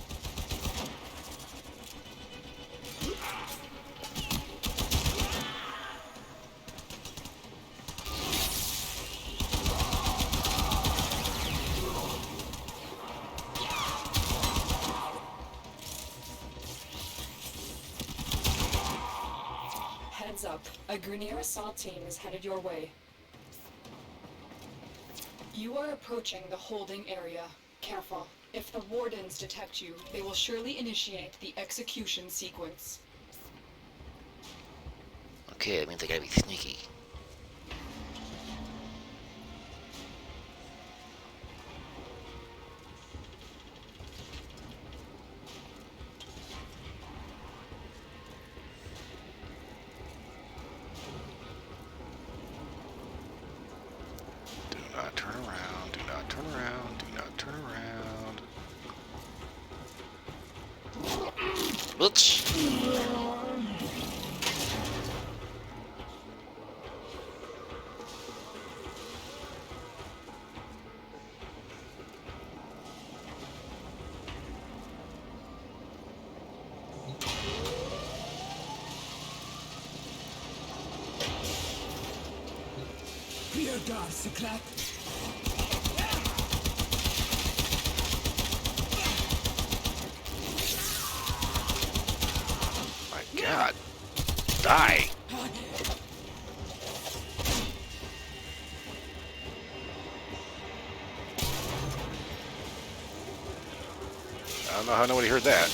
Heads up. A Grenier assault team is headed your way. You are approaching the holding area. Careful. If the wardens detect you, they will surely initiate the execution sequence. Okay, that means I gotta be sneaky. Do not turn around, do not turn around, do not turn around. Whoops! Rear guard, Cyclop. My God. Die! I don't know how nobody heard that.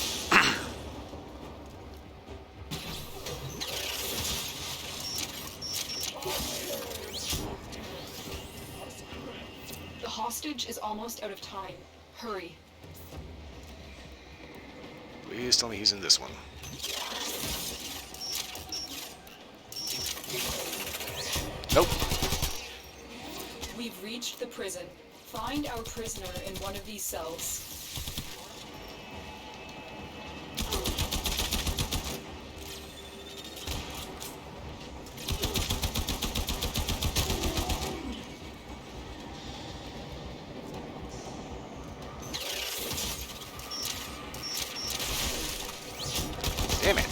The hostage is almost out of time. Hurry. Please tell me he's in this one. Nope. We've reached the prison. Find our prisoner in one of these cells. Damn it.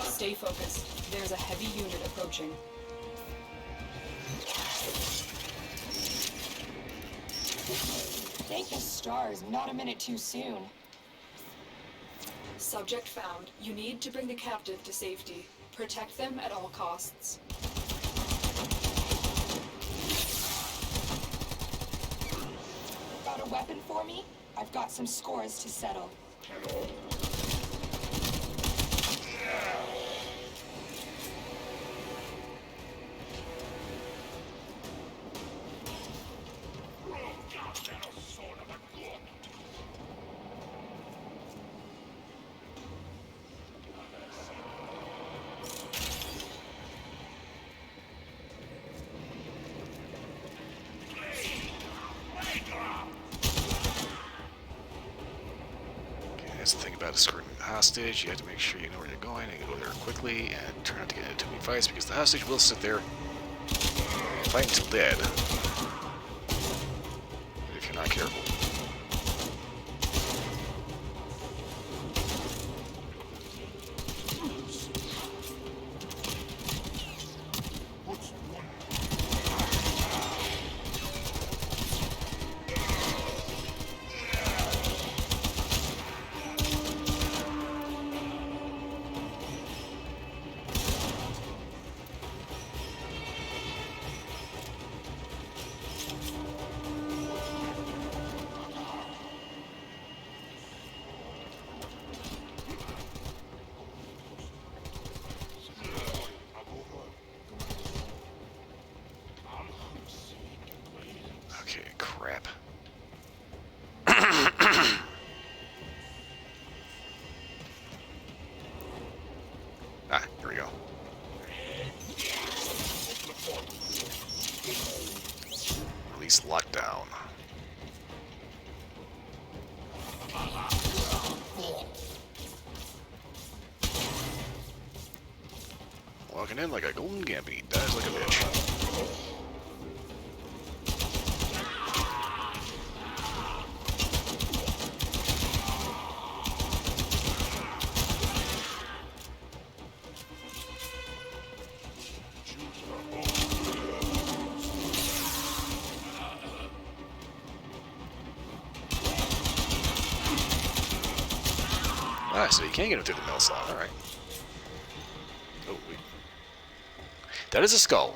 Stay focused. There's a heavy unit approaching. Thank the stars, not a minute too soon. Subject found. You need to bring the captive to safety. Protect them at all costs. Got a weapon for me? I've got some scores to settle. That's the thing about escorting a hostage. You have to make sure you know where you're going and go there quickly and try not to get into too many fights because the hostage will sit there and fight until dead if you're not careful. Okay, crap. Here we go. Release lockdown. Walking in like a golden gambit, dies like a bitch. Ah, so you can't get him through the mill slot. All right. Oh, wait. That is a skull.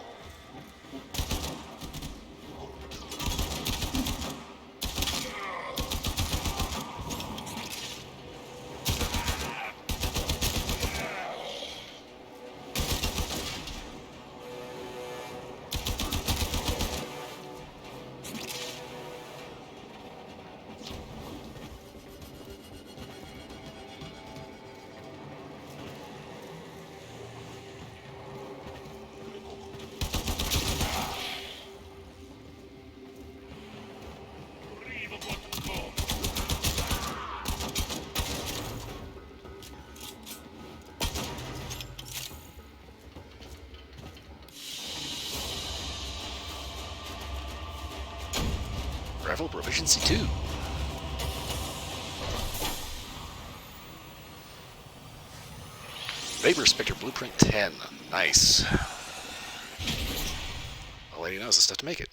Rifle proficiency 2. Vapor Spectre Blueprint 10. Nice. All I need now is the stuff to make it.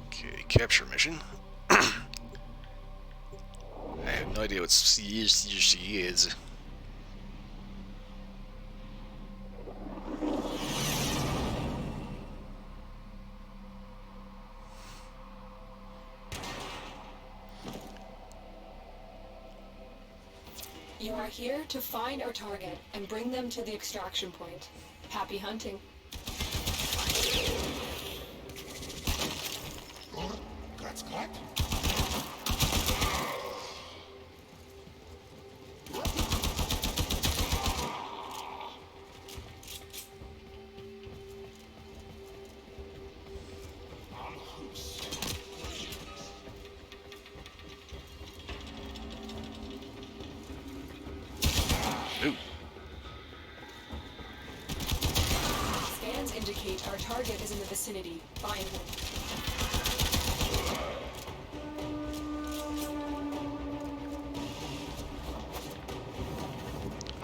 Okay, capture mission. I have no idea what she is. You are here to find our target and bring them to the extraction point. Happy hunting. Ooh. Scans indicate our target is in the vicinity. Find him.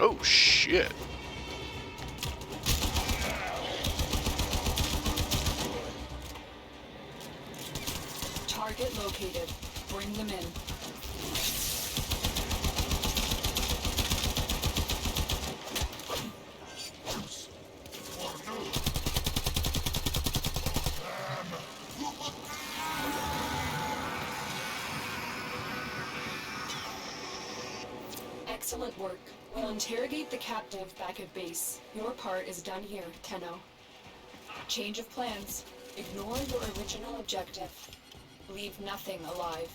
Oh, shit. Target located. Bring them in. Excellent work. We'll interrogate the captive back at base. Your part is done here, Tenno. Change of plans. Ignore your original objective. Leave nothing alive.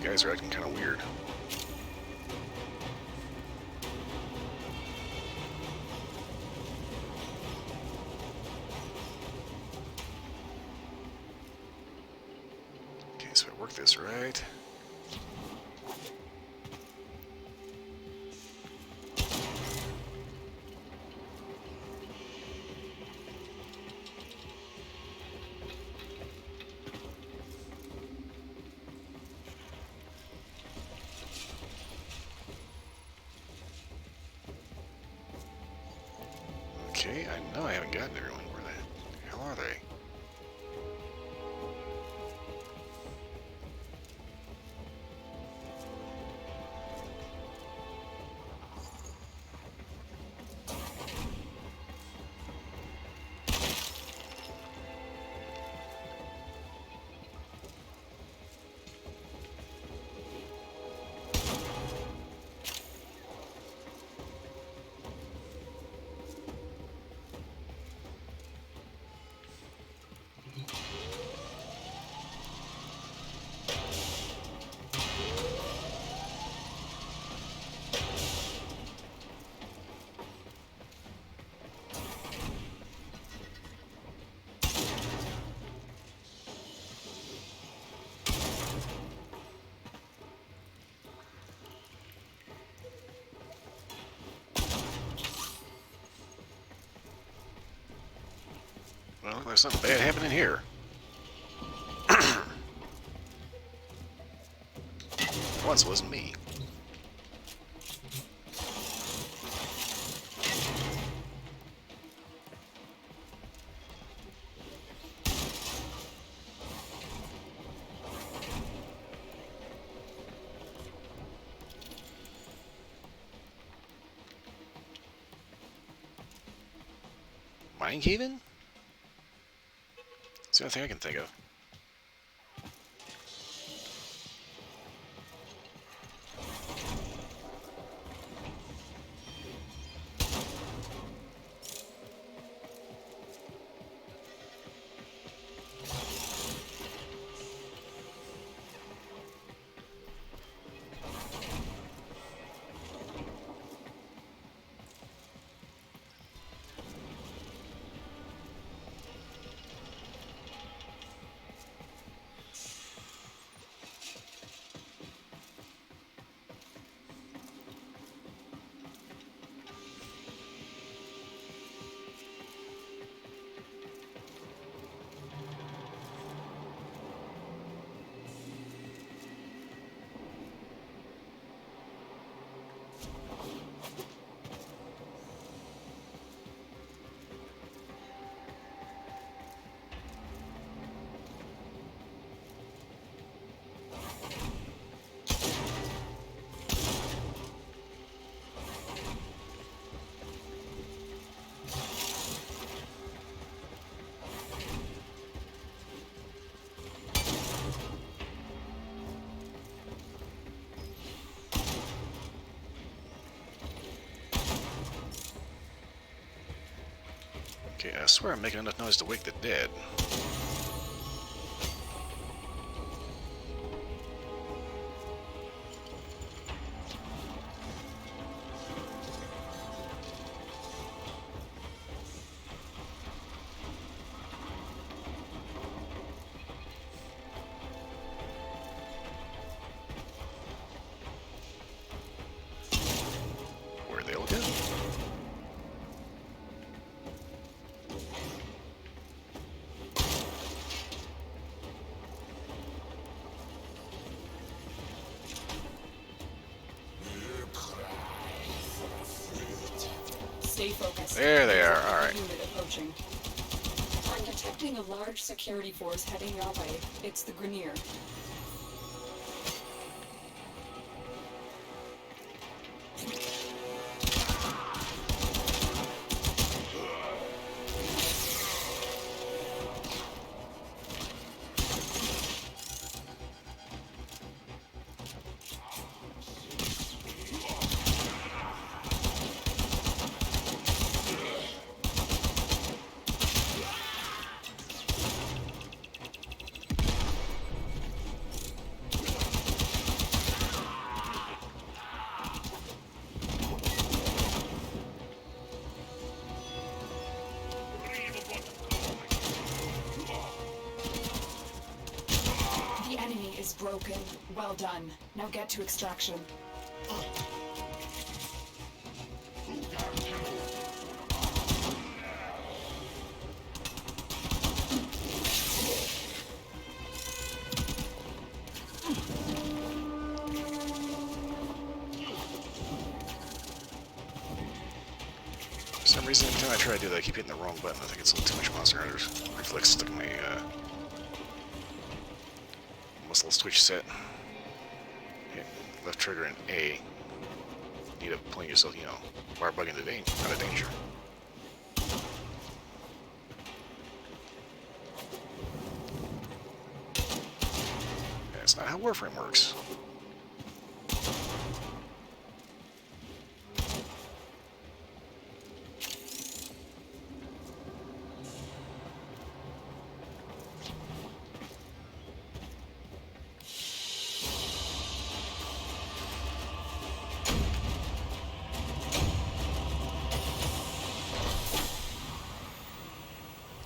guys are acting kind of weird. Okay, so I work this right. Okay, I know I haven't gotten everyone. Where the hell are they? Well, there's something bad happening here. Once it wasn't me. Mine caving? That's the only thing I can think of. Okay, I swear I'm making enough noise to wake the dead. Where'd they all go? Stay focused. There they are. All right. Unit approaching. I'm detecting a large security force heading your way. It's the Grenier. broken. Well done. Now get to extraction. For some reason, every time I try to do that, I keep hitting the wrong button. I think it's a little too much Monster Hunter's reflex stuck in my muscle switch set. Hit left trigger and A. Need up pulling yourself, you know, wire bug into out of danger. That's not how Warframe works.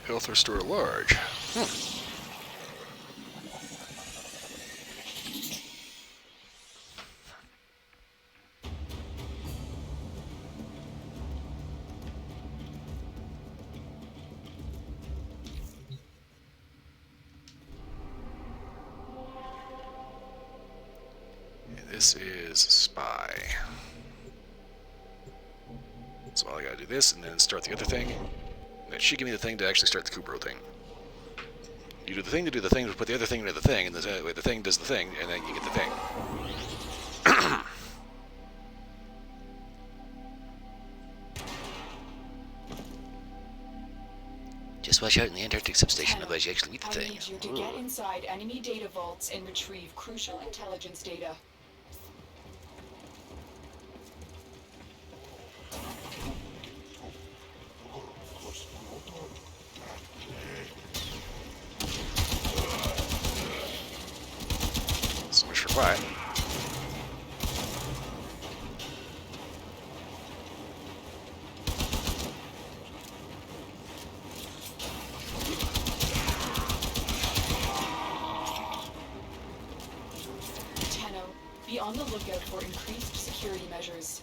Health restore large. This is Spy. So I gotta do this and then start the other thing. And that should give me the thing to actually start the Kubro thing. You do the thing to do the thing to put the other thing into the thing, and the thing does the thing, and then you get the thing. Just watch out in the Antarctic substation, otherwise you actually meet the thing. I need you to get inside enemy data vaults and retrieve crucial intelligence data. So much for quiet. Be on the lookout for increased security measures.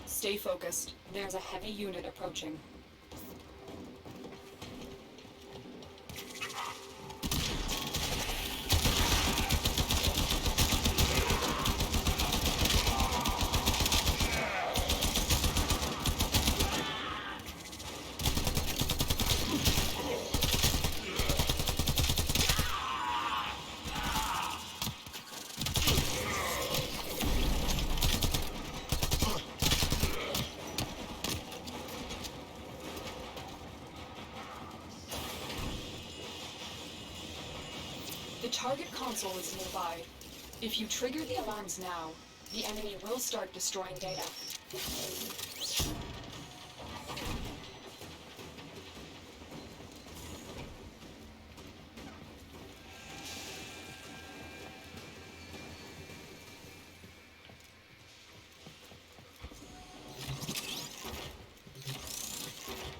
Stay focused. There's a heavy unit approaching. The target console is nearby. If you trigger the alarms now, the enemy will start destroying data.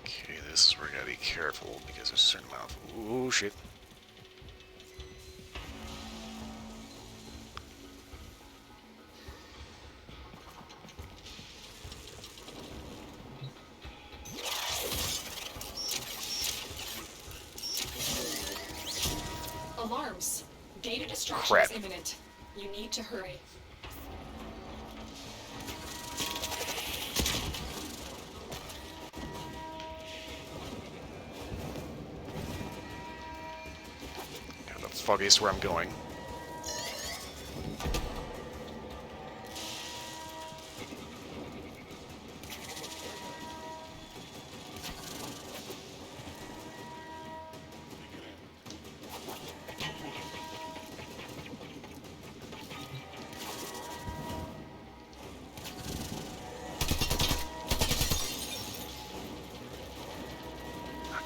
Okay, this is where I gotta be careful because there's a certain amount of... Oh, shit. Alarms. Data destruction Crap. is imminent. You need to hurry. Kind of foggiest where I'm going.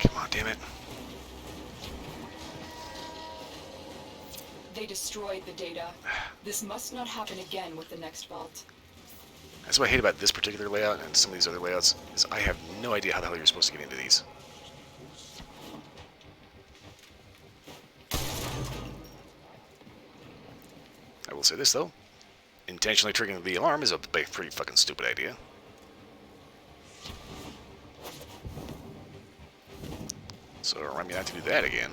Come on, damn it. They destroyed the data. This must not happen again with the next vault. That's what I hate about this particular layout and some of these other layouts, is I have no idea how the hell you're supposed to get into these. I will say this, though. Intentionally triggering the alarm is a pretty fucking stupid idea. So remind me not to do that again.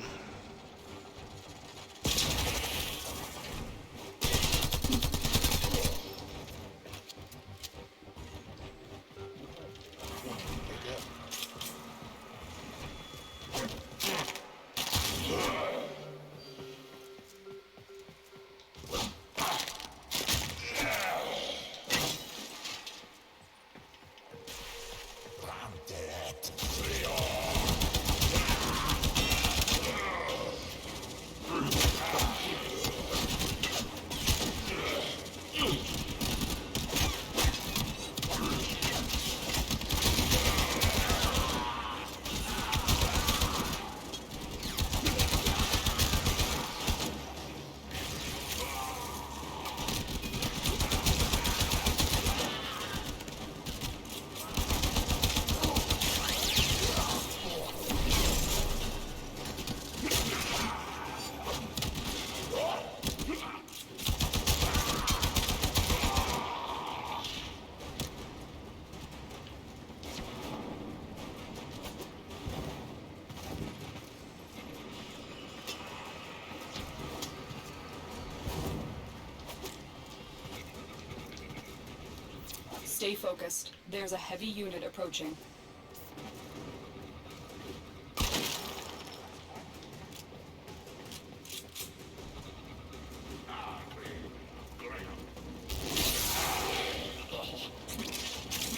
Stay focused. There's a heavy unit approaching.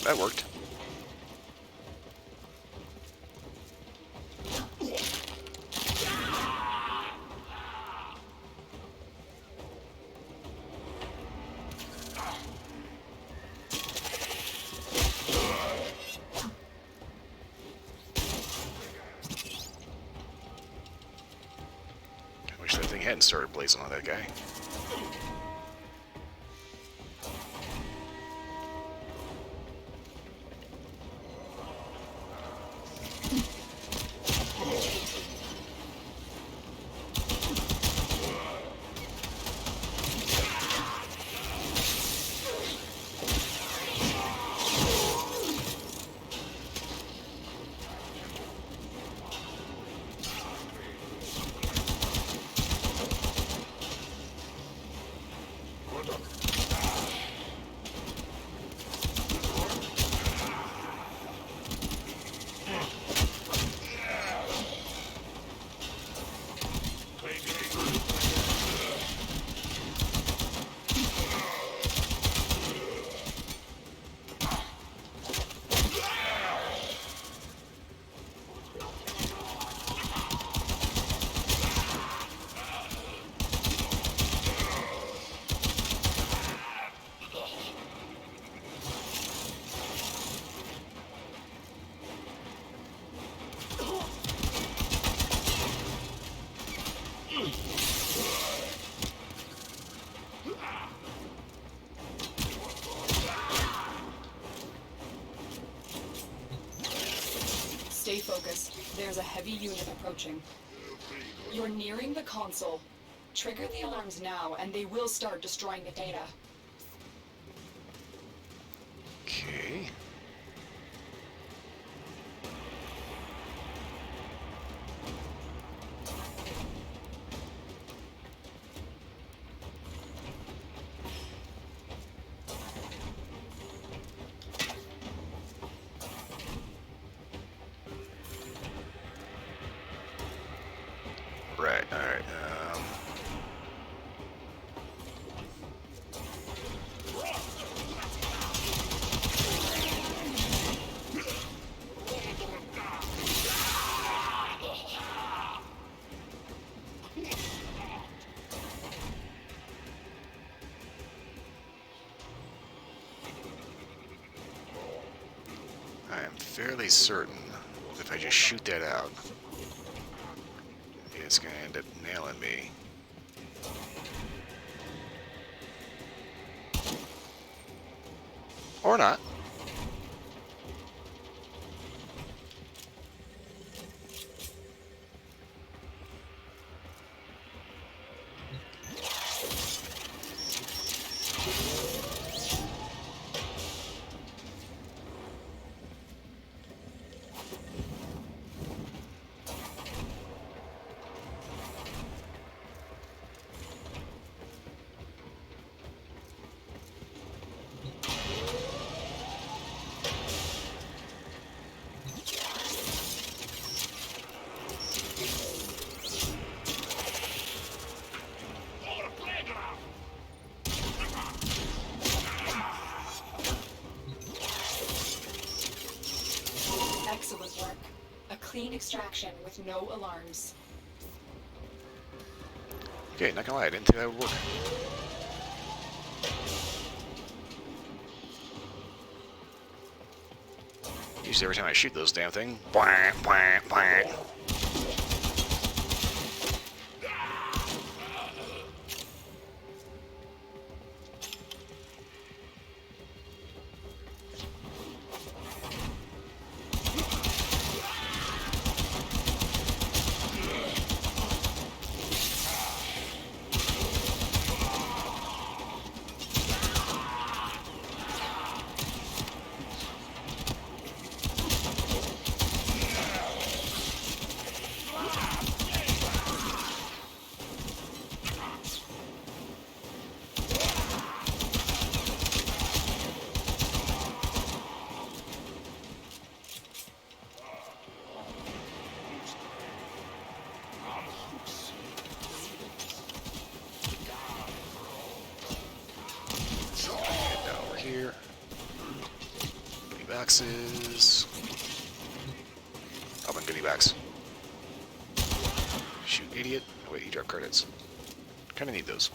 That worked. I wish that thing hadn't started blazing on that guy. Stay focused. There's a heavy unit approaching. You're nearing the console. Trigger the alarms now, and they will start destroying the data. Okay. Alright, I am fairly certain if I just shoot that out, it's going to end up nailing me. Or not. Excellent work. A clean extraction with no alarms. Okay, not gonna lie, I didn't think that would work. Usually every time I shoot those damn things, bwah, bwah, bwah. Here. Goodie boxes. Open goodie box. Shoot, idiot. Oh, wait, he dropped credits. Kinda need those.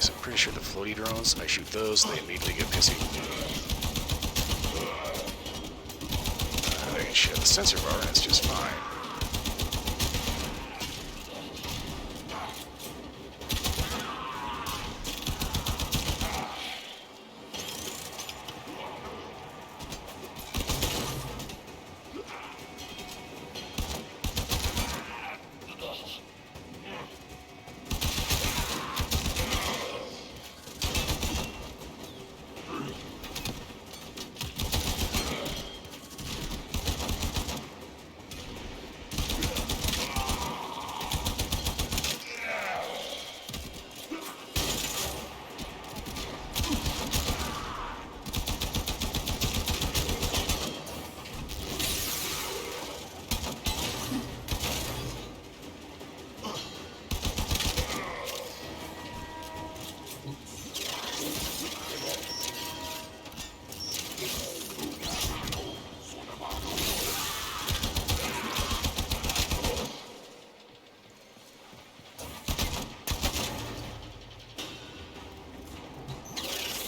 I'm pretty sure the floaty drones, I shoot those, they immediately get pissy. I can shut the sensor bar and it's just fine.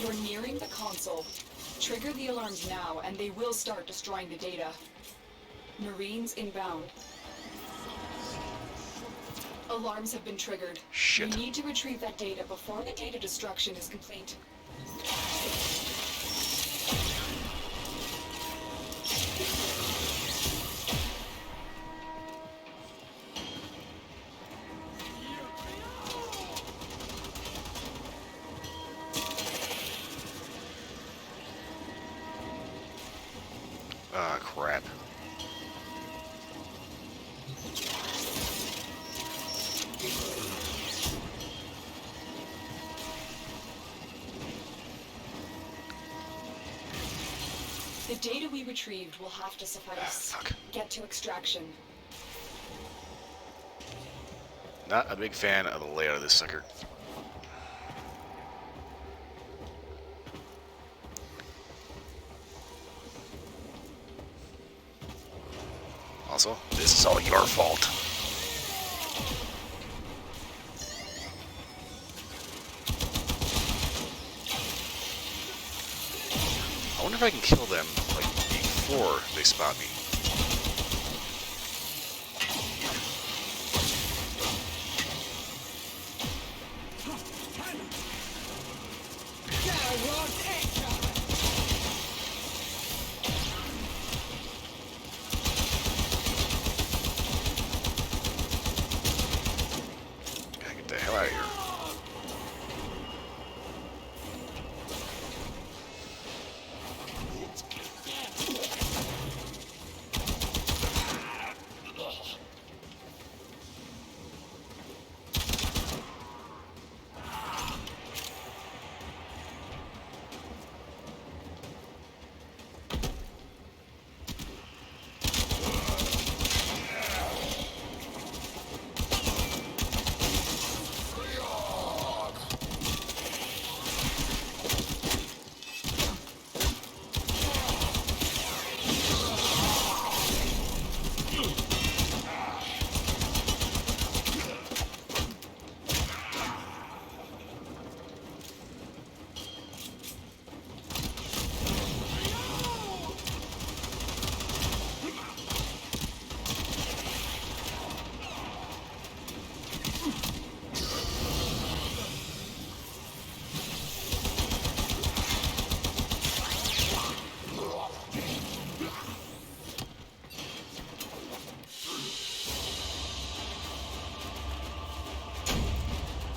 You're nearing the console. Trigger the alarms now, and they will start destroying the data. Marines inbound. Alarms have been triggered. Shit. You need to retrieve that data before the data destruction is complete. data we retrieved will have to suffice. Fuck. Get to extraction. Not a big fan of the layout of this sucker. Also, this is all your fault. I wonder if I can kill them, like, before they spot me. Gotta get the hell out of here.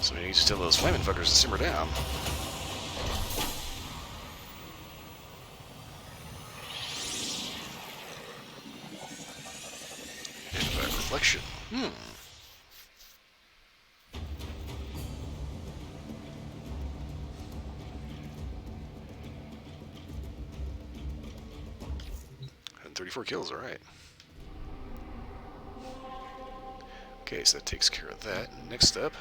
So we need to tell those flaming fuckers to simmer down. Identify reflection. And 34 kills, alright. Okay, so that takes care of that. Next up.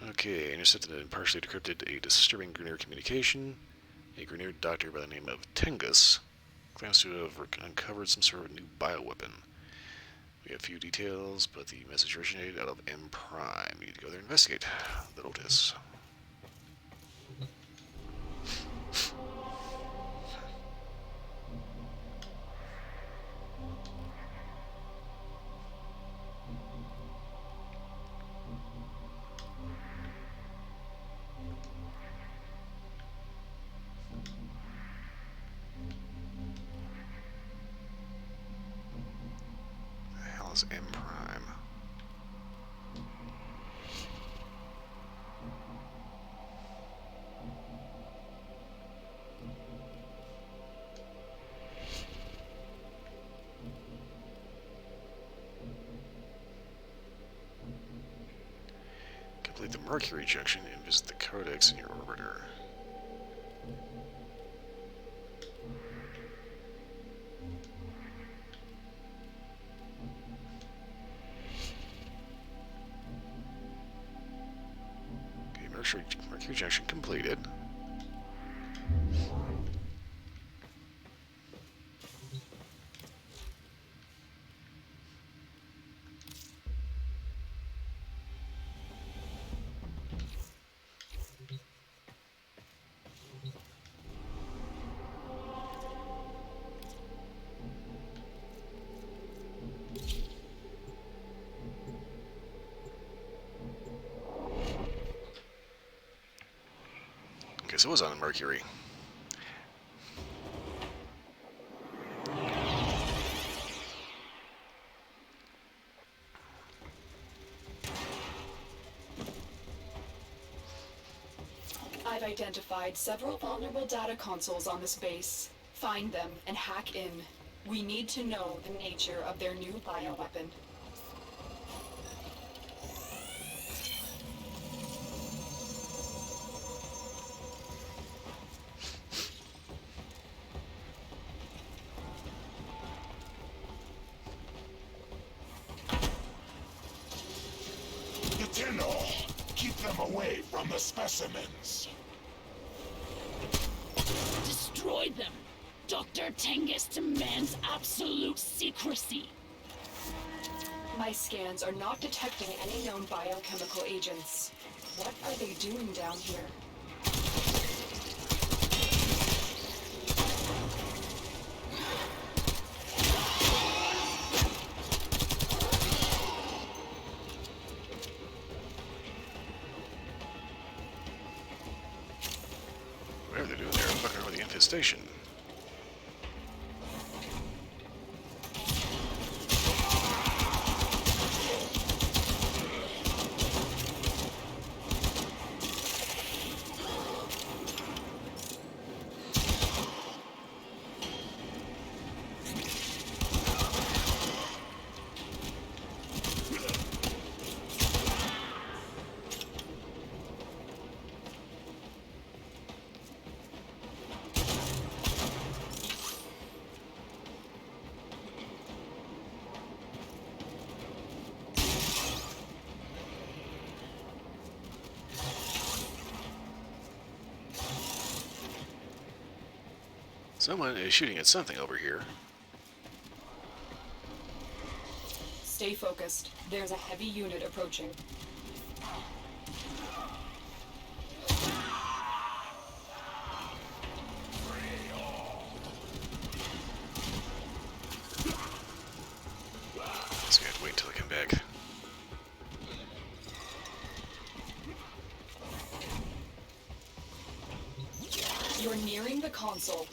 Okay, intercepted and partially decrypted a disturbing Grineer communication. A Grineer doctor by the name of Tengus claims to have uncovered some sort of new bioweapon. We have few details, but the message originated out of M Prime. You need to go there and investigate. The Lotus. M Prime. Complete the Mercury junction and visit the codex in your orbiter. Mercury junction completed. So it was on the Mercury. I've identified several vulnerable data consoles on this base. Find them and hack in. We need to know the nature of their new bioweapon. The Tenno! Keep them away from the specimens! Destroy them! Dr. Tengus demands absolute secrecy! My scans are not detecting any known biochemical agents. What are they doing down here? Whatever they're doing there, fucking over the infestation. Someone is shooting at something over here. Stay focused. There's a heavy unit approaching. Just gonna have to wait until I come back. You're nearing the console.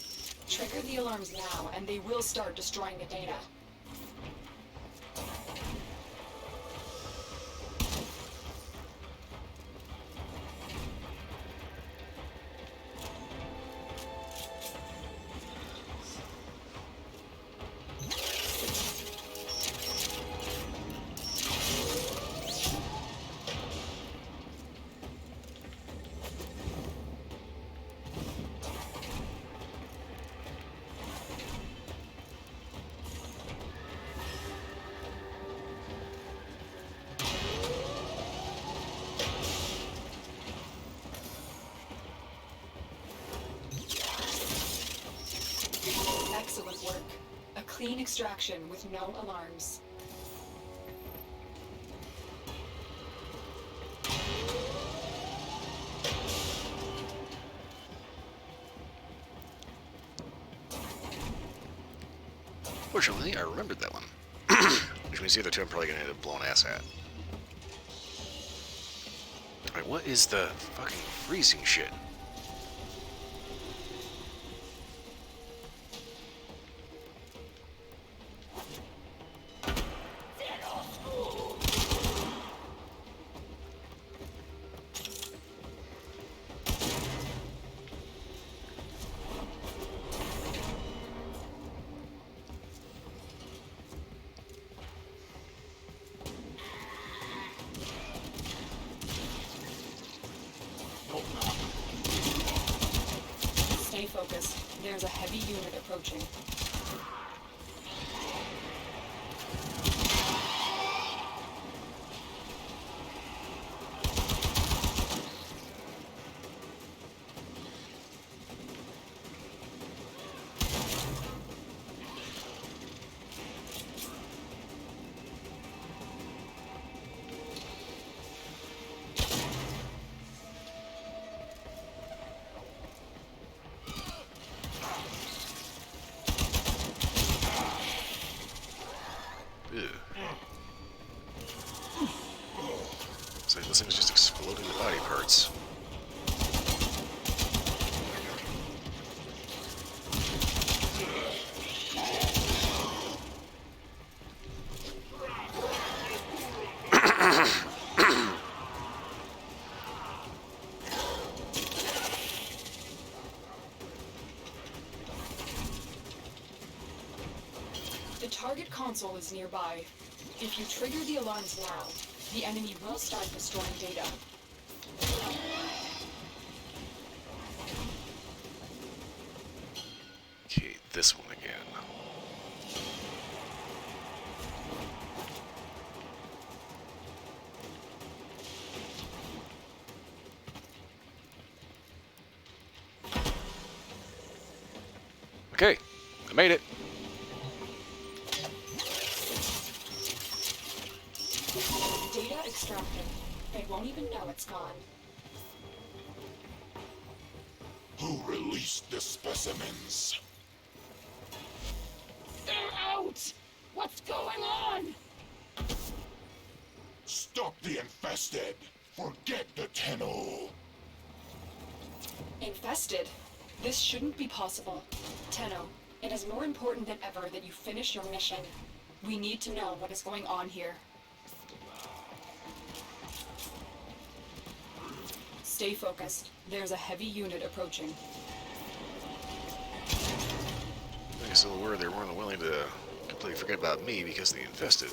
Trigger the alarms now, and they will start destroying the data. Excellent work. A clean extraction with no alarms. Fortunately, I remembered that one. Which means the other two I'm probably gonna end up blowing ass at. Alright, what is the fucking freezing shit? Stay focused. There's a heavy unit approaching. So this thing's just exploding the body parts. target console is nearby. If you trigger the alarms now, the enemy will start destroying data. Okay, this one again. Okay, I made it. Data extracted. They won't even know it's gone. Who released the specimens? They're out! What's going on? Stop the infested! Forget the Tenno! Infested? This shouldn't be possible. Tenno, it is more important than ever that you finish your mission. We need to know what is going on here. Stay focused. There's a heavy unit approaching. I guess they were willing to completely forget about me because they infested.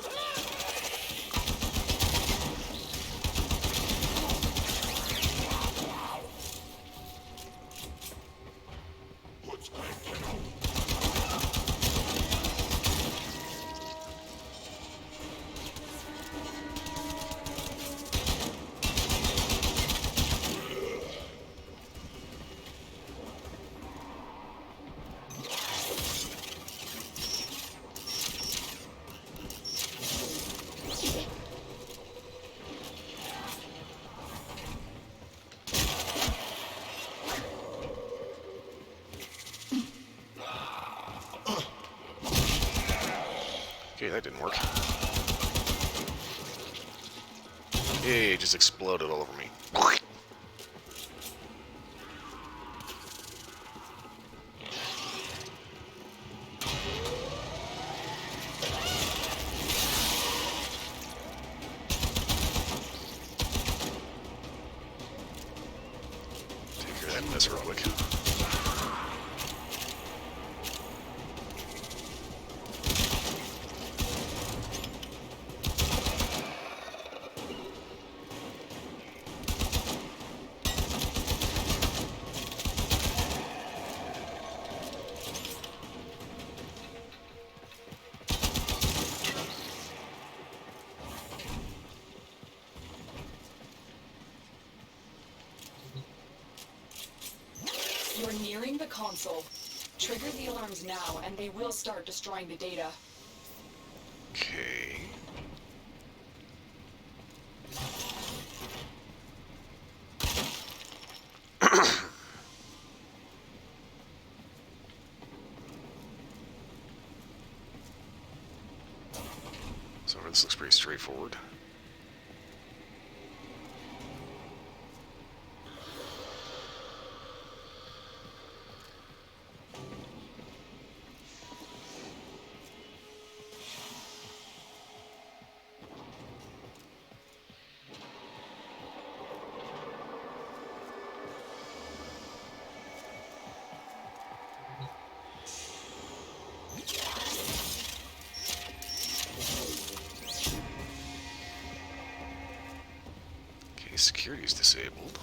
What's going Tenno? Okay, that didn't work. Hey, it just exploded all over me. Take care of that mess real quick. You're nearing the console. Trigger the alarms now, and they will start destroying the data. Okay. So this looks pretty straightforward. Okay, security is disabled.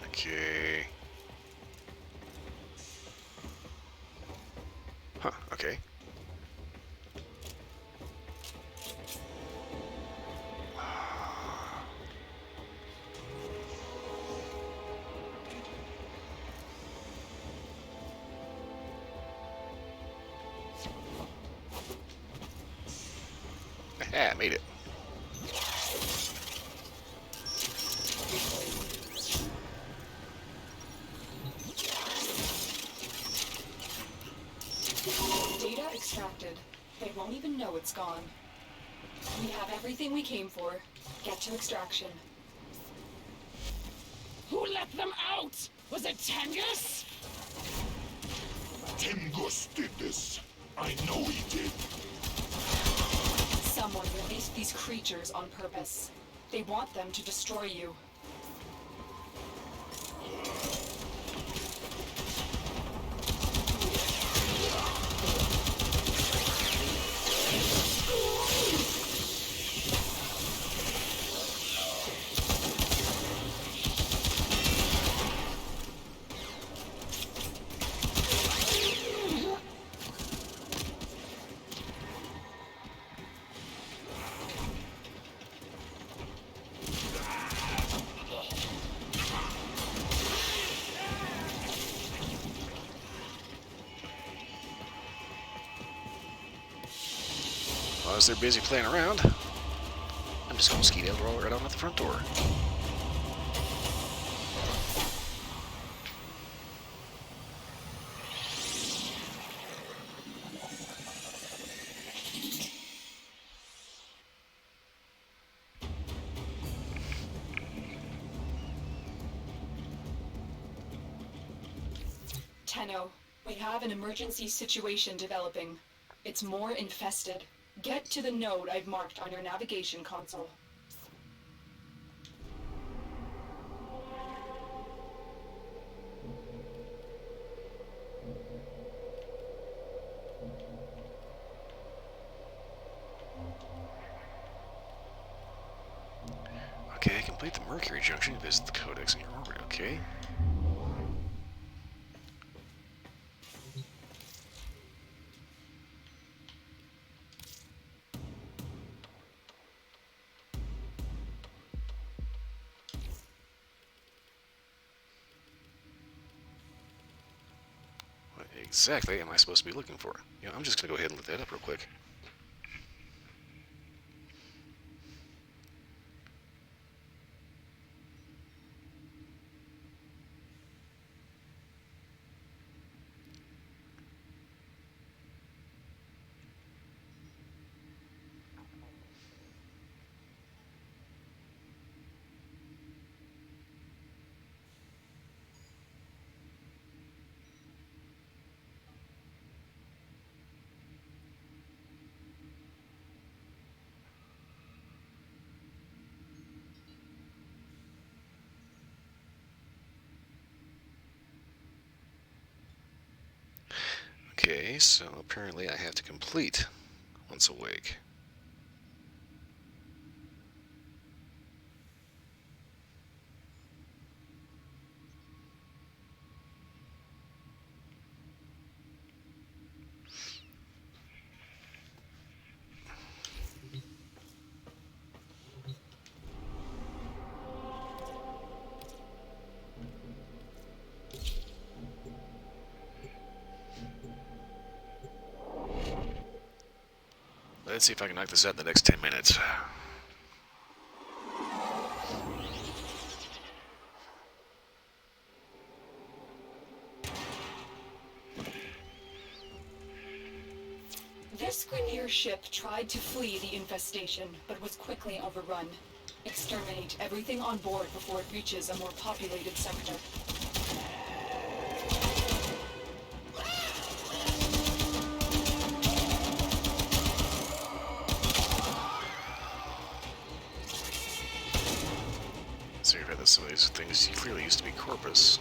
Okay. Huh, okay. Yeah, made it. Data extracted. They won't even know it's gone. We have everything we came for. Get to extraction. Who let them out? Was it Tengus? Tengus did this. I know he did. Someone released these creatures on purpose. They want them to destroy you. As they're busy playing around, I'm just going to skedaddle roll right on at the front door. Tenno, we have an emergency situation developing. It's more infested. Get to the node I've marked on your navigation console. Okay, complete the Mercury Junction, visit the Codex in your orbit, okay. What exactly am I supposed to be looking for? You know, I'm just going to go ahead and look that up real quick. Okay, so apparently I have to complete once awake. Let's see if I can knock this out in the next 10 minutes. This Grineer ship tried to flee the infestation, but was quickly overrun. Exterminate everything on board before it reaches a more populated sector. Sorry about this. Some of these things clearly used to be Corpus.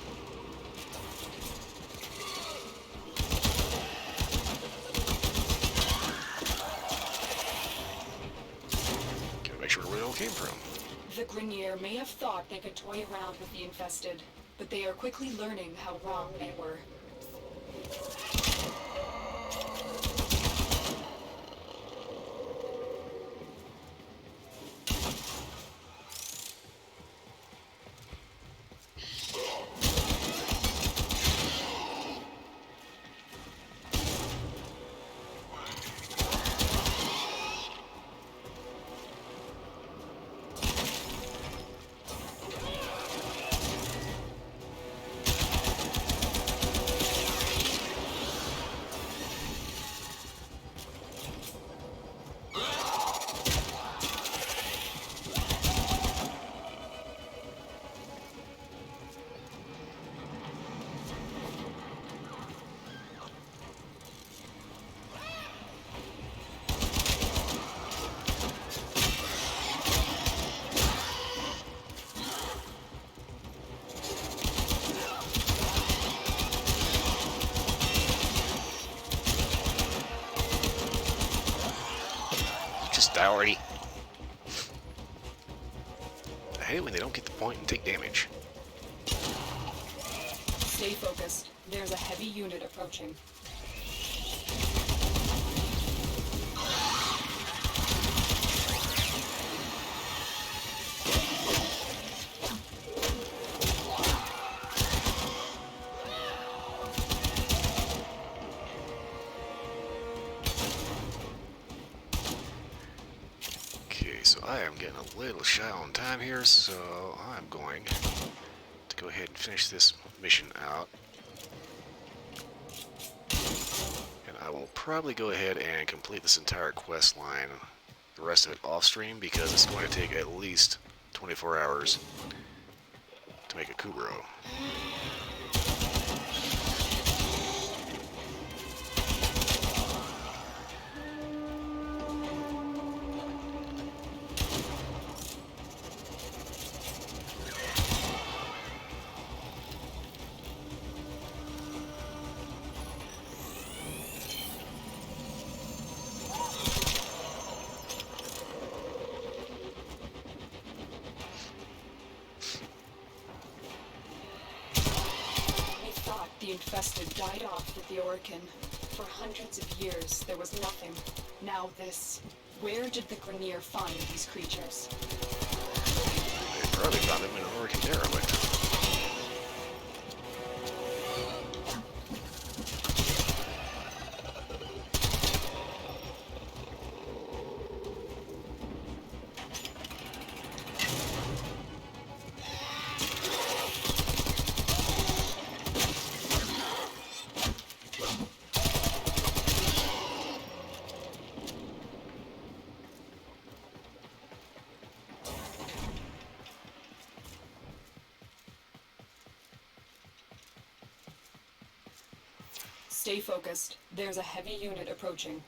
Gotta make sure where it all came from. The Grineer may have thought they could toy around with the infested, but they are quickly learning how wrong they were. Just die already. I hate it when they don't get the point and take damage. Stay focused. There's a heavy unit approaching. Okay, so I am getting a little shy on time here, so I'm going to go ahead and finish this mission out. And I will probably go ahead and complete this entire quest line, the rest of it off stream, because it's going to take at least 24 hours to make a Kubro. The infested died off with the Orokin. For hundreds of years, there was nothing. Now this. Where did the Grenier find these creatures? They probably found them in an Orokin derelict. Stay focused. There's a heavy unit approaching.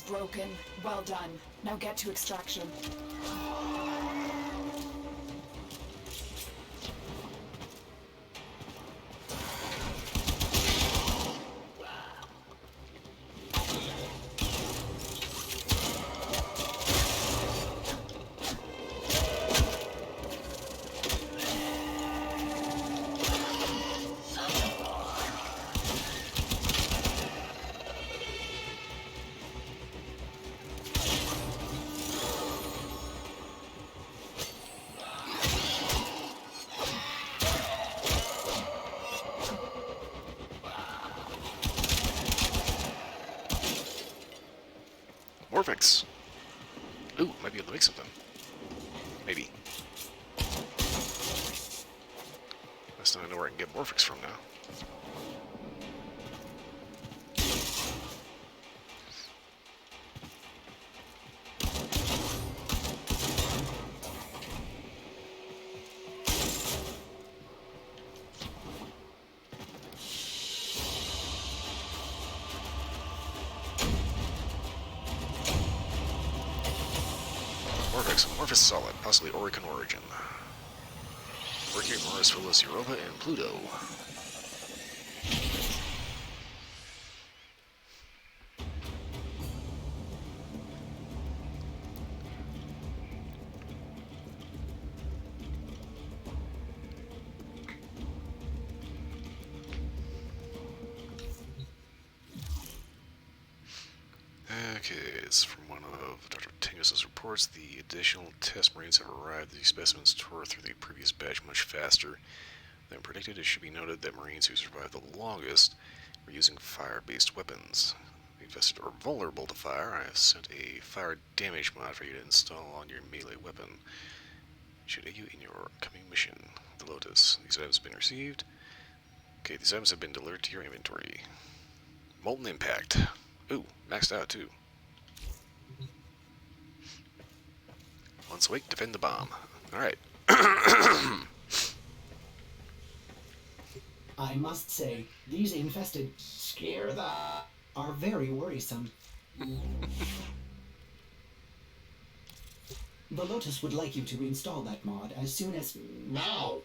Broken. Well done. Now get to extraction. Morphix! Ooh, might be able to make something. Maybe. That's not I know where I can get Morphix from now. Morphix solid, possibly Orokin origin. Mercury, Mars, Phyllis, Europa, and Pluto. Okay, it's from one of Dr. Tingus's reports. The additional test marines have arrived. The specimens tore through the previous batch much faster than predicted. It should be noted that marines who survived the longest were using fire-based weapons. The infested are vulnerable to fire. I have sent a fire damage mod for you to install on your melee weapon. It should aid you in your coming mission. The Lotus. These items have been received. Okay, these items have been delivered to your inventory. Molten Impact. Ooh, maxed out too. Once awake, defend the bomb. Alright. I must say, these infested scare the are very worrisome. The Lotus would like you to install that mod as soon as now.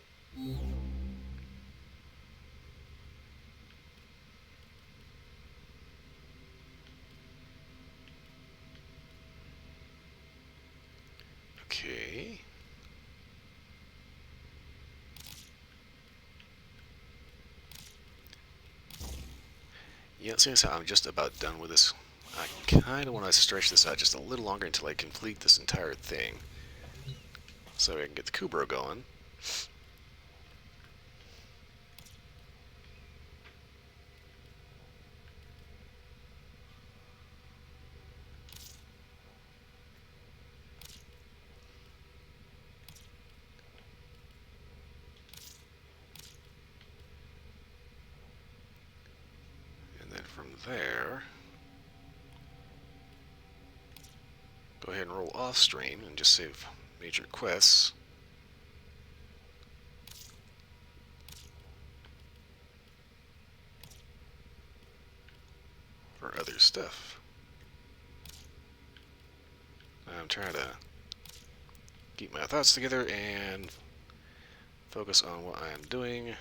Okay. Yeah, seeing as how I'm just about done with this, I kind of want to stretch this out just a little longer until I complete this entire thing. So I can get the Kubro going. And then from there, go ahead and roll off stream and just save major quests. For other stuff. I'm trying to keep my thoughts together and focus on what I am doing.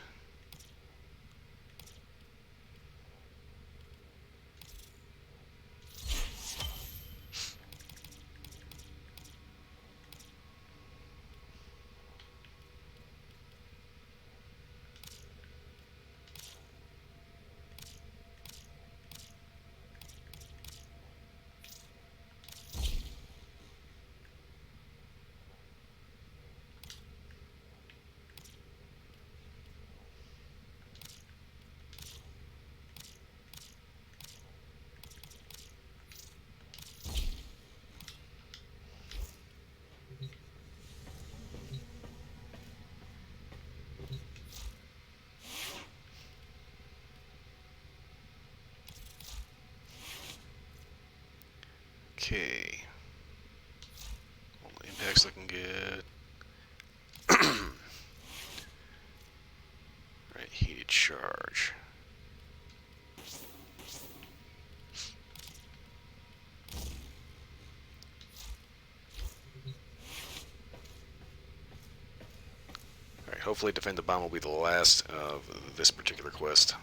Okay. Well, the impact's looking good. Right, heated charge. Alright, hopefully defend the bomb will be the last of this particular quest.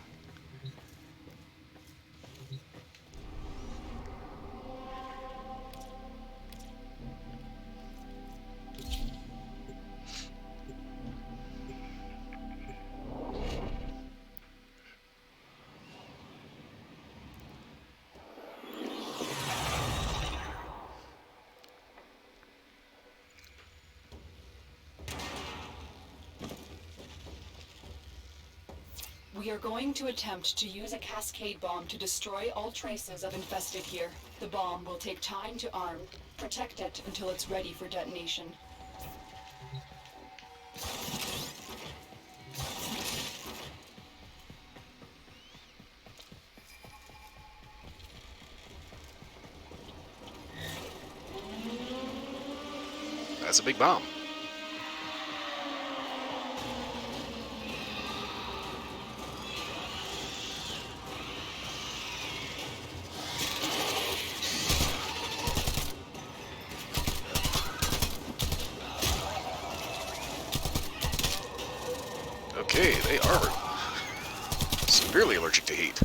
We are going to attempt to use a cascade bomb to destroy all traces of infested here. The bomb will take time to arm. Protect it until it's ready for detonation. That's a big bomb. Okay, they are severely allergic to heat.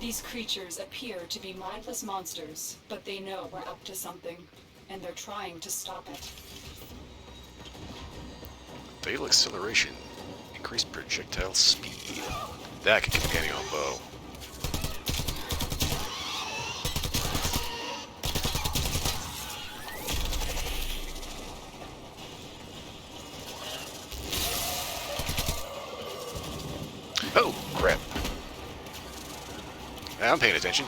These creatures appear to be mindless monsters, but they know we're up to something. and they're trying to stop it. Fatal acceleration. Increased projectile speed. That could keep getting on bow. Oh, crap. I'm paying attention.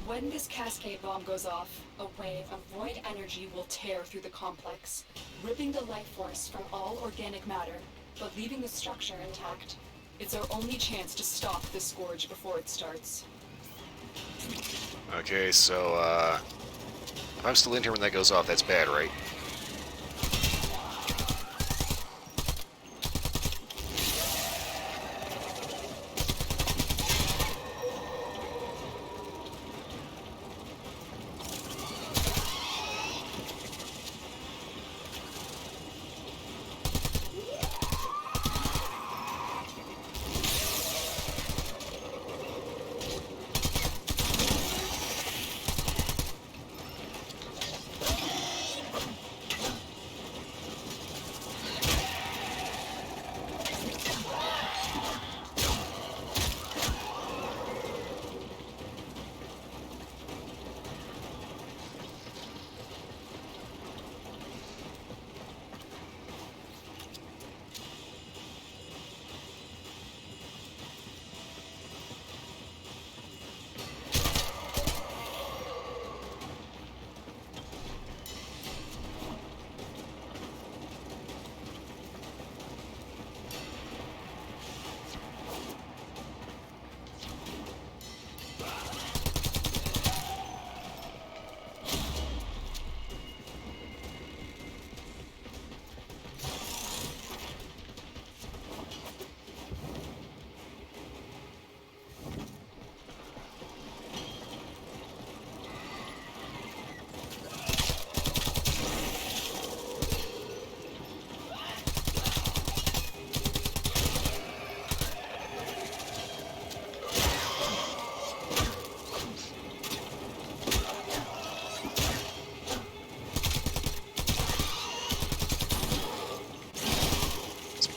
When this cascade bomb goes off, a wave of void energy will tear through the complex, ripping the life force from all organic matter, but leaving the structure intact. It's our only chance to stop the scourge before it starts. Okay, so, if I'm still in here when that goes off, that's bad, right?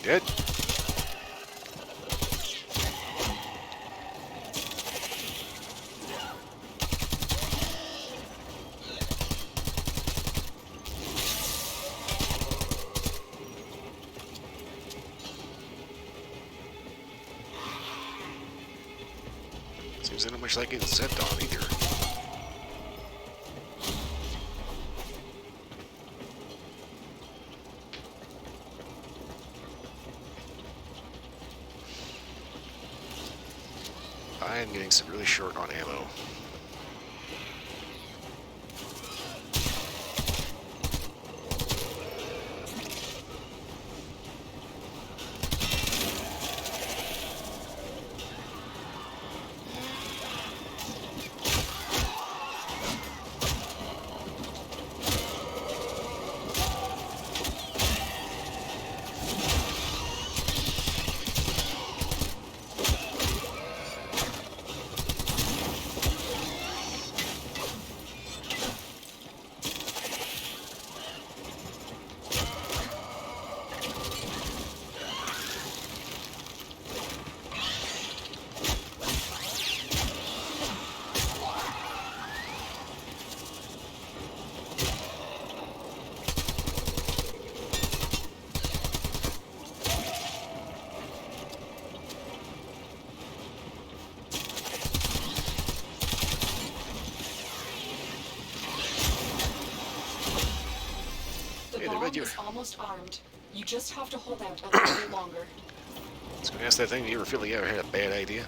Good. Seems not much like getting set on either. I am getting really short on ammo. is almost armed. You just have to hold out a little longer. I was going to ask that thing, do you ever feel like you ever had a bad idea?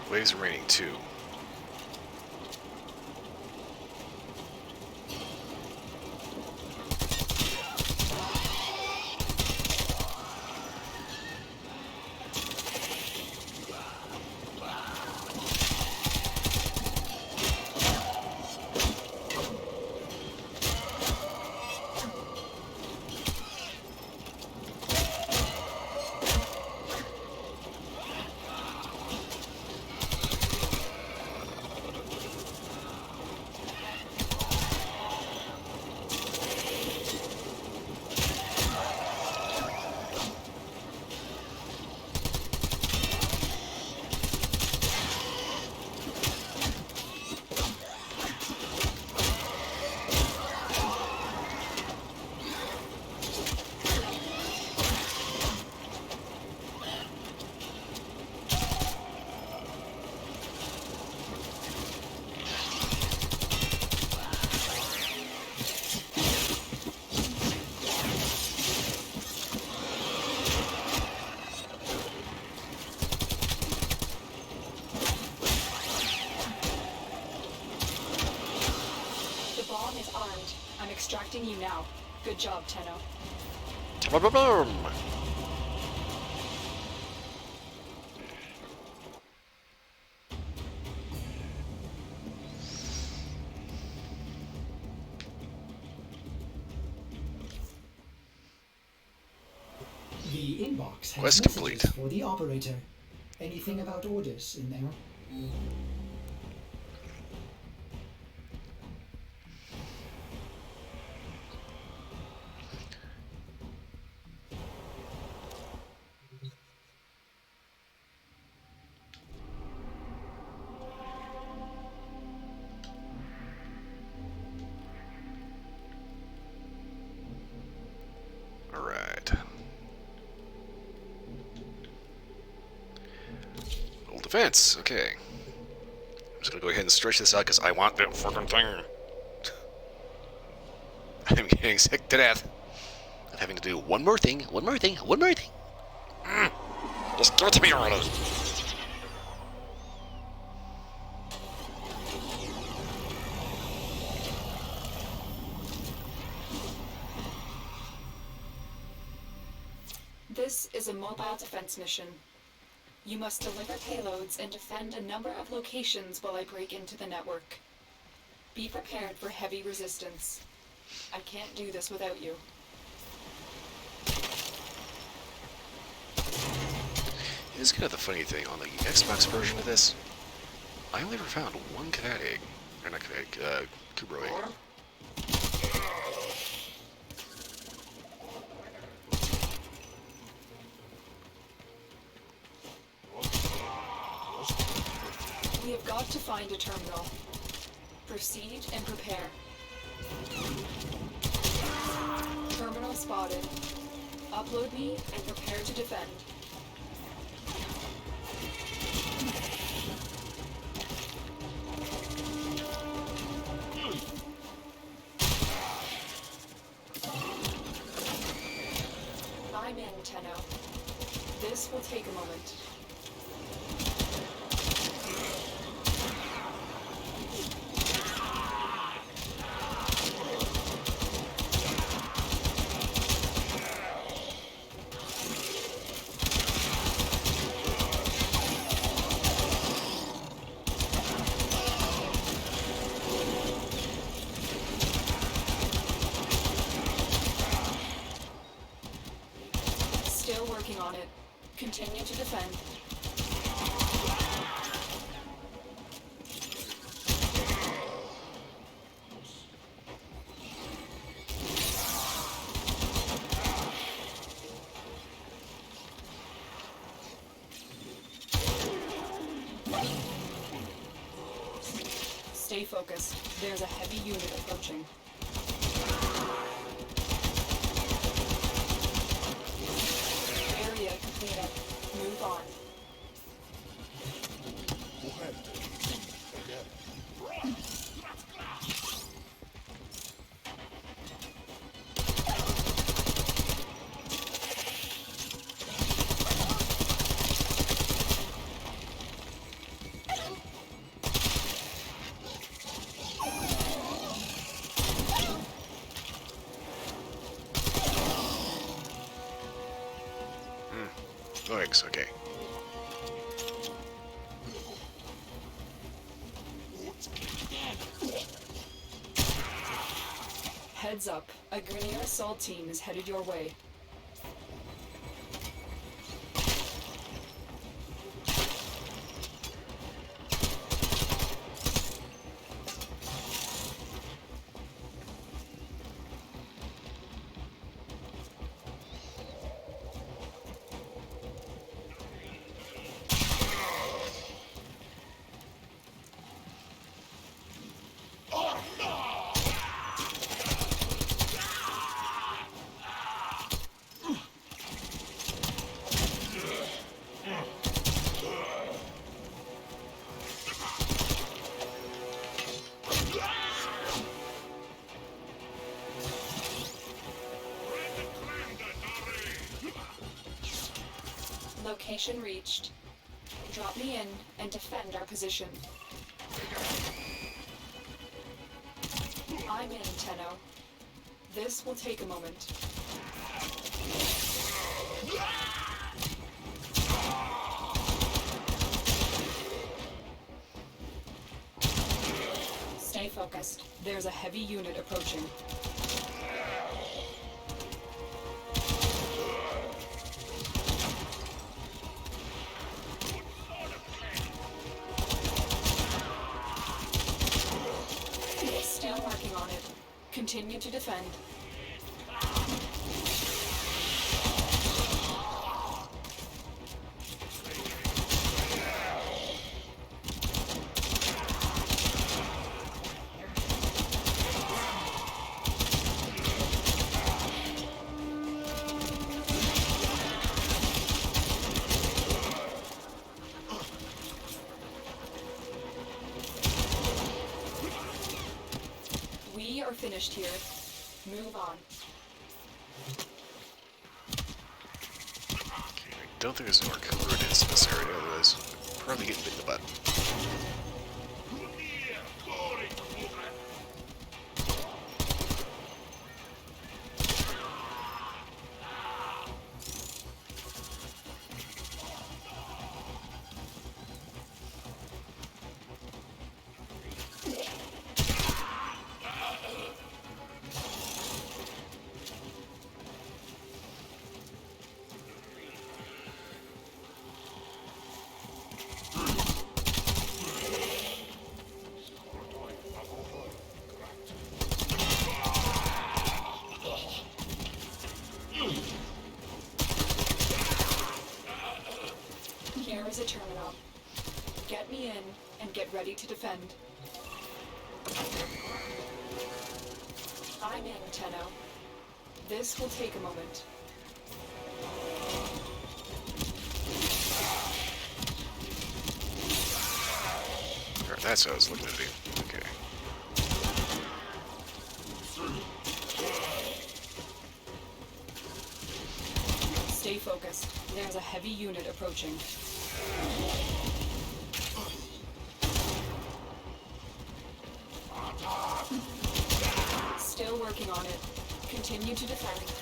Waves remaining 2. Extracting you now. Good job, Tenno. Boom! The inbox has Quest messages complete. for the operator. Anything about orders in there? Alright. Old defense, okay. I'm just gonna go ahead and stretch this out because I want that fucking thing. I'm getting sick to death of having to do one more thing, one more thing, one more thing. Just give it to me already. This is a mobile defense mission. You must deliver payloads and defend a number of locations while I break into the network. Be prepared for heavy resistance. I can't do this without you. Here's kind of the funny thing, on the Xbox version of this, I only ever found one cadet egg. Or not cadet egg, Kubro egg. We have got to find a terminal. Proceed and prepare. Terminal spotted. Upload me and prepare to defend. I'm in, Tenno. This will take a moment. Still working on it. Continue to defend. Stay focused. There's a heavy unit approaching. Area completed. Move on. Thanks, okay. Heads up. A Grenier assault team is headed your way. Location reached. Drop me in and defend our position. I'm in, Tenno. This will take a moment. Stay focused. There's a heavy unit approaching. Still working on it. Continue to defend. We are finished here. Move on. Okay, I don't think there's any more coordinates in this area, otherwise probably getting bit in the butt. Here is a terminal. Get me in and get ready to defend. I'm in, Tenno. This will take a moment. Alright, that's how I was looking at it. Okay. Stay focused. There's a heavy unit approaching. Still working on it. Continue to defend.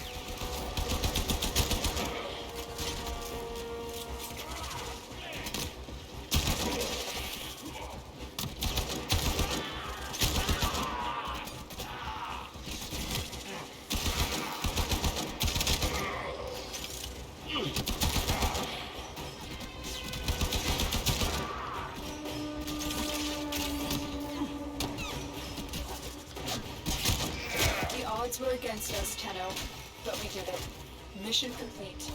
The odds were against us, Tenno, but we did it. Mission complete.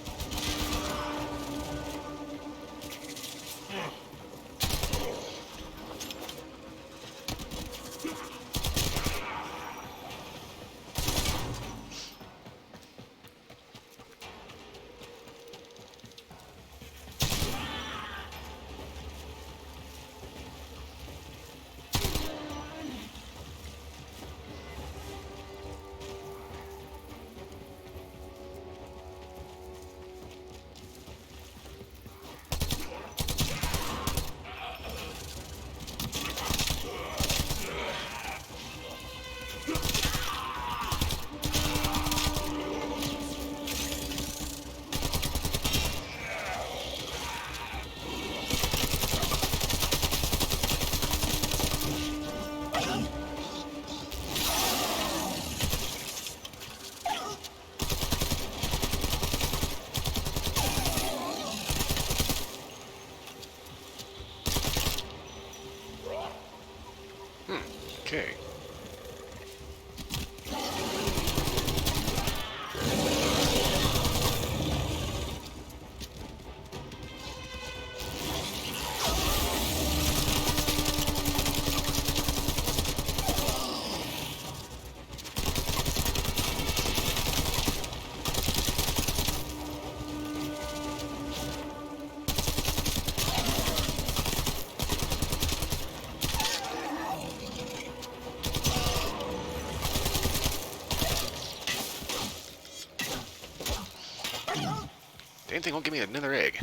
Okay. Damn thing won't give me another egg.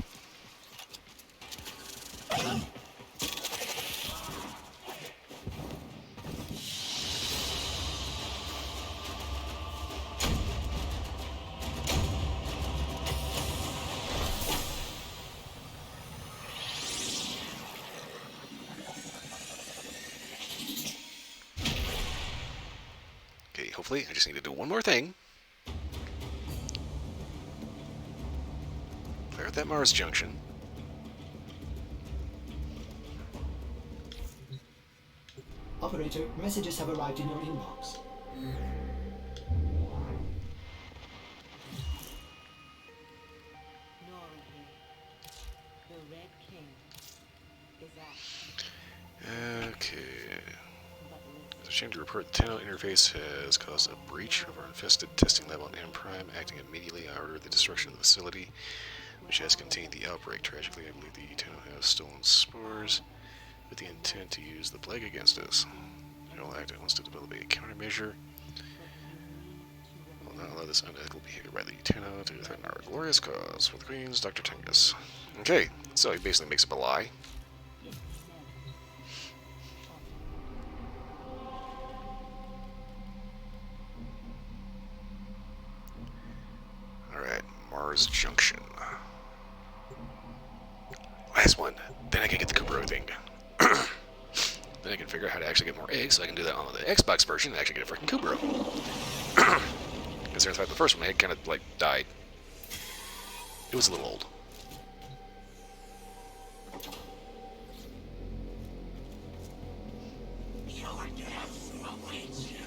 Okay, hopefully I just need to do one more thing. Clear out that Mars junction. Operator, messages have arrived in your inbox. Nora here. The Red King is out. Okay. It's a shame to report the Tenno interface has caused a breach of our infested testing lab on M Prime. Acting immediately, I ordered the destruction of the facility, which has contained the outbreak. Tragically, I believe the Tenno has stolen spores with the intent to use the plague against us. General Act wants to develop a countermeasure. I will not allow this unethical behavior by the Tenno to threaten our glorious cause. For the Queens, Dr. Tengus. Okay, so he basically makes up a lie. Alright, Mars Junction. Last one. Then I can get the Kubro thing. Then I can figure out how to actually get more eggs, so I can do that on the Xbox version and actually get a freaking Kubro. Because the first one I had kind of like died. It was a little old. Your death awaits you.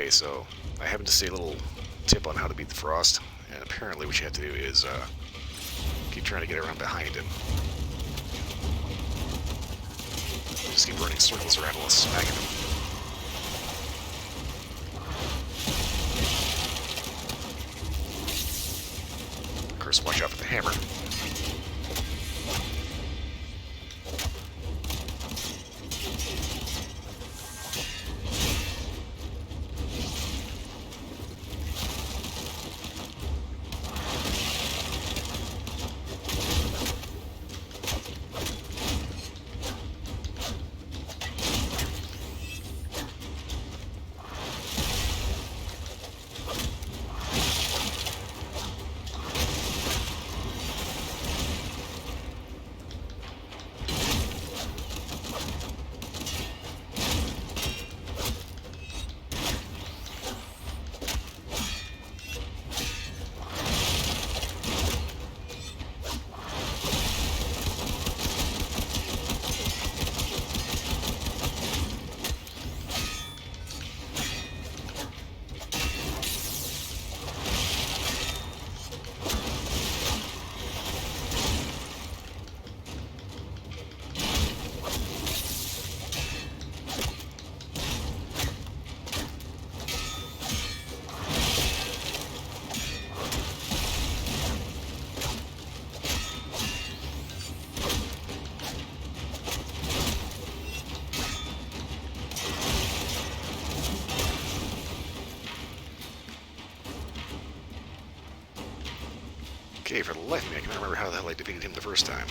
Okay, so I happened to see a little tip on how to beat the frost, and apparently what you have to do is keep trying to get around behind him. Just keep running circles around while smacking him. Of course, watch out for the hammer. Okay, for the life of me, I can't remember how the hell I defeated him the first time.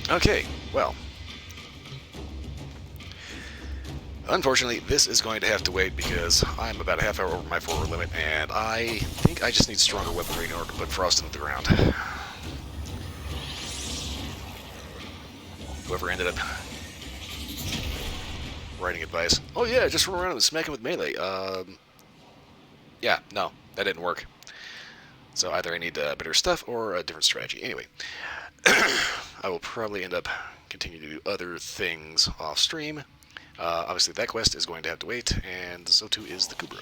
Okay, well. Unfortunately, this is going to have to wait because I'm about a half hour over my forward limit, and I think I just need stronger weaponry in order to put Frost into the ground. Whoever ended up writing advice. Oh yeah, just run around and smack him with melee. Yeah, no, that didn't work. So either I need better stuff or a different strategy. Anyway, I will probably end up continuing to do other things off stream. Obviously, that quest is going to have to wait, and so too is the Kubro.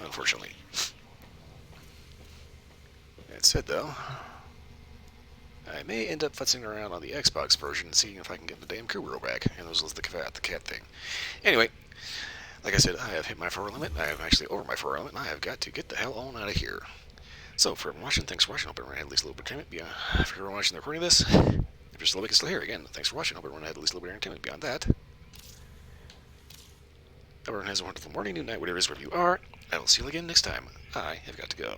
Unfortunately. That said, though, I may end up futzing around on the Xbox version and seeing if I can get the damn Kubro back. And those was the cat thing. Anyway, like I said, I have hit my forward limit. I am actually over my forward limit, and I have got to get the hell on out of here. So, for everyone watching, thanks for watching. Hope everyone had at least a little bit of entertainment. If you're watching the recording of this, if you're still awake and still here, again, thanks for watching. Hope everyone had at least a little bit of entertainment. Beyond that, hope everyone has a wonderful morning, noon, night, whatever it is, wherever you are. I will see you again next time. I have got to go.